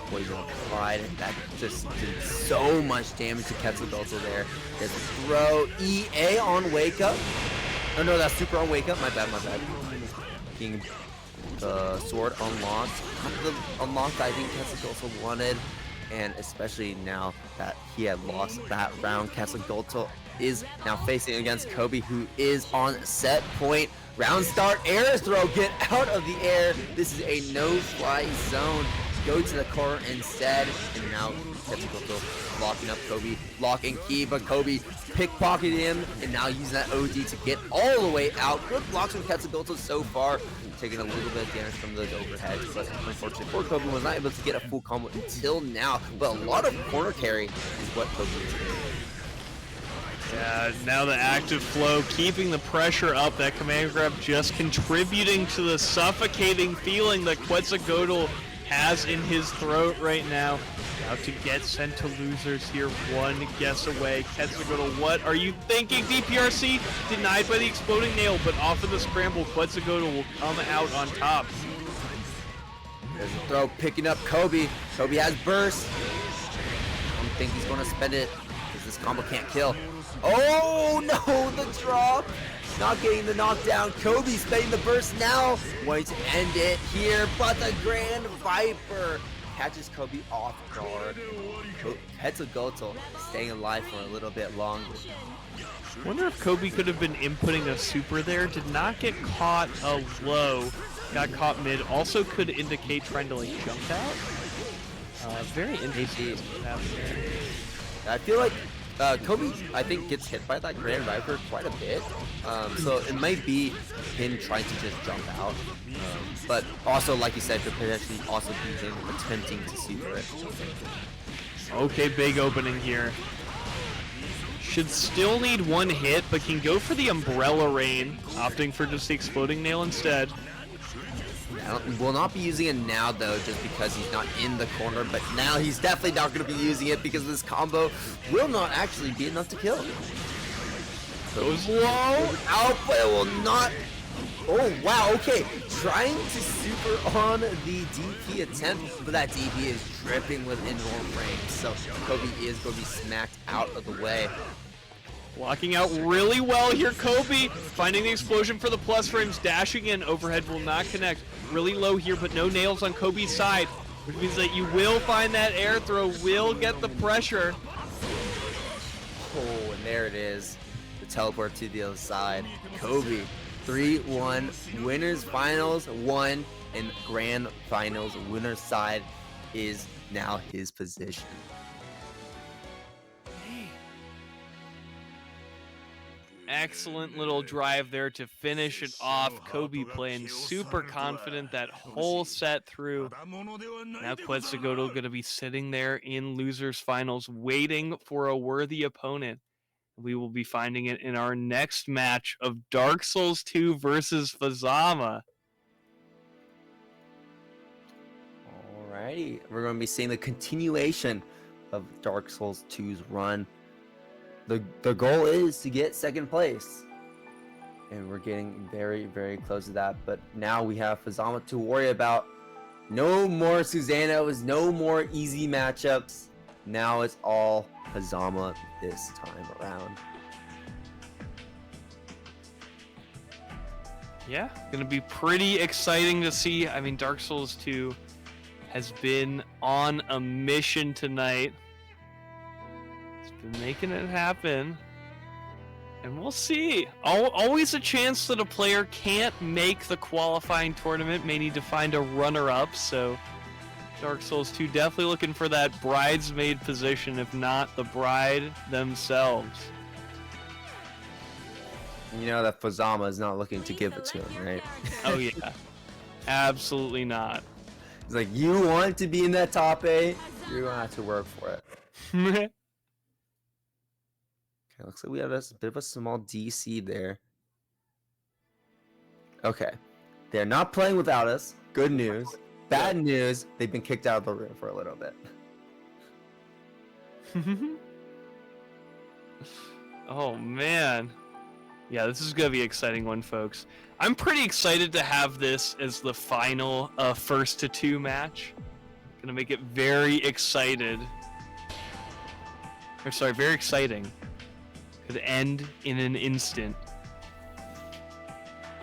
Poison applied, and that just did so much damage to Quetzalcoatl there. There's a throw, EA on wake up. Oh no, that's super on wake up. My bad. Being the sword unlocked. The unlocked I think Quetzalcoatl wanted, and especially now that he had lost that round, Quetzalcoatl is now facing against Kobe, who is on set point. Round start, air throw, get out of the air. This is a no-fly zone. Go to the corner instead, and now Quetzalcoatl locking up Kobe, locking key, but Kobe pickpocketed him, and now using that OD to get all the way out. Good blocks from Quetzalcoatl so far, taking a little bit of damage from those overheads, but unfortunately poor Kobe was not able to get a full combo until now, but a lot of corner carry is what Kobe is doing.
Yeah, now the active flow, keeping the pressure up, that command grab just contributing to the suffocating feeling that Quetzalcoatl has in his throat right now. About to get sent to losers here, one guess away. Quetzalcoatl, what are you thinking? DPRC denied by the exploding nail, but off of the scramble, Quetzalcoatl will come out on top.
There's a throw, picking up Kobe. Kobe has burst. I don't think he's going to spend it, because this combo can't kill. Oh no, the drop! Not getting the knockdown. Kobe spending the burst now. Wanting to end it here, but the Grand Viper catches Kobe off guard. Quetzalcoatl staying alive for a little bit longer.
Wonder if Kobe could have been inputting a super there. Did not get caught low. Got caught mid. Also could indicate trying to like jump out. Very interesting.
I feel like Kobe, I think, gets hit by that Grand Viper quite a bit, so it might be him trying to just jump out, but also, like you said, could potentially also be him attempting to see through it.
Okay, big opening here. Should still need one hit, but can go for the Umbrella Rain, opting for just the Exploding Nail instead.
Will not be using it now though, just because he's not in the corner, but now he's definitely not going to be using it because this combo will not actually be enough to kill.
Goes low.
Out, but it will not. Oh, wow, okay. Trying to super on the DP attempt, but that DP is dripping with in-roll frames. So Kobe is going to be smacked out of the way.
Blocking out really well here, Kobe. Finding the explosion for the plus frames, dashing in. Overhead will not connect. Really low here, but no nails on Kobe's side, which means that you will find that air throw, will get the pressure.
Oh, and there it is. The teleport to the other side. Kobe. 3-1 winners finals 1 and grand finals winners side is now his position.
Excellent little drive there to finish it off. Kobe playing super confident that whole set through. Now Quetzalgoatl going to be sitting there in losers finals waiting for a worthy opponent. We will be finding it in our next match of Dark Souls 2 versus Fuzzama.
Alrighty, we're going to be seeing the continuation of Dark Souls 2's run. The goal is to get second place, and we're getting very, very close to that. But now we have Fuzzama to worry about. No more Susanna's, no more easy matchups. Now it's all Fuzzama this time around.
Yeah, gonna be pretty exciting to see. I mean, Dark Souls 2 has been on a mission tonight. It's been making it happen. And we'll see. Always a chance that a player can't make the qualifying tournament, may need to find a runner-up, so Dark Souls 2 definitely looking for that bridesmaid position, if not the bride themselves.
You know that Fuzzama is not looking to give it to him, right?
Oh yeah, absolutely not.
It's like, you want to be in that top 8, you're gonna have to work for it. Okay, looks like we have a bit of a small DC there. Okay, they're not playing without us. Good news. Bad news, they've been kicked out of the room for a little bit.
Oh man. Yeah, this is going to be an exciting one, folks. I'm pretty excited to have this as the final first to 2 match. Going to make it very exciting. Could end in an instant.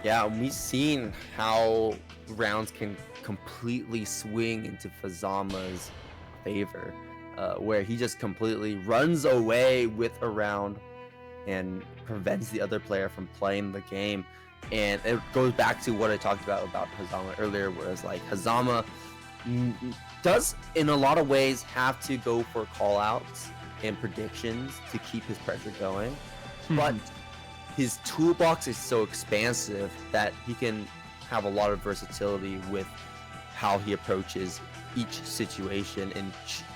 Yeah, we've seen how rounds can completely swing into Fuzzama's favor, where he just completely runs away with a round and prevents the other player from playing the game. And it goes back to what I talked about Fuzzama earlier, whereas like Fuzzama does in a lot of ways have to go for call outs and predictions to keep his pressure going, but his toolbox is so expansive that he can have a lot of versatility with how he approaches each situation,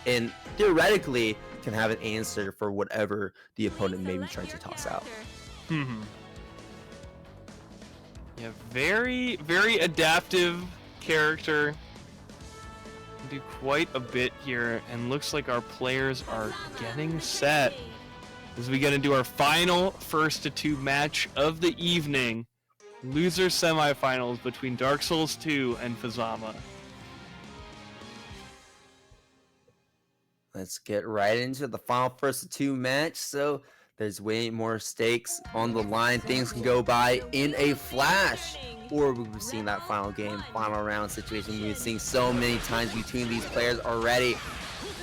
and theoretically can have an answer for whatever the opponent may be trying to toss out.
Yeah, very, very adaptive character. Do quite a bit here, and looks like our players are getting set as we get into our final first to 2 match of the evening. Loser semifinals between Dark Souls 2 and Fuzzama.
Let's get right into the final first to 2 match. So there's way more stakes on the line. Things can go by in a flash, or we've seen that final game, final round situation we've seen so many times between these players already.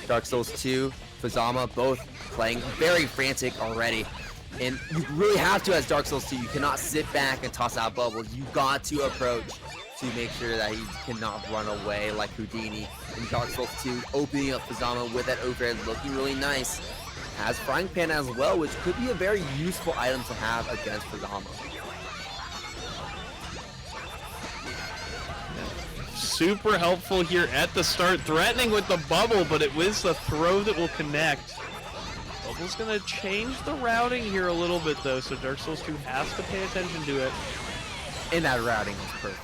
Dark Souls 2, Fuzzama, both playing very frantic already. And you really have to, as Dark Souls 2, you cannot sit back and toss out bubbles. You got to approach to make sure that he cannot run away like Houdini. In Dark Souls 2, opening up Fuzzama with that overhead, looking really nice. Has Frying Pan as well, which could be a very useful item to have against Fuzzama.
Super helpful here at the start, threatening with the bubble, but it was the throw that will connect. Bubble's gonna change the routing here a little bit though, so Dark Souls 2 has to pay attention to it.
And that routing is perfect.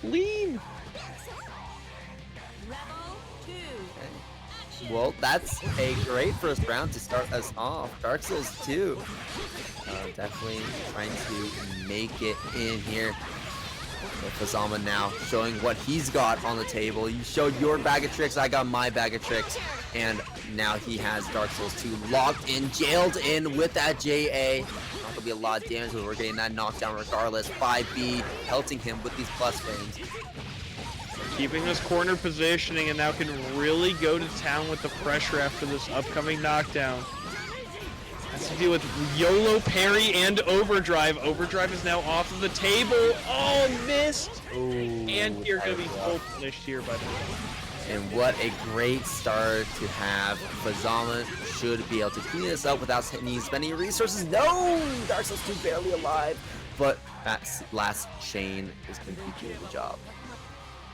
Lean!
Well, that's a great first round to start us off. Dark Souls 2. Definitely trying to make it in here. Fuzzama now showing what he's got on the table. You showed your bag of tricks, I got my bag of tricks. And now he has Dark Souls 2 locked in, jailed in with that JA. Not gonna be a lot of damage, but we're getting that knockdown regardless. 5B pelting him with these plus frames.
Keeping this corner positioning and now can really go to town with the pressure after this upcoming knockdown. Has to deal with YOLO parry and overdrive. Overdrive is now off of the table. Oh, missed!
Ooh,
And you're gonna be full punished here by the way.
And what a great start to have. Fuzzama should be able to clean this up without spending resources. No! Dark Souls 2 barely alive. But that last chain is going to be doing the job.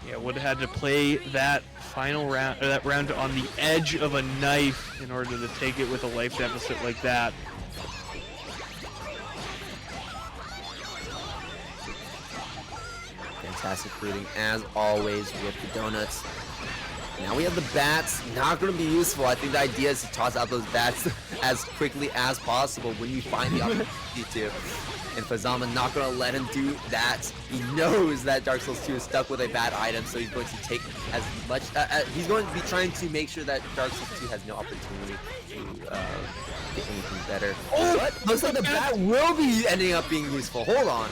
Yeah, would have had to play that final round, or that round on the edge of a knife in order to take it with a life deficit like that.
Fantastic recruiting as always with the donuts. Now we have the bats, not going to be useful. I think the idea is to toss out those bats as quickly as possible when you find the opportunity to. And Fuzzama not going to let him do that. He knows that Dark Souls 2 is stuck with a bad item, so he's going to take as much, he's going to be trying to make sure that Dark Souls 2 has no opportunity to get anything better.
Oh,
but looks like the bat will be ending up being useful. Hold on.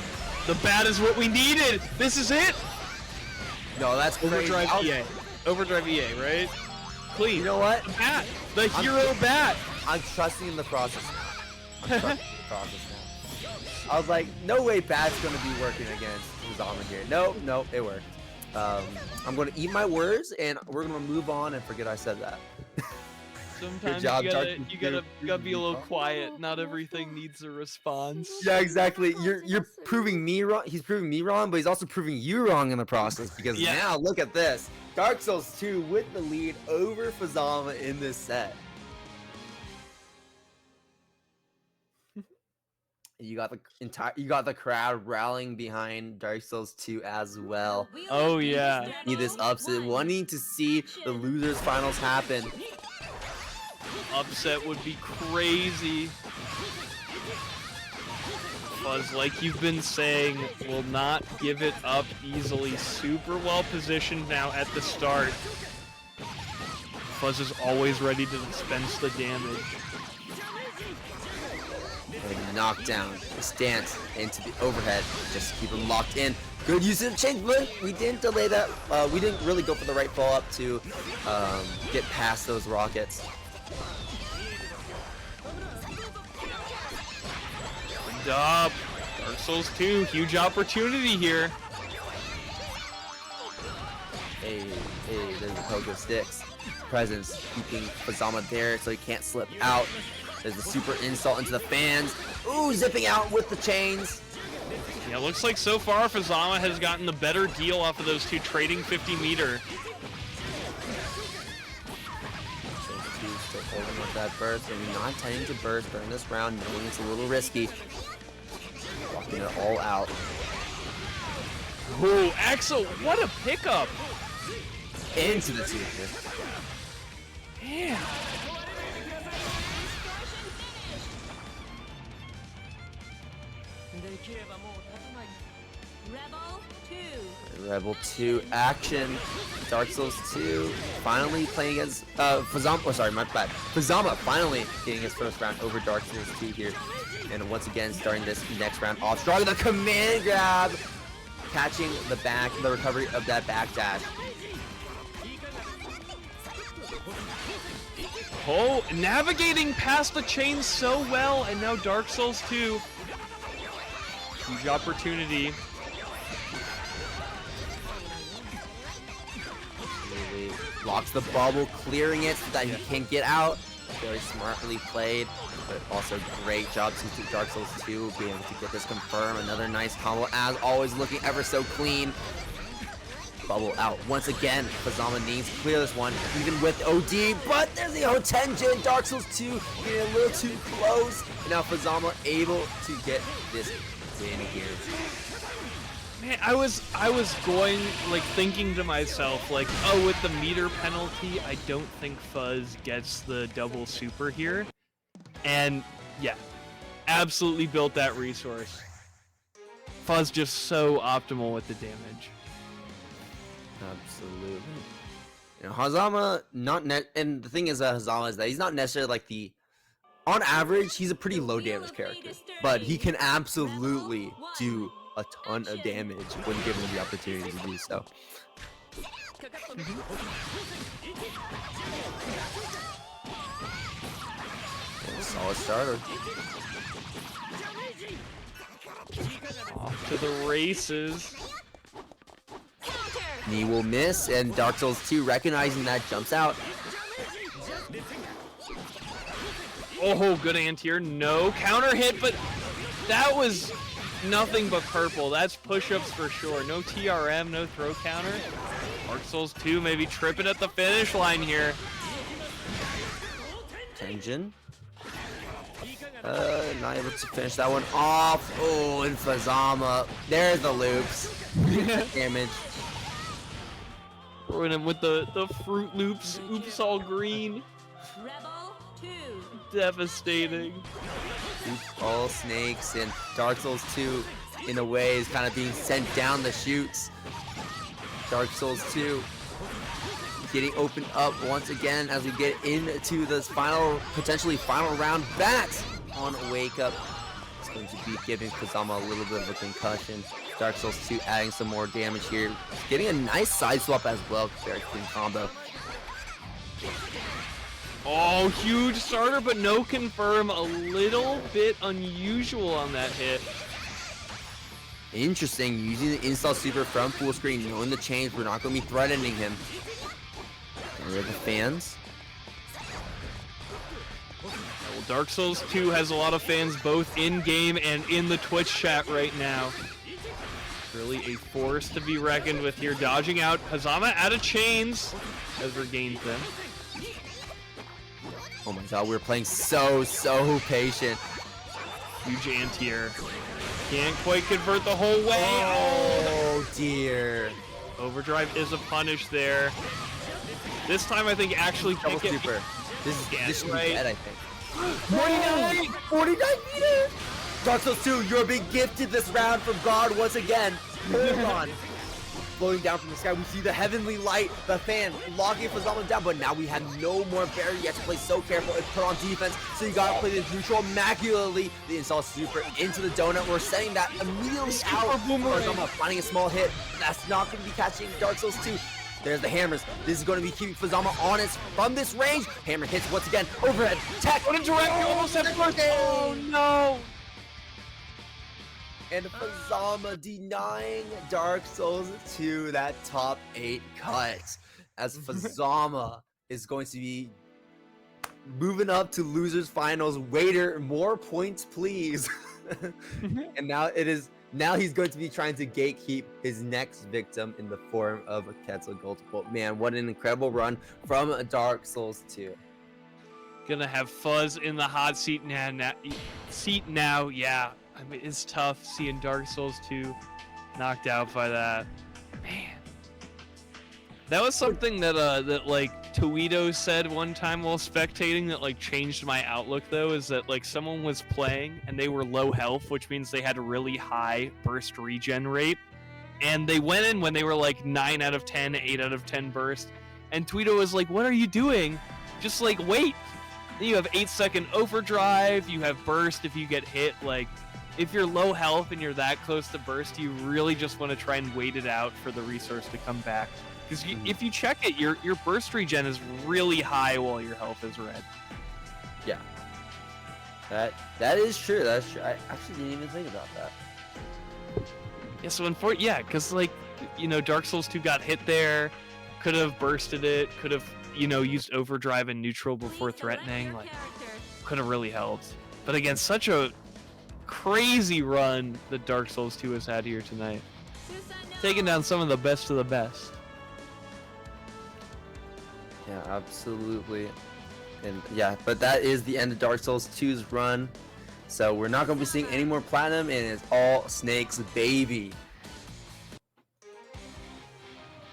The bat is what we needed. This is it.
No, that's crazy.
Overdrive EA. Overdrive EA, right? Clean.
You know what?
The bat. The hero bat.
I'm trusting in the process. I'm trusting in the process now. I was like, no way Bat's gonna be working against Fuzzama here. Nope, nope, it worked. I'm gonna eat my words and we're gonna move on and forget I said that.
Sometimes
job,
you gotta be a little quiet. Not everything needs a response.
Yeah, exactly. You're proving me wrong. He's proving me wrong, but he's also proving you wrong in the process because now look at this. Dark Souls 2 with the lead over Fuzzama in this set. You got the crowd rallying behind Dark Souls 2 as well.
Oh yeah.
See this upset, wanting to see the losers finals happen.
Upset would be crazy. Fuzz, like you've been saying, will not give it up easily. Super well positioned now at the start. Fuzz is always ready to dispense the damage.
And knockdown, the stance into the overhead, just keep him locked in. Good use of change, but we didn't delay that. We didn't really go for the right follow up to get past those rockets.
And up, Dark Souls 2, huge opportunity here.
Hey, there's the poke of sticks. Presence keeping Fuzzama there so he can't slip out. There's a super insult into the fans. Ooh, zipping out with the chains.
Yeah, looks like so far Fuzzama has gotten the better deal off of those two trading 50 meter.
Still holding with that burst, and not intending to burst during this round, knowing it's a little risky. Walking it all out.
Ooh, Axel, what a pickup!
Into the teacher.
Damn.
Rebel 2.
Rebel 2 action. Dark Souls 2 finally playing against Fuzzama. Oh, sorry, my bad. Fuzzama finally getting his first round over Dark Souls 2 here. And once again, starting this next round off strong. The command grab, catching the recovery of that backdash.
Oh, navigating past the chains so well, and now Dark Souls 2. Huge opportunity.
Really blocks the bubble, clearing it so that he can't get out. Very smartly played, but also great job to Dark Souls 2 being able to get this confirmed. Another nice combo, as always, looking ever so clean. Bubble out once again. Fuzzama needs to clear this one, even with OD, but there's the O10 Dark Souls 2 getting a little too close. And now Fuzzama able to get this win here.
Man, I was going, like, thinking to myself, like, oh, with the meter penalty, I don't think Fuzz gets the double super here. And, yeah, absolutely built that resource. Fuzz just so optimal with the damage.
Absolutely. You know, Fuzzama, and the thing is, Fuzzama is that he's not necessarily like the... On average, he's a pretty low damage character, but he can absolutely do a ton of damage when given the opportunity to do so. Solid starter.
Off to the races.
Knee will miss, and Dark Souls 2 recognizing that jumps out.
Oh, good anti-air. No counter hit, but that was nothing but purple. That's push-ups for sure. No TRM, no throw counter. Dark Souls 2 maybe tripping at the finish line here.
Tenjin. Not able to finish that one off. Oh, and Fuzzama. There's the loops. Damage.
Throwing him with the Fruit Loops. Oops, all green.
Rebel 2.
Oops,
Devastating.
all snakes, and Dark Souls 2 in a way is kind of being sent down the chutes. Dark Souls 2 getting opened up once again as we get into this potentially final round. Bat on Wake Up. It's going to be giving Fuzzama a little bit of a concussion. Dark Souls 2 adding some more damage here. Getting a nice side swap as well. Very clean combo.
Oh, huge starter, but no confirm. A little bit unusual on that hit.
Interesting, using the install super from full screen, knowing the change, we're not going to be threatening him. And we have the fans.
Well, Dark Souls 2 has a lot of fans both in-game and in the Twitch chat right now. Really a force to be reckoned with here. Dodging out. Fuzzama out of chains. Has regained them.
Oh my god, we're playing so patient.
Huge anti-air. Can't quite convert the whole way.
Oh dear.
Overdrive is a punish there. This time I think actually
Double
can't get...
super. This should
right.
be dead, I think. 49 meters! Dark Souls 2, you're being gifted this round from God once again. Hold on. Flowing down from the sky, we see the heavenly light, the fan locking Fuzzama down, but now we have no more barrier. You have to play so careful and put on defense, so you gotta play this neutral immaculately. The install super into the donut. We're setting that immediately out. Fuzzama finding a small hit. That's not going to be catching Dark Souls 2. There's the hammers. This is going to be keeping Fuzzama honest from this range. Hammer hits once again. Overhead. Tech.
What a direct. Almost at first. Oh no.
And Fuzzama denying Dark Souls 2 that top 8 cut. As Fuzzama is going to be moving up to losers finals. Waiter, more points please. And now he's going to be trying to gatekeep his next victim in the form of a Quetzalgoatl. Man, what an incredible run from Dark Souls 2.
Gonna have Fuzz in the hot seat now. Yeah. I mean, it's tough seeing Dark Souls 2 knocked out by that. Man. That was something that like Toledo said one time while spectating that like changed my outlook though, is that like someone was playing and they were low health, which means they had a really high burst regen rate. And they went in when they were like 9 out of 10, 8 out of 10 burst. And Toledo was like, what are you doing? Just like wait. You have 8-second overdrive, you have burst if you get hit, like if you're low health and you're that close to burst, you really just want to try and wait it out for the resource to come back. Because if you check it, your burst regen is really high while your health is red.
Yeah. That is true. That's true. I actually didn't even think about that.
Yeah, so because like, you know, Dark Souls 2 got hit there, could have bursted it, could have, you know, used overdrive and neutral before threatening, like, could have really helped. But again, such a crazy run that Dark Souls 2 has had here tonight. Taking down some of the best of the best.
Yeah, absolutely. And yeah, but that is the end of Dark Souls 2's run. So we're not going to be seeing any more platinum, and it's all snakes, baby.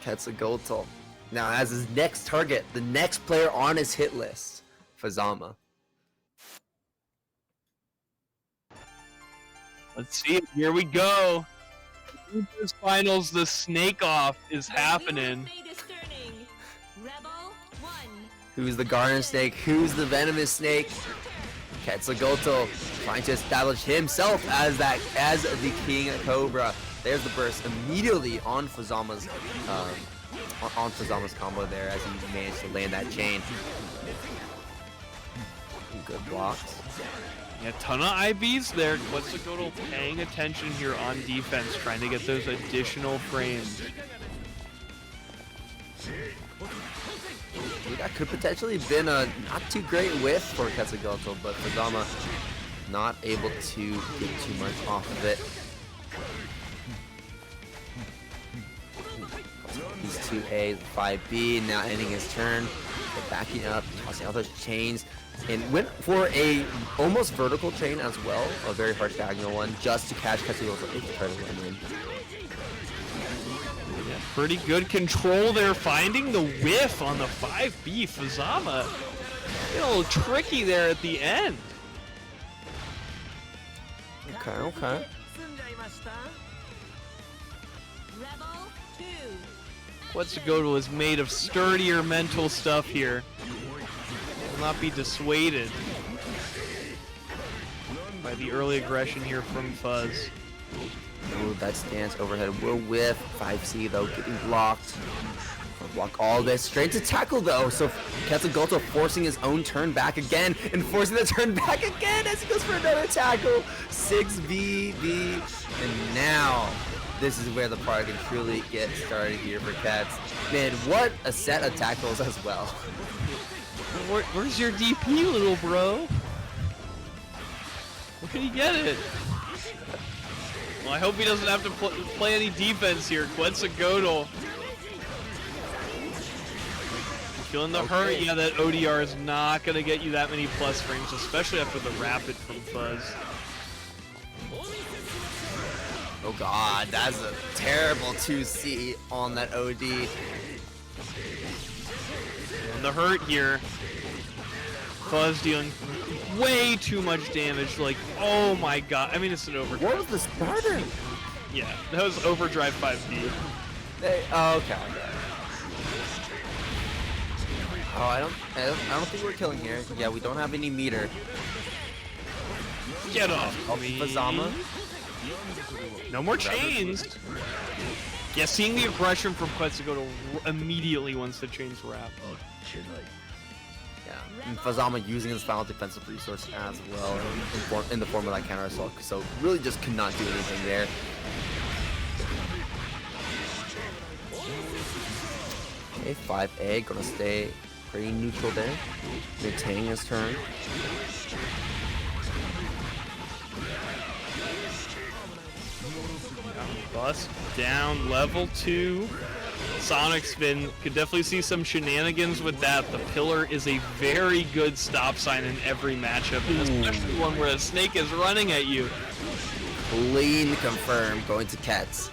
Quetzalgoatl now has his next target, the next player on his hit list, Fuzzama.
Let's see it. Here we go. Losers finals, the snake off is happening.
Who's the garden snake? Who's the venomous snake? Quetzalgoatl trying to establish himself as the king cobra. There's the burst immediately on Fuzzama's combo there as he managed to land that chain. Good blocks.
Yeah, ton of IVs there. Quetzalcoatl paying attention here on defense, trying to get those additional frames.
That could potentially have been a not too great whiff for Quetzalcoatl, but Fuzzama not able to get too much off of it. He's 2A, 5B, now ending his turn. But backing up, tossing all those chains. And went for a almost vertical chain as well, a very harsh diagonal one, just to catch Quetzalcoatl if he tried to run in.
Yeah, pretty good control there, finding the whiff on the 5B. Fuzzama getting a little tricky there at the end.
Okay.
Quetzalcoatl is made of sturdier mental stuff here. Will not be dissuaded by the early aggression here from Fuzz.
Oh, that stance overhead will whiff. 5C though getting blocked. Block all this. Straight to tackle though. So Quetzalcoatl forcing his own turn back again and forcing the turn back again as he goes for another tackle. 6B, B, and now this is where the party can truly get started here for Quetz. Man, what a set of tackles as well.
Where's your DP, little bro? Where can he get it? Well, I hope he doesn't have to play any defense here. Quetzalcoatl. Feeling the hurt? Yeah, that ODR is not going to get you that many plus frames, especially after the rapid from Fuzz.
Oh god, that's a terrible 2C on that OD.
And the hurt here. Fuzz dealing way too much damage. Like, oh my god. I mean, it's an overdrive.
What was the starter?
Yeah, that was overdrive 5D.
Oh, okay. Oh, I don't think we're killing here. Yeah, we don't have any meter.
Get off me.
Fuzzama.
No more chains. Yeah, seeing the aggression from Quetzalcoatl immediately once the chains wrap.
Yeah, and Fuzzama using his final defensive resource as well in the form of that counter assault. So really just could not do anything there. Okay, 5A gonna stay pretty neutral there, maintaining his turn.
Bust down level 2. Sonic Spin could definitely see some shenanigans with that. The pillar is a very good stop sign in every matchup, especially one where a snake is running at you.
Clean confirm going to Quetz.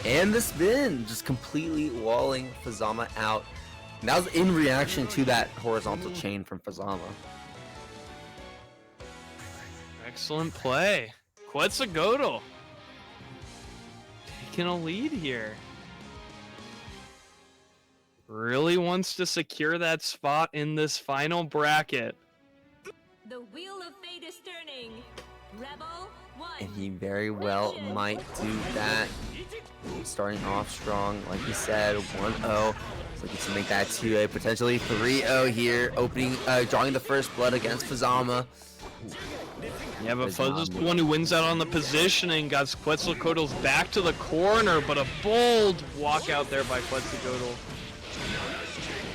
And the spin, just completely walling Fuzzama out. And that was in reaction to that horizontal chain from Fuzzama.
Excellent play. Quetzalcoatl taking a lead here. Really wants to secure that spot in this final bracket.
The wheel of fate is turning. Rebel 1.
And he very well might do that. Starting off strong, like he said, 1-0. So he gets to make that 2-A, potentially 3-0 here. Drawing the first blood against Fuzzama.
Yeah, but Fuzz is the one who wins out on the positioning. Got Quetzalcoatl's back to the corner, but a bold walkout there by Quetzalcoatl.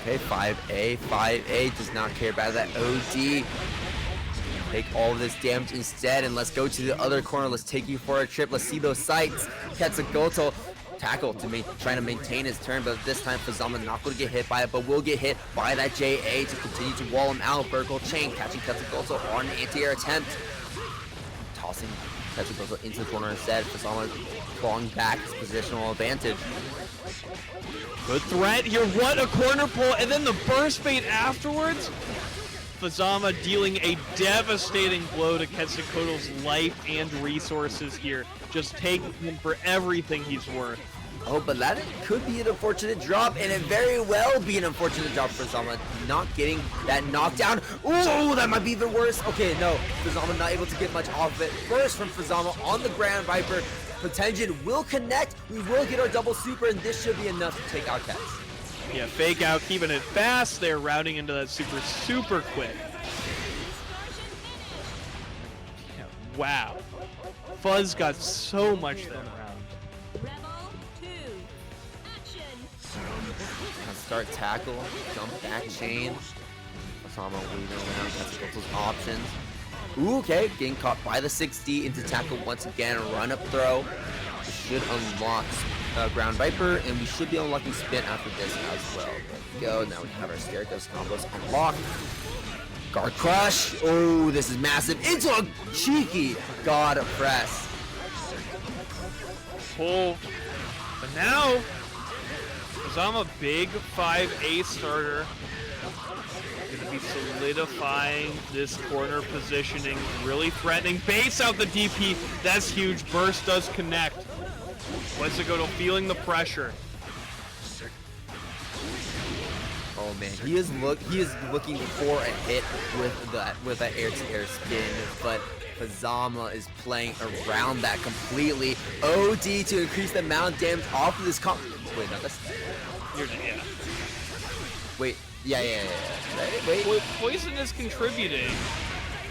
Okay, 5A. 5A does not care about that OD. Take all of this damage instead, and let's go to the other corner. Let's take you for a trip. Let's see those sights. Quetzalcoatl tackle to trying to maintain his turn, but this time Fuzzama not going to get hit by it, but will get hit by that JA to continue to wall him out. Vertical chain catching Quetzalcoatl on an anti-air attempt. forcing Quetzalcoatl into the corner instead. Fuzzama clawing back his positional advantage.
Good threat here. What a corner pull, and then the burst bait afterwards. Fuzzama dealing a devastating blow to Quetzalcoatl's life and resources here. Just taking him for everything he's worth.
Oh, but that could be an unfortunate drop, and it very well be an unfortunate drop for Fuzzama, not getting that knockdown. Ooh, that might be even worse. Okay, no, Fuzzama not able to get much off of it. First from Fuzzama on the Grand Viper. Potention will connect. We will get our double super, and this should be enough to take out Quetz.
Yeah, fake out, keeping it fast. They're routing into that super quick. Yeah, wow. Fuzz got so much that round.
Start tackle, jump back chain. Fuzzama weaving around Quetzalcoatl's options. Ooh, okay, getting caught by the 6D into tackle once again. Run up throw. We should unlock Ground Viper, and we should be unlocking Spin after this as well. There we go. Now we have our Staircase combos unlocked. Guard Crush. Oh, this is massive. Into a cheeky God Press.
Pull. But now, Fuzzama big 5A starter. Gonna be solidifying this corner positioning, really threatening. Base out the DP. That's huge. Burst does connect. Quetzalcoatl feeling the pressure.
Oh man, he is looking for a hit with that air-to-air spin, but Fuzzama is playing around that completely. OD to increase the amount of damage off of this comp. Wait, no, that's.
Yeah.
Wait, yeah. Wait.
Poison is contributing.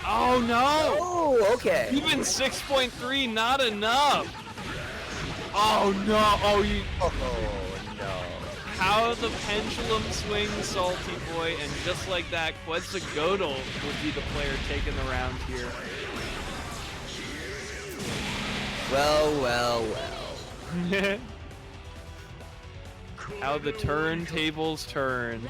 Oh no!
Oh, okay.
Even 6.3, not enough. Oh no! Oh
no.
How the pendulum swings, Salty Boy, and just like that, Quetzalcoatl will be the player taking the round here.
Well.
How the turntables turn.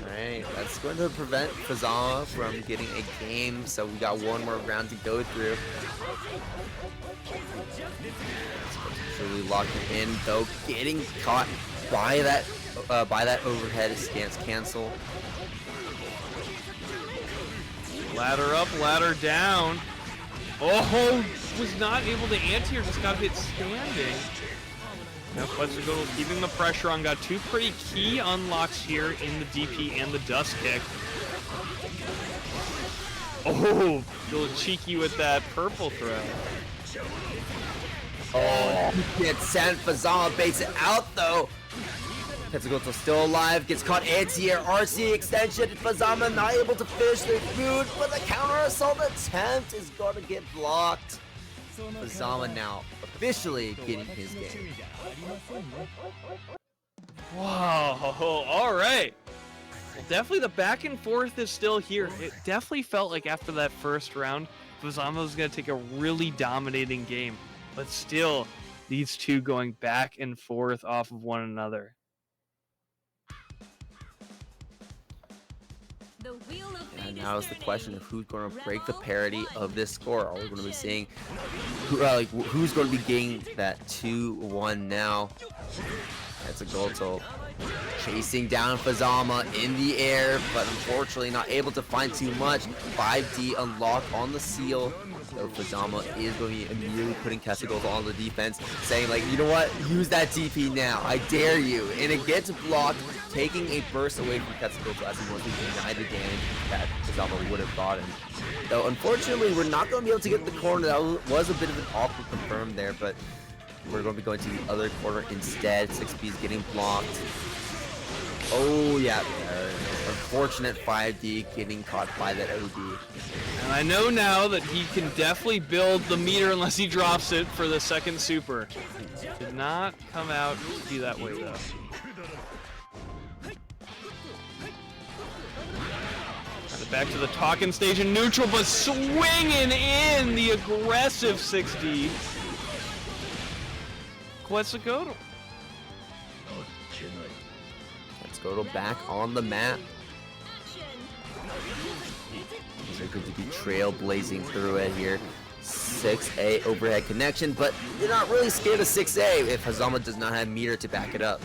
Alright, that's going to prevent Fuzzama from getting a game, so we got one more round to go through. Truly locking in, though, getting caught by that overhead stance cancel.
Ladder up, ladder down. Oh, was not able to anti-air, just got hit standing. Now Quetzalcoatl keeping the pressure on, got two pretty key unlocks here in the DP and the dust kick. Oh, a little cheeky with that purple throw.
Oh, he gets sent. Fuzzama baits it out though. Quetzalcoatl still alive, gets caught anti-air, RC extension. Fuzzama not able to finish the food, but the counter assault attempt is going to get blocked. Fuzzama now officially getting his game.
Wow, all right. Well, definitely the back and forth is still here. It definitely felt like after that first round, Fuzzama was going to take a really dominating game. But still, these two going back and forth off of one another.
And now is the question of who's going to break the parity of this score. Are we going to be seeing who's going to be getting that 2-1 now? Quetzalcoatl chasing down Fuzzama in the air, but unfortunately not able to find too much. 5D unlock on the seal. So Fuzzama is going to be immediately putting Quetzalcoatl on the defense, saying like, you know what, use that DP now, I dare you. And it gets blocked, taking a burst away from Quetzalcoatl as he wants to deny the damage that Fuzzama would have gotten. Though unfortunately, we're not going to be able to get the corner. That was a bit of an awkward confirm there, but we're going to be going to the other corner instead. 6B is getting blocked. Oh yeah, unfortunate 5D getting caught by that OD.
And I know now that he can definitely build the meter unless he drops it for the second super. Did not come out to be that way though. Back to the talking stage in neutral, but swinging in the aggressive 6D. Quetzalcoatl.
Quetzalcoatl back on the map. They're going to be trailblazing through it here. 6A overhead connection, but they're not really scared of 6A if Fuzzama does not have meter to back it up.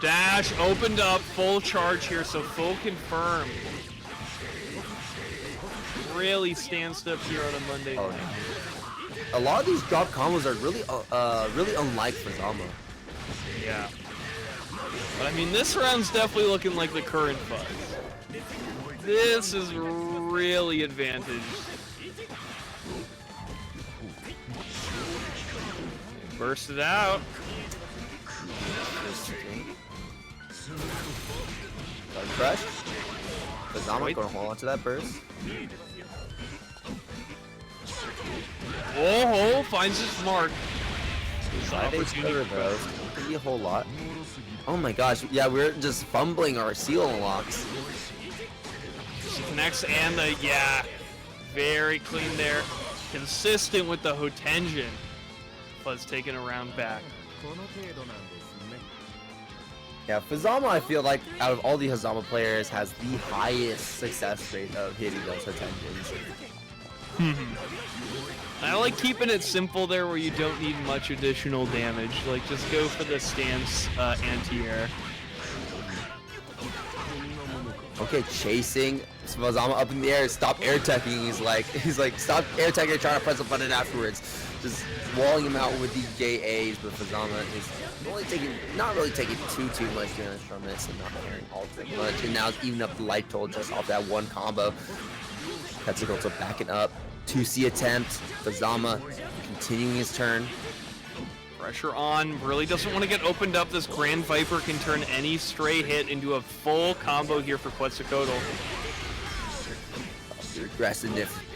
Dash opened up, full charge here, so full confirm. Really stands up here on a Monday night.
A lot of these drop combos are really, really unlike Fuzzama.
Yeah. But I mean, this round's definitely looking like the current Fuzz. This is really advantaged. Burst it out.
Crush. Fuzzama gonna hold on to that burst.
Oh, finds his mark.
5 though. Could be a whole lot. Oh my gosh, yeah, we're just fumbling our seal unlocks.
She connects and yeah, very clean there. Consistent with the Hotenjin. Fuzz taking a round back.
Yeah, Fuzzama, I feel like out of all the Fuzzama players, has the highest success rate of hitting those Hotenjins.
I like keeping it simple there where you don't need much additional damage. Like, just go for the stance anti-air.
Okay, chasing Fuzzama up in the air. Stop air teching. He's like, stop air teching. Trying to press a button afterwards. Just walling him out with these JAs. But Fuzzama is not really taking too much damage from this, and not caring all that much. And now it's even up the life toll just off that one combo. Quetzalcoatl backing up. 2C attempt. Fuzzama continuing his turn.
Pressure on. Really doesn't want to get opened up. This Grand Viper can turn any stray hit into a full combo here for Quetzalcoatl.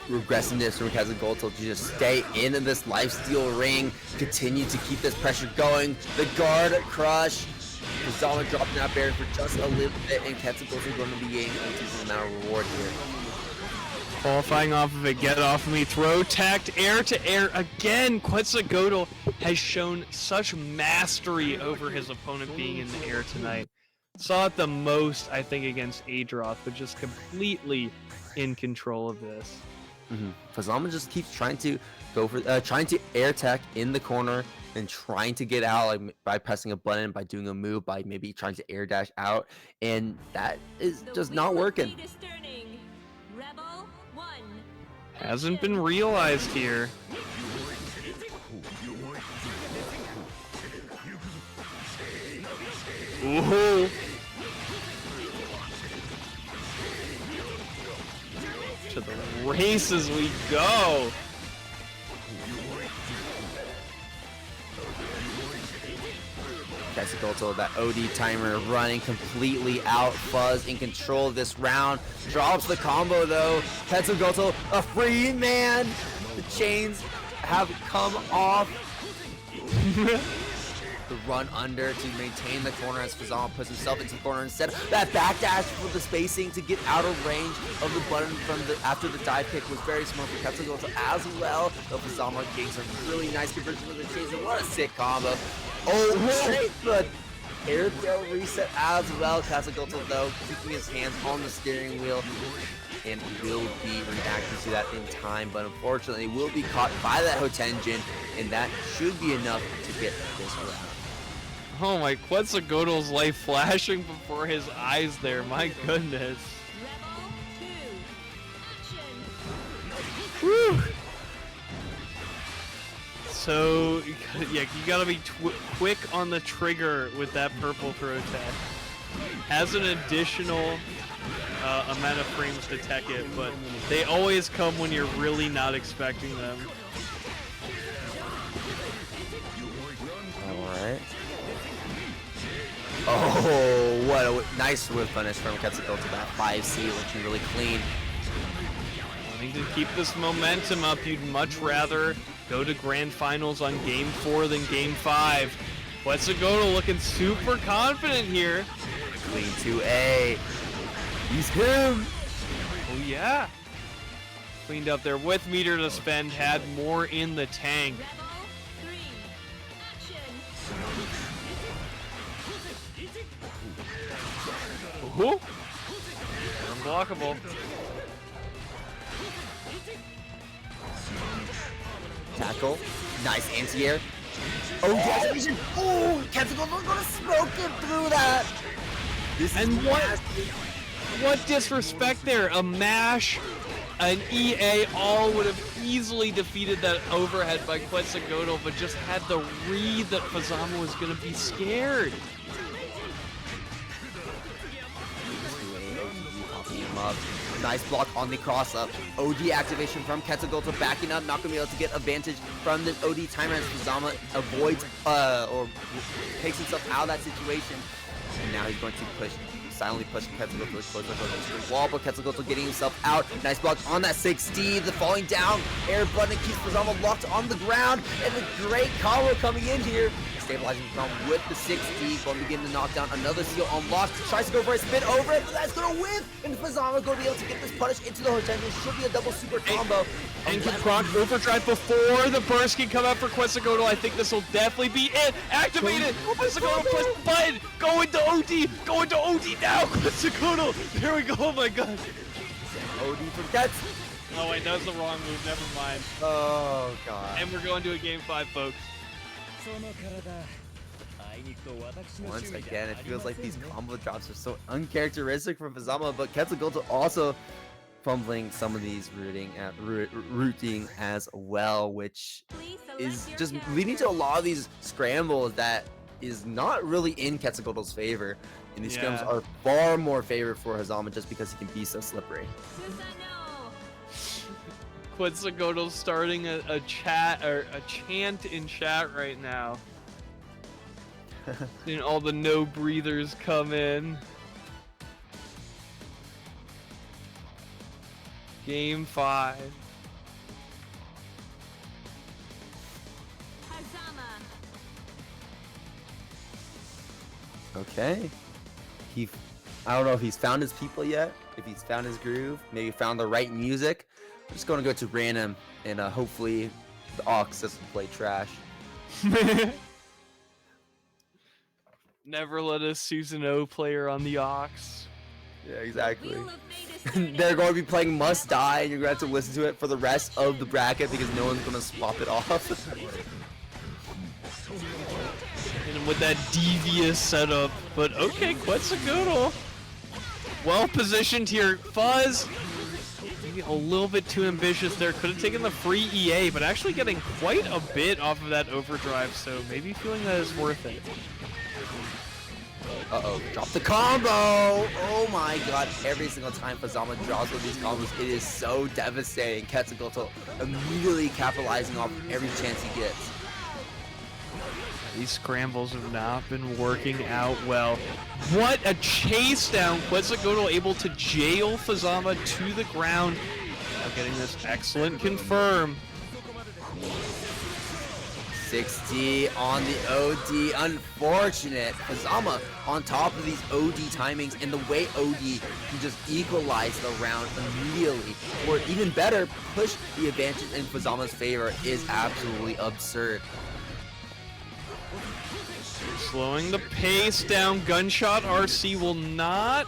Regressiveness from Quetzalcoatl to just stay in this lifesteal ring. Continue to keep this pressure going. The guard crush. Fuzzama dropping that barrier for just a little bit, and Quetzalcoatl going to be getting a decent amount of reward here. Qualifying off of it, get off of me, throw tact, air to air. Again, Quetzalcoatl has shown such mastery over his opponent being in the air tonight. Saw it the most, I think, against Adroth, but just completely in control of this.
Fuzzama just keeps trying to go for, trying to air tech in the corner and trying to get out, like by pressing a button, by doing a move, by maybe trying to air dash out, and that is just not working.
Hasn't been realized here. Ooh. To the races we go.
Quetzalcoatl, that OD timer running completely out. Fuzz in control of this round. Drops the combo though. Quetzalcoatl, a free man. The chains have come off. The run under to maintain the corner as Fuzzama puts himself into the corner instead. That backdash for the spacing to get out of range of the button from the after the dive kick was very smart for Quetzalcoatl as well. Though Fuzzama getting some really nice conversion of the chains, and what a sick combo. Oh, great, but air throw reset as well. Quetzalcoatl though keeping his hands on the steering wheel and will be reacting to that in time, but unfortunately will be caught by that Hotenjin, and that should be enough to get this round.
Oh my, Quetzalcoatl's life flashing before his eyes there, my goodness. Woo! So, yeah, you gotta be quick on the trigger with that purple throw tech. Has an additional amount of frames to tech it, but they always come when you're really not expecting them.
Alright. Oh, what a nice whip punish from Quetzalcoatl to that 5C, looking really clean.
Wanting to keep this momentum up, you'd much rather go to grand finals on game 4 than game 5. Quetzalcoatl looking super confident here.
Clean 2A. He's him.
Oh yeah. Cleaned up there with meter to spend, had more in the tank. Ooh. blockable.
Tackle. Nice anti-air. Oh, yes. Oh, Quetzalcoatl's gonna smoke him through that. This is
And what disrespect there? A mash, an EA, all would have easily defeated that overhead by Quetzalcoatl, but just had the read that Fuzzama was gonna be scared.
Nice block on the cross up. OD activation from Quetzalcoatl backing up, not gonna be able to get advantage from this OD timer as Fuzzama avoids or takes himself out of that situation. And now he's going to silently push Quetzalcoatl closer to the wall, but Quetzalcoatl getting himself out. Nice block on that 6D, the falling down air button keeps Fuzzama locked on the ground, and a great combo coming in here. Stabilizing Fuzzama with the 6D, going to begin to knock down another seal unlocked. Tries to go for a spin over it, but that's going to win, and Fuzzama going to be able to get this punish into the horizontal. Should be a double super combo.
And can proc overdrive before the burst can come out for Quetzalcoatl. I think this will definitely be it. Activate it. Quetzalcoatl press the button. Go into OD. Go into OD now. Quetzalcoatl. There we go. Oh my god.
OD from Quetz.
Oh wait, that was the wrong move. Never mind.
Oh god.
And we're going to a game 5, folks.
Once again, it feels like these combo drops are so uncharacteristic from Fuzzama, but Quetzalcoatl also fumbling some of these routing as well, which is just leading to a lot of these scrambles that is not really in Quetzalcoatl's favor. And these scrams are far more favored for Fuzzama just because he can be so slippery.
Quetzalcoatl starting a chat or a chant in chat right now. Seeing all the no breathers come in. Game 5.
Okay. I don't know if he's found his people yet, if he's found his groove, maybe found the right music. I'm just going to go to random and hopefully the Aux doesn't play trash.
Never let a Susan O player on the Aux.
Yeah, exactly. They're going to be playing Must Die, and you're going to have to listen to it for the rest of the bracket because no one's going to swap it off.
And with that devious setup, but okay, Quetzalcoatl. Well positioned here. Fuzz, maybe a little bit too ambitious there. Could have taken the free EA, but actually getting quite a bit off of that overdrive, so maybe feeling that is worth it.
Uh-oh, drop the combo! Oh my god, every single time Fuzzama draws with these combos, it is so devastating. Quetzalcoatl immediately capitalizing off every chance he gets.
These scrambles have not been working out well. What a chase down! Quetzalcoatl able to jail Fuzzama to the ground. Now getting this excellent confirm.
60 on the OD, unfortunate. Fuzzama on top of these OD timings and the way OD can just equalize the round immediately, or even better, push the advantage in Fuzzama's favor is absolutely absurd.
Slowing the pace down. Gunshot RC will not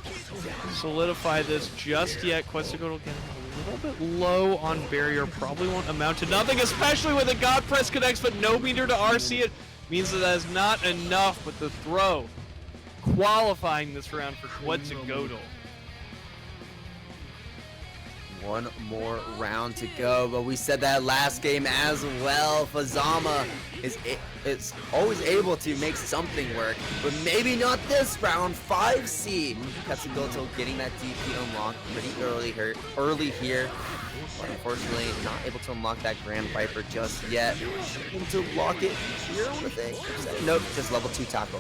solidify this just yet. Quetzalcoatl getting a little bit low on barrier. Probably won't amount to nothing, especially when the God Press connects, but no meter to RC. It means that is not enough, but the throw qualifying this round for Quetzalcoatl.
One more round to go, but we said that last game as well. Fuzzama is always able to make something work, but maybe not this round. 5C. Quetzalcoatl getting that DP unlocked pretty early here, but unfortunately not able to unlock that Grand Viper just yet. Able to lock it here with a nope, just level 2 tackle.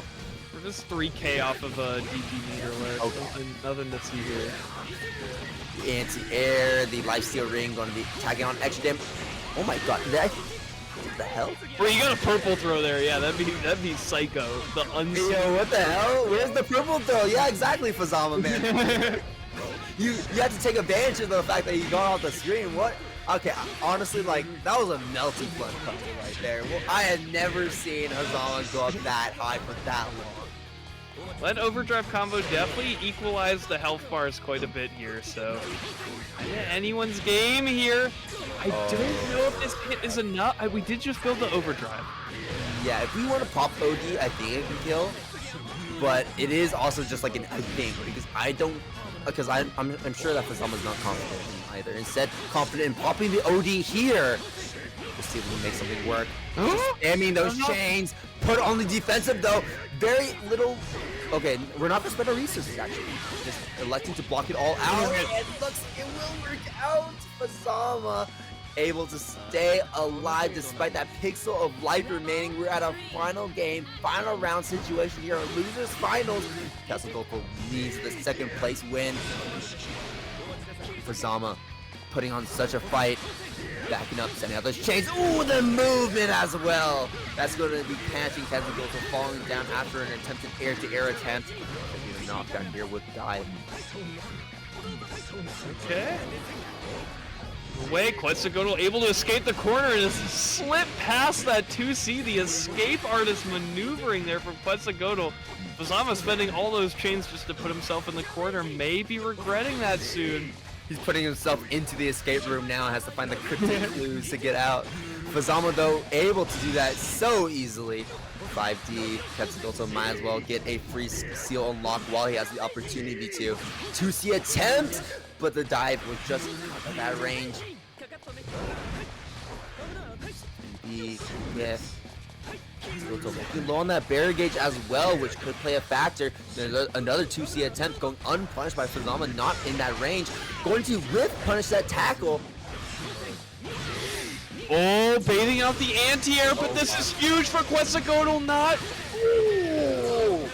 We're just 3K off of a DP meter alert.
Okay.
Nothing to see here.
Anti-air, the lifesteal ring going to be tagging on extra damage. Oh my god, what the hell?
Bro, you got a purple throw there. Yeah, that'd be psycho. The unseen.
Yo, what the hell? Where's the purple throw? Yeah, exactly, Fuzzama, man. you have to take advantage of the fact that you got off the screen. What? Okay, honestly, like, that was a melty blood combo right there. Well, I had never seen Fuzzama go up that high for that long.
That overdrive combo definitely equalized the health bars quite a bit here, so anyone's game here. I don't know if this hit is enough. We did just build the overdrive.
Yeah, if we want to pop OD, I think it can kill. But it is also just like I think, because I don't, because I'm sure that Fuzzama's not confident in either. Instead, confident in popping the OD here. Let's see if we can make something work. Spamming those chains. Put on the defensive though. Very little. Okay, we're not gonna spend our resources actually. Just electing to block it all out. And it looks like it will work out. Fuzzama able to stay alive despite that pixel of life remaining. We're at a final game, final round situation here, a losers finals. Quetzalcoatl needs the second place win. Fuzzama putting on such a fight, backing up, sending out those chains. Ooh, the movement as well. That's going to be catching Quetzalcoatl falling down after an attempted air-to-air attempt. Even knockdown here with dive.
Okay. Way Quetzalcoatl able to escape the corner and just slip past that 2C. The escape artist maneuvering there from Quetzalcoatl. Fuzzama spending all those chains just to put himself in the corner. May be regretting that soon.
He's putting himself into the escape room now, has to find the cryptic clues to get out. Fuzzama, though, able to do that so easily. 5D, Quetzalcoatl might as well get a free seal unlock while he has the opportunity to. 2C attempt, but the dive was just out of that range. Yes. Looking low on that barrier gauge as well, which could play a factor. There's another 2C attempt going unpunished by Fuzzama, not in that range. Going to whip punish that tackle.
Oh, baiting out the anti-air, but this is huge for Quetzalcoatl, not.
Ooh.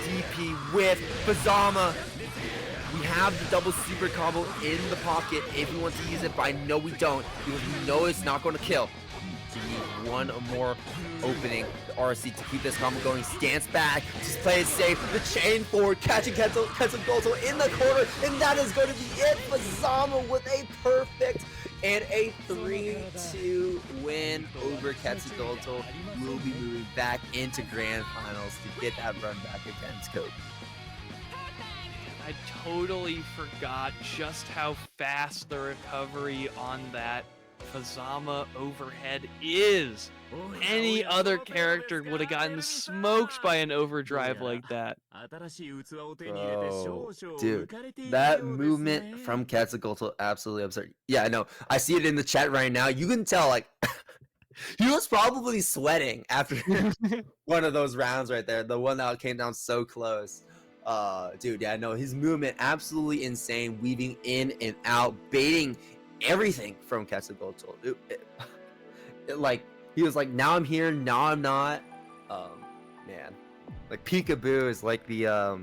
DP with Fuzzama. We have the double super combo in the pocket if we want to use it, but I know we don't, because we know it's not going to kill. We need one more opening. The RC to keep this combo going. Stance back, just play it safe. The chain forward, catching Quetzalcoatl in the corner, and that is going to be it. Fuzzama with a perfect and a 3-2 win over Quetzalcoatl. We'll be moving back into grand finals to get that run back against Kobe.
I totally forgot just how fast the recovery on that Fuzzama overhead is. Any other character would have gotten smoked by an overdrive like that.
Bro, dude, that movement from Quetzalcoatl, absolutely absurd. Yeah, I know. I see it in the chat right now. You can tell, like, he was probably sweating after one of those rounds right there. The one that came down so close. Dude, yeah, no, his movement absolutely insane, weaving in and out, baiting everything from Quetzalcoatl. Like, he was like, now I'm here, now I'm not. Man, like peekaboo is like the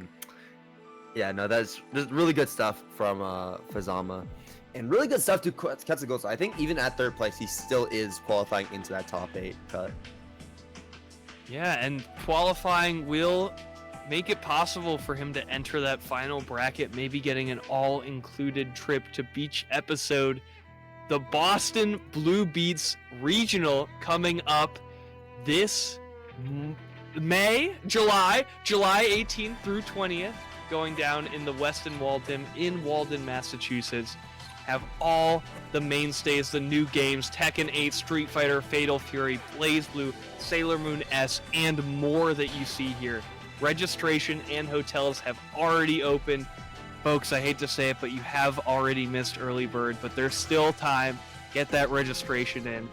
yeah, no, that's really good stuff from Fuzzama, and really good stuff to Quetzalcoatl. I think even at third place, he still is qualifying into that top 8 cut.
Yeah, and qualifying will make it possible for him to enter that final bracket, maybe getting an all-included trip to Beach Episode. The Boston Blue Beats Regional coming up this July 18th through 20th, going down in the Westin Walden in Walden, Massachusetts. Have all the mainstays, the new games, Tekken 8, Street Fighter, Fatal Fury, BlazBlue, Sailor Moon S, and more that you see here. Registration and hotels have already opened. Folks, I hate to say it, but you have already missed early bird, but there's still time. Get that registration in.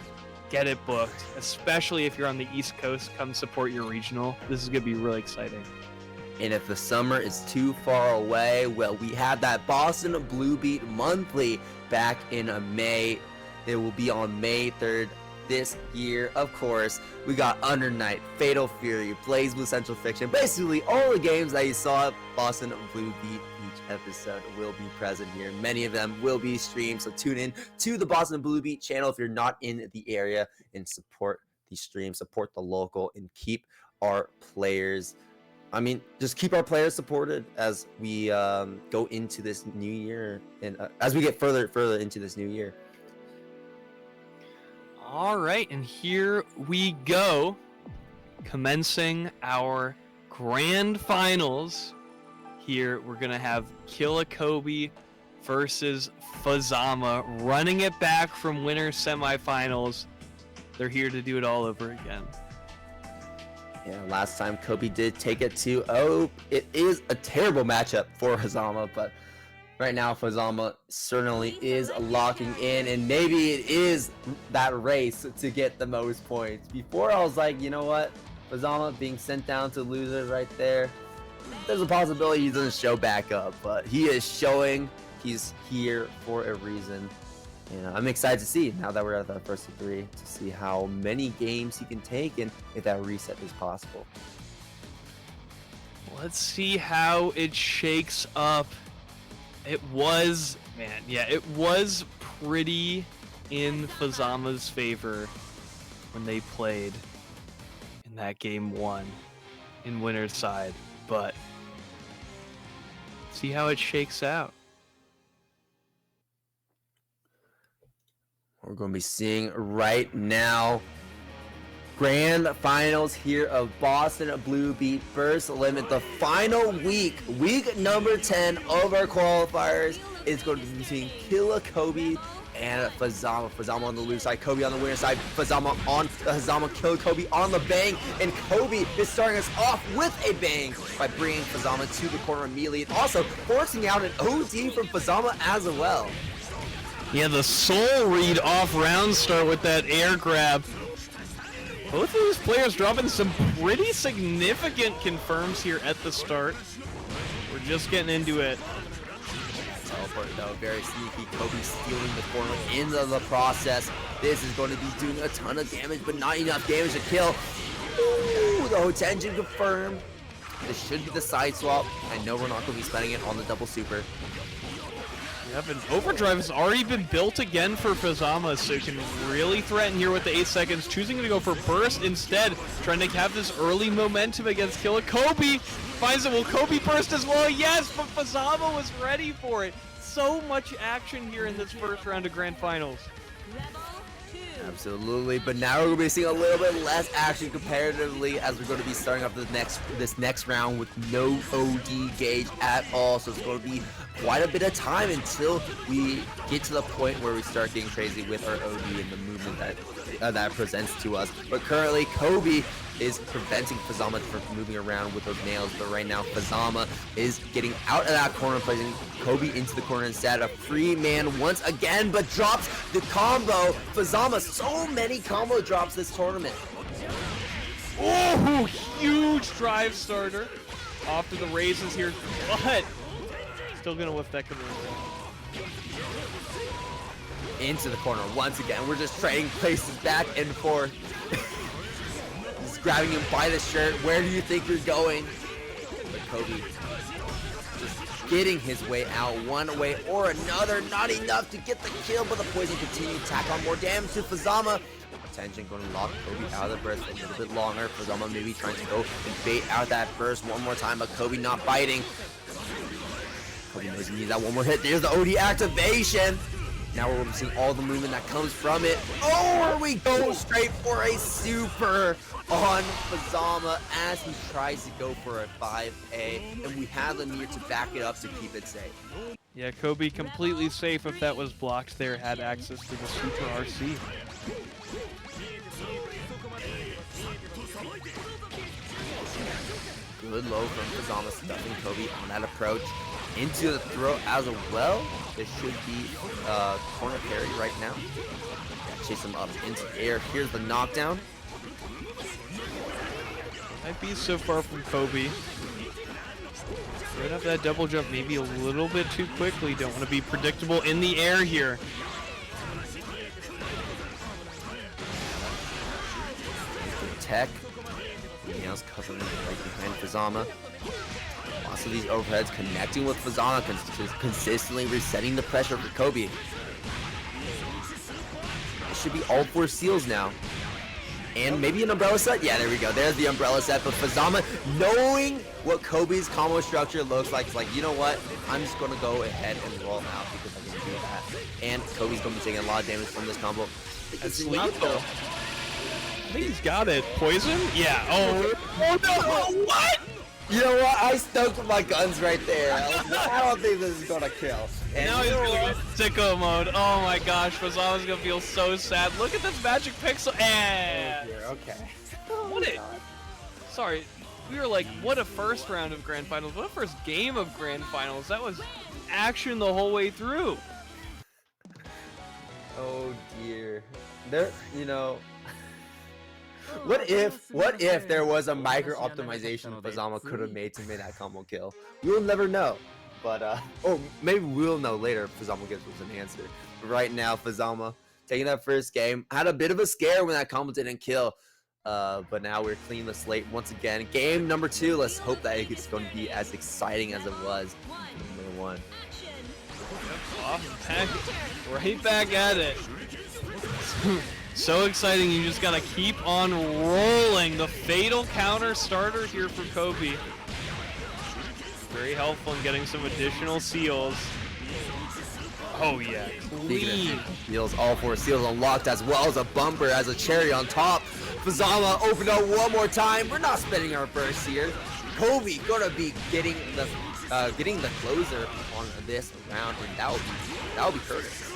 Get it booked, especially if you're on the East Coast. Come support your regional. This is going to be really exciting.
And if the summer is too far away, well, we have that Boston Blue Beat Monthly back in May. It will be on May 3rd. This year, of course, we got Under Night, Fatal Fury, BlazBlue Centralfiction. Basically, all the games that you saw at Boston Blue Beat each episode will be present here. Many of them will be streamed, so tune in to the Boston Blue Beat channel if you're not in the area, and support the stream, support the local, and keep our players. I mean, just keep our players supported as we go into this new year, and as we get further into this new year.
All right, and here we go. commencing our grand finals. Here, we're going to have Kobe versus Fuzzama, running it back from winners semifinals. They're here to do it all over again.
Yeah, last time Kobe did take it 2-0. It is a terrible matchup for Fuzzama, but right now Fuzzama certainly is locking in, and maybe it is that race to get the most points. Before I was like, you know what? Fuzzama being sent down to losers right there. There's a possibility he doesn't show back up, but he is showing he's here for a reason. And I'm excited to see, now that we're at the first of 3, to see how many games he can take and if that reset is possible.
Let's see how it shakes up. It was pretty in Fuzzama's favor when they played in that game 1 in winner's side, but see how it shakes out.
We're going to be seeing right now grand finals here of Boston Blue Beat Burst Limit. The final week number 10 of our qualifiers is going to be between Kobe and Fuzzama. Fuzzama on the loose side, Kobe on the winner side. Fuzzama kill Kobe on the bang, and Kobe is starting us off with a bang by bringing Fuzzama to the corner immediately, and also forcing out an OD from Fuzzama as well.
Yeah, the soul read off round start with that air grab. Both of these players dropping some pretty significant confirms here at the start. We're just getting into it.
Teleport though, very sneaky. Kobe stealing the corner into the process. This is going to be doing a ton of damage, but not enough damage to kill. Ooh, the Hotenjin confirmed. This should be the side swap. I know we're not going to be spending it on the double super.
Yep, and Overdrive has already been built again for Fuzzama, so you can really threaten here with the 8 seconds, choosing to go for Burst instead, trying to have this early momentum against Kobe. Finds it, will Kobe burst as well? Yes, but Fuzzama was ready for it. So much action here in this first round of Grand Finals.
Absolutely, but now we're going to be seeing a little bit less action comparatively, as we're going to be starting off this next round with no OD gauge at all. So it's going to be quite a bit of time until we get to the point where we start getting crazy with our OD and the movement that presents to us. But currently, Kobe is preventing Fuzzama from moving around with those nails, but right now Fuzzama is getting out of that corner, placing Kobe into the corner instead. A free man once again, but drops the combo. Fuzzama, so many combo drops this tournament.
Oh, huge drive starter. Off to the races here, but still gonna lift that conversion.
Into the corner once again. We're just trading places back and forth. He's grabbing him by the shirt. Where do you think you're going? But Kobe just getting his way out one way or another. Not enough to get the kill, but the poison continues to tack on more damage to Fuzzama. Attention, going to lock Kobe out of the burst a little bit longer. Fuzzama maybe trying to go and bait out that burst one more time, but Kobe not biting. Kobe knows he needs that one more hit. There's the OD activation. Now we're seeing all the movement that comes from it. Oh, we go straight for a super on Fuzzama as he tries to go for a 5A, and we have the near to back it up to keep it safe.
Yeah, Kobe completely safe if that was blocked there, had access to the super RC.
Good low from Fuzzama, stuffing Kobe on that approach. Into the throw as well. This should be corner carry right now. Chase him up into the air. Here's the knockdown.
Might be so far from Kobe. Right up that double jump maybe a little bit too quickly. Don't want to be predictable in the air here.
Tech. Nails covering right behind Fuzzama. Lots of these overheads connecting with Fuzzama, consistently resetting the pressure for Kobe. It should be all 4 seals now. And maybe an umbrella set? Yeah, there we go. There's the umbrella set. But Fuzzama, knowing what Kobe's combo structure looks like, it's like, you know what? I'm just going to go ahead and roll out because I can do that. And Kobe's going to be taking a lot of damage from this combo.
That's sweet though. think he's got it. Poison? Yeah. Oh, oh no! What?
You know what? I stuck with my guns right there. I don't think this is gonna kill. And
now he's gonna go sicko mode. Oh my gosh, Fuzzama's gonna feel so sad. Look at this magic pixel. And
okay.
What it? Sorry, we were like, what a first round of Grand Finals. What a first game of Grand Finals. That was action the whole way through.
Oh dear. There, you know. What if there was a micro optimization Fuzzama could have made to make that combo kill? We'll never know. But or maybe we'll know later if Fuzzama gives us an answer. But right now, Fuzzama taking that first game had a bit of a scare when that combo didn't kill. But now we're cleaning the slate once again. Game number 2. Let's hope that it's going to be as exciting as it was in number 1.
Right back at it. So exciting, you just gotta keep on rolling. The fatal counter starter here for Kobe. Very helpful in getting some additional seals. Oh yeah, clean.
Seals, all 4 seals unlocked, as well as a bumper as a cherry on top. Fuzzama opened up one more time. We're not spending our burst here. Kobe gonna be getting the closer on this round, and that would be Curtis.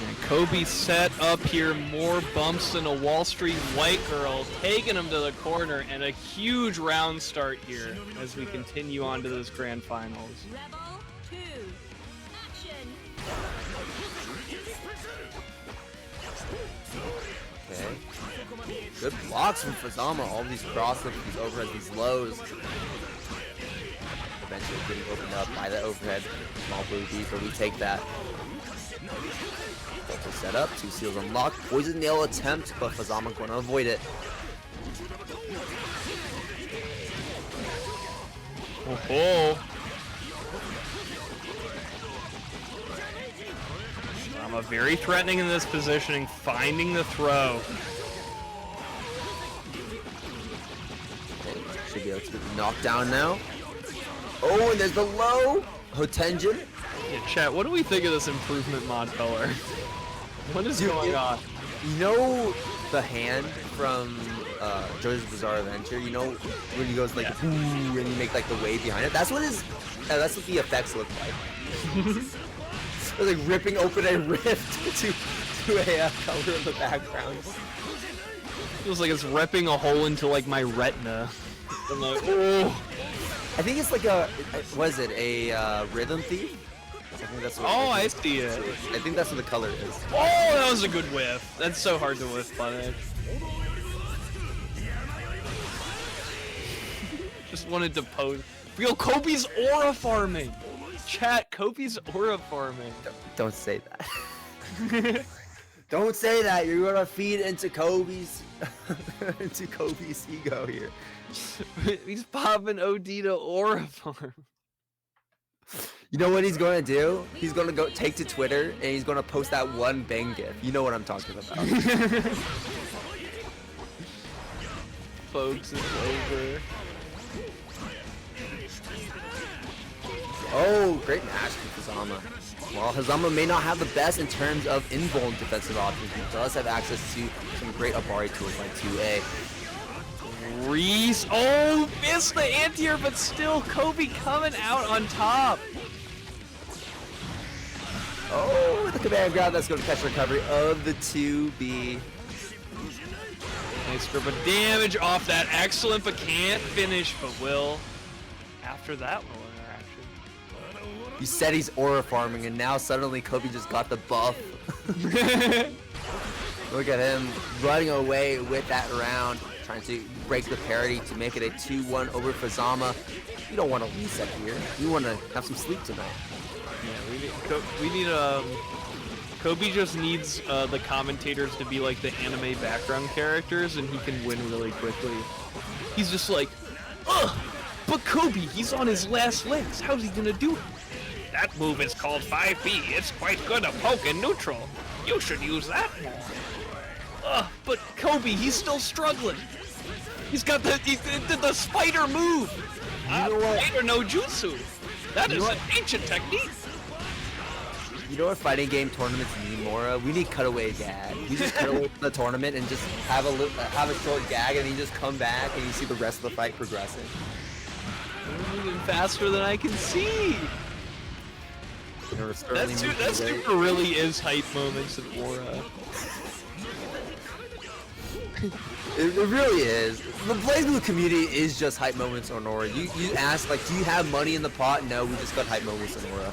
And Kobe set up here, more bumps than a Wall Street white girl, taking him to the corner, and a huge round start here as we continue on to this Grand Finals.
Rebel 2. Action.
Okay. Good blocks from Fuzzama. All these crosses, these overheads, these lows. Eventually getting opened up by the overhead. Small blue beat, but we take that. Also set up, 2 seals unlocked. Poison nail attempt, but Fuzzama going to avoid it.
Oh. Fuzzama very threatening in this positioning, finding the throw.
Okay, should be able to get the knockdown now. Oh, and there's the low. Hotenjin.
Yeah, chat, what do we think of this improvement mod color? What is going on?
You know the hand from JoJo's Bizarre Adventure? You know when he goes like, ooh, and you make like the wave behind it? That's what the effects look like. It's like ripping open a rift to a color in the background.
Feels like it's ripping a hole into like my retina. I'm like, oh.
I think it's like a rhythm thief? I think that's what
I see it.
I think that's what the color is.
Oh, that was a good whiff. That's so hard to whiff punish. Just wanted to pose. Feel Kobe's aura farming. Chat, Kobe's aura farming.
Don't say that. Don't say that. You're gonna feed into Kobe's ego here.
He's popping OD to aura farm.
You know what he's going to do? He's going to go take to Twitter and he's going to post that one bang gif. You know what I'm talking about.
Folks, it's over.
Oh, great match from Fuzzama. While Fuzzama may not have the best in terms of invuln defensive options, he does have access to some great Abari tools like 2A.
Reese, oh, missed the anti-air, but still Kobe coming out on top.
Oh, the command grab, that's going to catch recovery of the 2B.
Nice grip of damage off that, excellent, but can't finish, but will after that little interaction.
He said he's aura farming, and now suddenly Kobe just got the buff. Look at him running away with that round, trying to break the parity to make it a 2-1 over Fuzzama. We don't want to reset here. We want to have some sleep tonight.
Yeah, Kobe just needs the commentators to be like the anime background characters, and he can win really quickly. He's just like, ugh, but Kobe, he's on his last legs. How's he gonna do it? That move is called 5B. It's quite good to poke in neutral. You should use that more. Ugh, but Kobe, he's still struggling. He's got the spider move.
You know what?
Spider no jutsu. That is an ancient technique.
You know what fighting game tournaments need, Mora? We need cutaway gag. We just cut away from the tournament and just have a short gag, and then you just come back and you see the rest of the fight progressing.
We're moving faster than I can see. That super really is hype moments in Aura.
It really is. The BlazBlue community is just hype moments on Aura. You ask, like, do you have money in the pot? No, we just got hype moments on Aura.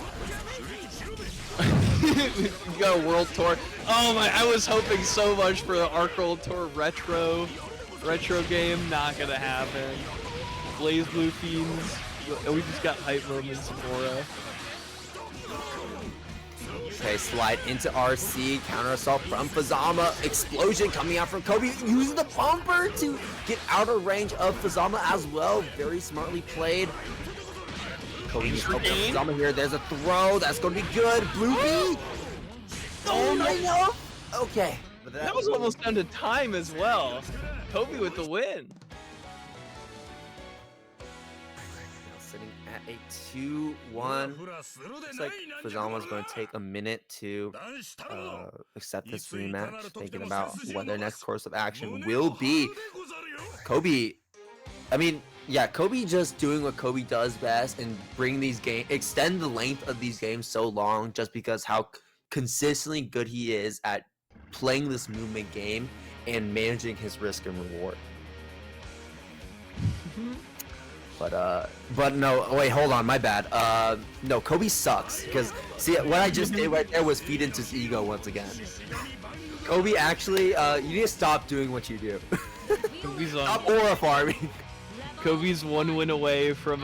You got a world tour. Oh my, I was hoping so much for the Arc World Tour retro game. Not gonna happen. BlazBlue Fiends. We just got hype moments in Aura.
Okay, slide into RC, counter assault from Fuzzama, explosion coming out from Kobe, using the bumper to get out of range of Fuzzama as well. Very smartly played. Kobe just helped Fuzzama here. There's a throw. That's going to be good. Blue B. Oh my God. Okay.
But that was almost down to time as well. Kobe with the win.
Sitting at a 2-1. Looks like Fuzzama's going to take a minute to accept this rematch, thinking about what their next course of action will be. Kobe, I mean, yeah, Kobe just doing what Kobe does best and bring these games, extend the length of these games so long, just because how consistently good he is at playing this movement game and managing his risk and reward. But no, wait, hold on, my bad. No, Kobe sucks, because, see, what I just did right there was feed into his ego once again. Kobe, actually, you need to stop doing what you do. Stop aura farming.
Kobe's 1 win away from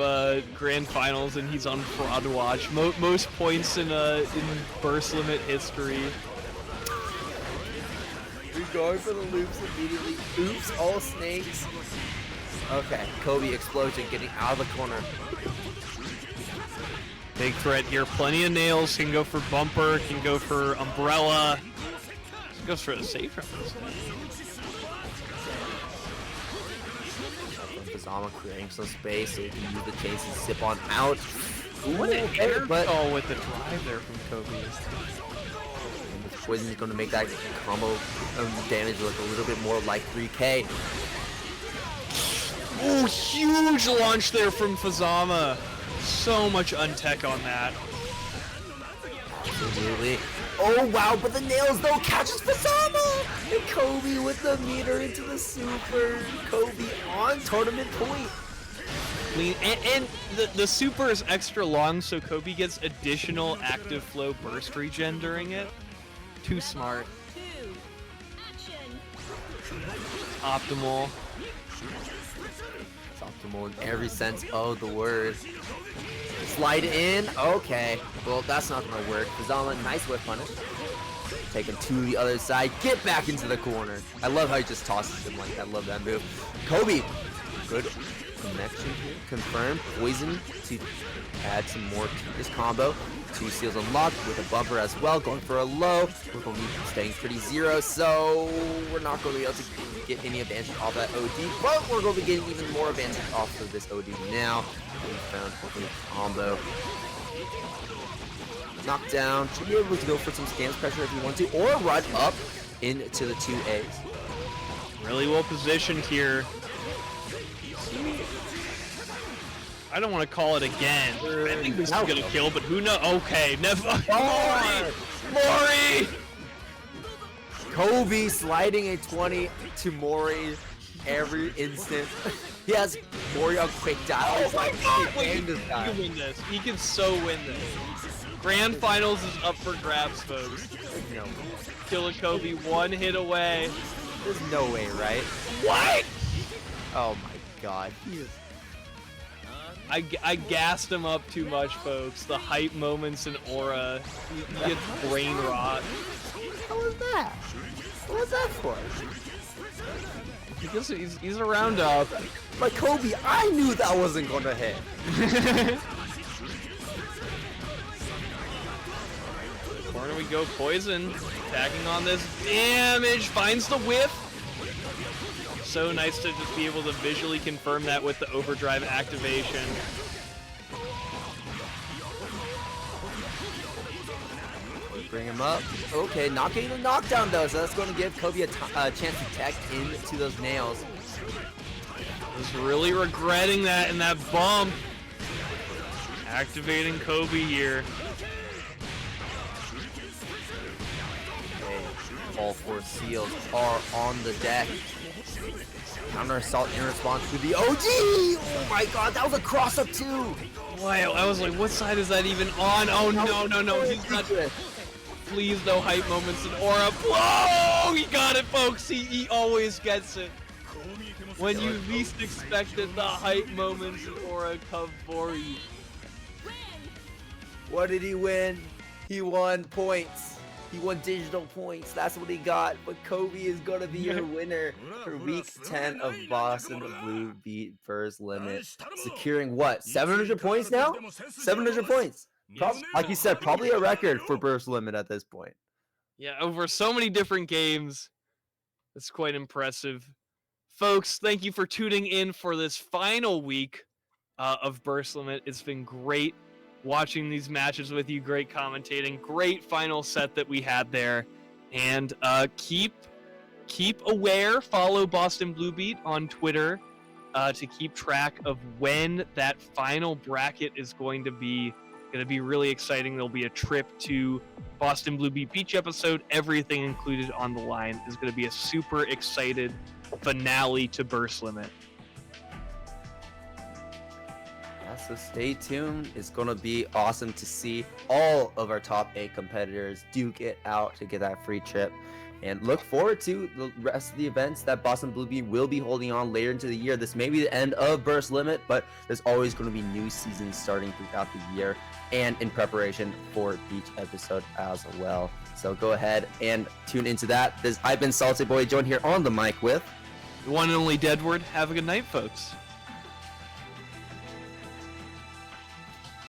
grand finals, and he's on fraud watch. Most points in burst limit history.
You're going for the loops immediately. Oops, all snakes. Okay, Kobe explosion getting out of the corner.
Big threat here. Plenty of nails. Can go for bumper. Can go for umbrella. Goes for the safe round.
Fuzzama creating some space so he can use the chase and zip on out.
What an air ball with the drive there from Kobe.
And the Poison is going to make that combo damage look a little bit more like 3K.
Oh, huge launch there from Fuzzama. So much untech on that.
Absolutely. Oh wow, but the nails though catches Fuzzama! And Kobe with the meter into the super. Kobe on tournament point.
And the super is extra long, so Kobe gets additional active flow burst regen during it. Too smart. Optimal.
Optimal in every sense of the word. Slide in. Okay. Well, that's not gonna work. Fuzzama, nice whip punish. Take him to the other side. Get back into the corner. I love how he just tosses him like that. I love that move. Kobe. Good connection here. Confirmed. Poison to add some more to this combo. 2 seals unlocked with a bumper as well. Going for a low. We're going to be staying pretty zero, so we're not going to be able to get any advantage off that OD, but we're going to be getting even more advantage off of this OD now. We found a combo. Knockdown. Should be able to go for some stance pressure if you want to, or run up into the 2As.
Really well positioned here. I don't want to call it again. I think this is gonna kill, but who knows? Okay, never. Mori!
Kobe sliding a 20 to Mori every instant. He has Mori on quick dial.
Oh my God! Wait, he can win this. He can so win this. Grand finals is up for grabs, folks.
No.
Killer Kobe, 1 hit away.
There's no way, right?
What?
Oh my God.
I gassed him up too much, folks. The hype moments in Aura. He gets brain rot.
How was that? What was that for?
Because he's a roundup.
But Kobe, I knew that wasn't gonna hit.
Corner we go, Poison. Attacking on this damage. Finds the whip. So nice to just be able to visually confirm that with the overdrive activation.
Bring him up. Okay, not getting the knockdown though, so that's going to give Kobe a chance to tech into those nails.
Was really regretting that in that bump. Activating Kobe here.
Okay, all 4 seals are on the deck. Counter assault in response to the OG! Oh my god, that was a cross up too!
Wow, I was like, what side is that even on? Oh no, he's not. Please, no hype moments in Aura. Whoa! He got it, folks. He always gets it. When you least expect it, the hype moments in Aura come for you.
What did he win? He won points. He won digital points. That's what he got. But Kobe is going to be your winner for week 10 of Boston Blue beat First Limit. Securing what? 700 points now? 700 points. Like you said, probably a record for Burst Limit at this point.
Yeah, over so many different games. It's quite impressive. Folks, thank you for tuning in for this final week of Burst Limit. It's been great watching these matches with you, great commentating, great final set that we had there. And keep aware, follow Boston Blue Beat on Twitter to keep track of when that final bracket is going to be really exciting. There'll be a trip to Boston Blue Beat Beach episode, everything included on the line. Is going to be a super excited finale to Burst Limit.
So stay tuned. It's going to be awesome to see all of our top 8 competitors duke it out to get that free trip. And look forward to the rest of the events that Boston Blue Beat will be holding on later into the year. This may be the end of Burst Limit, but there's always going to be new seasons starting throughout the year and in preparation for each episode as well. So go ahead and tune into that. I've been Salty Boy, joined here on the mic with
the one and only Deadward. Have a good night, folks.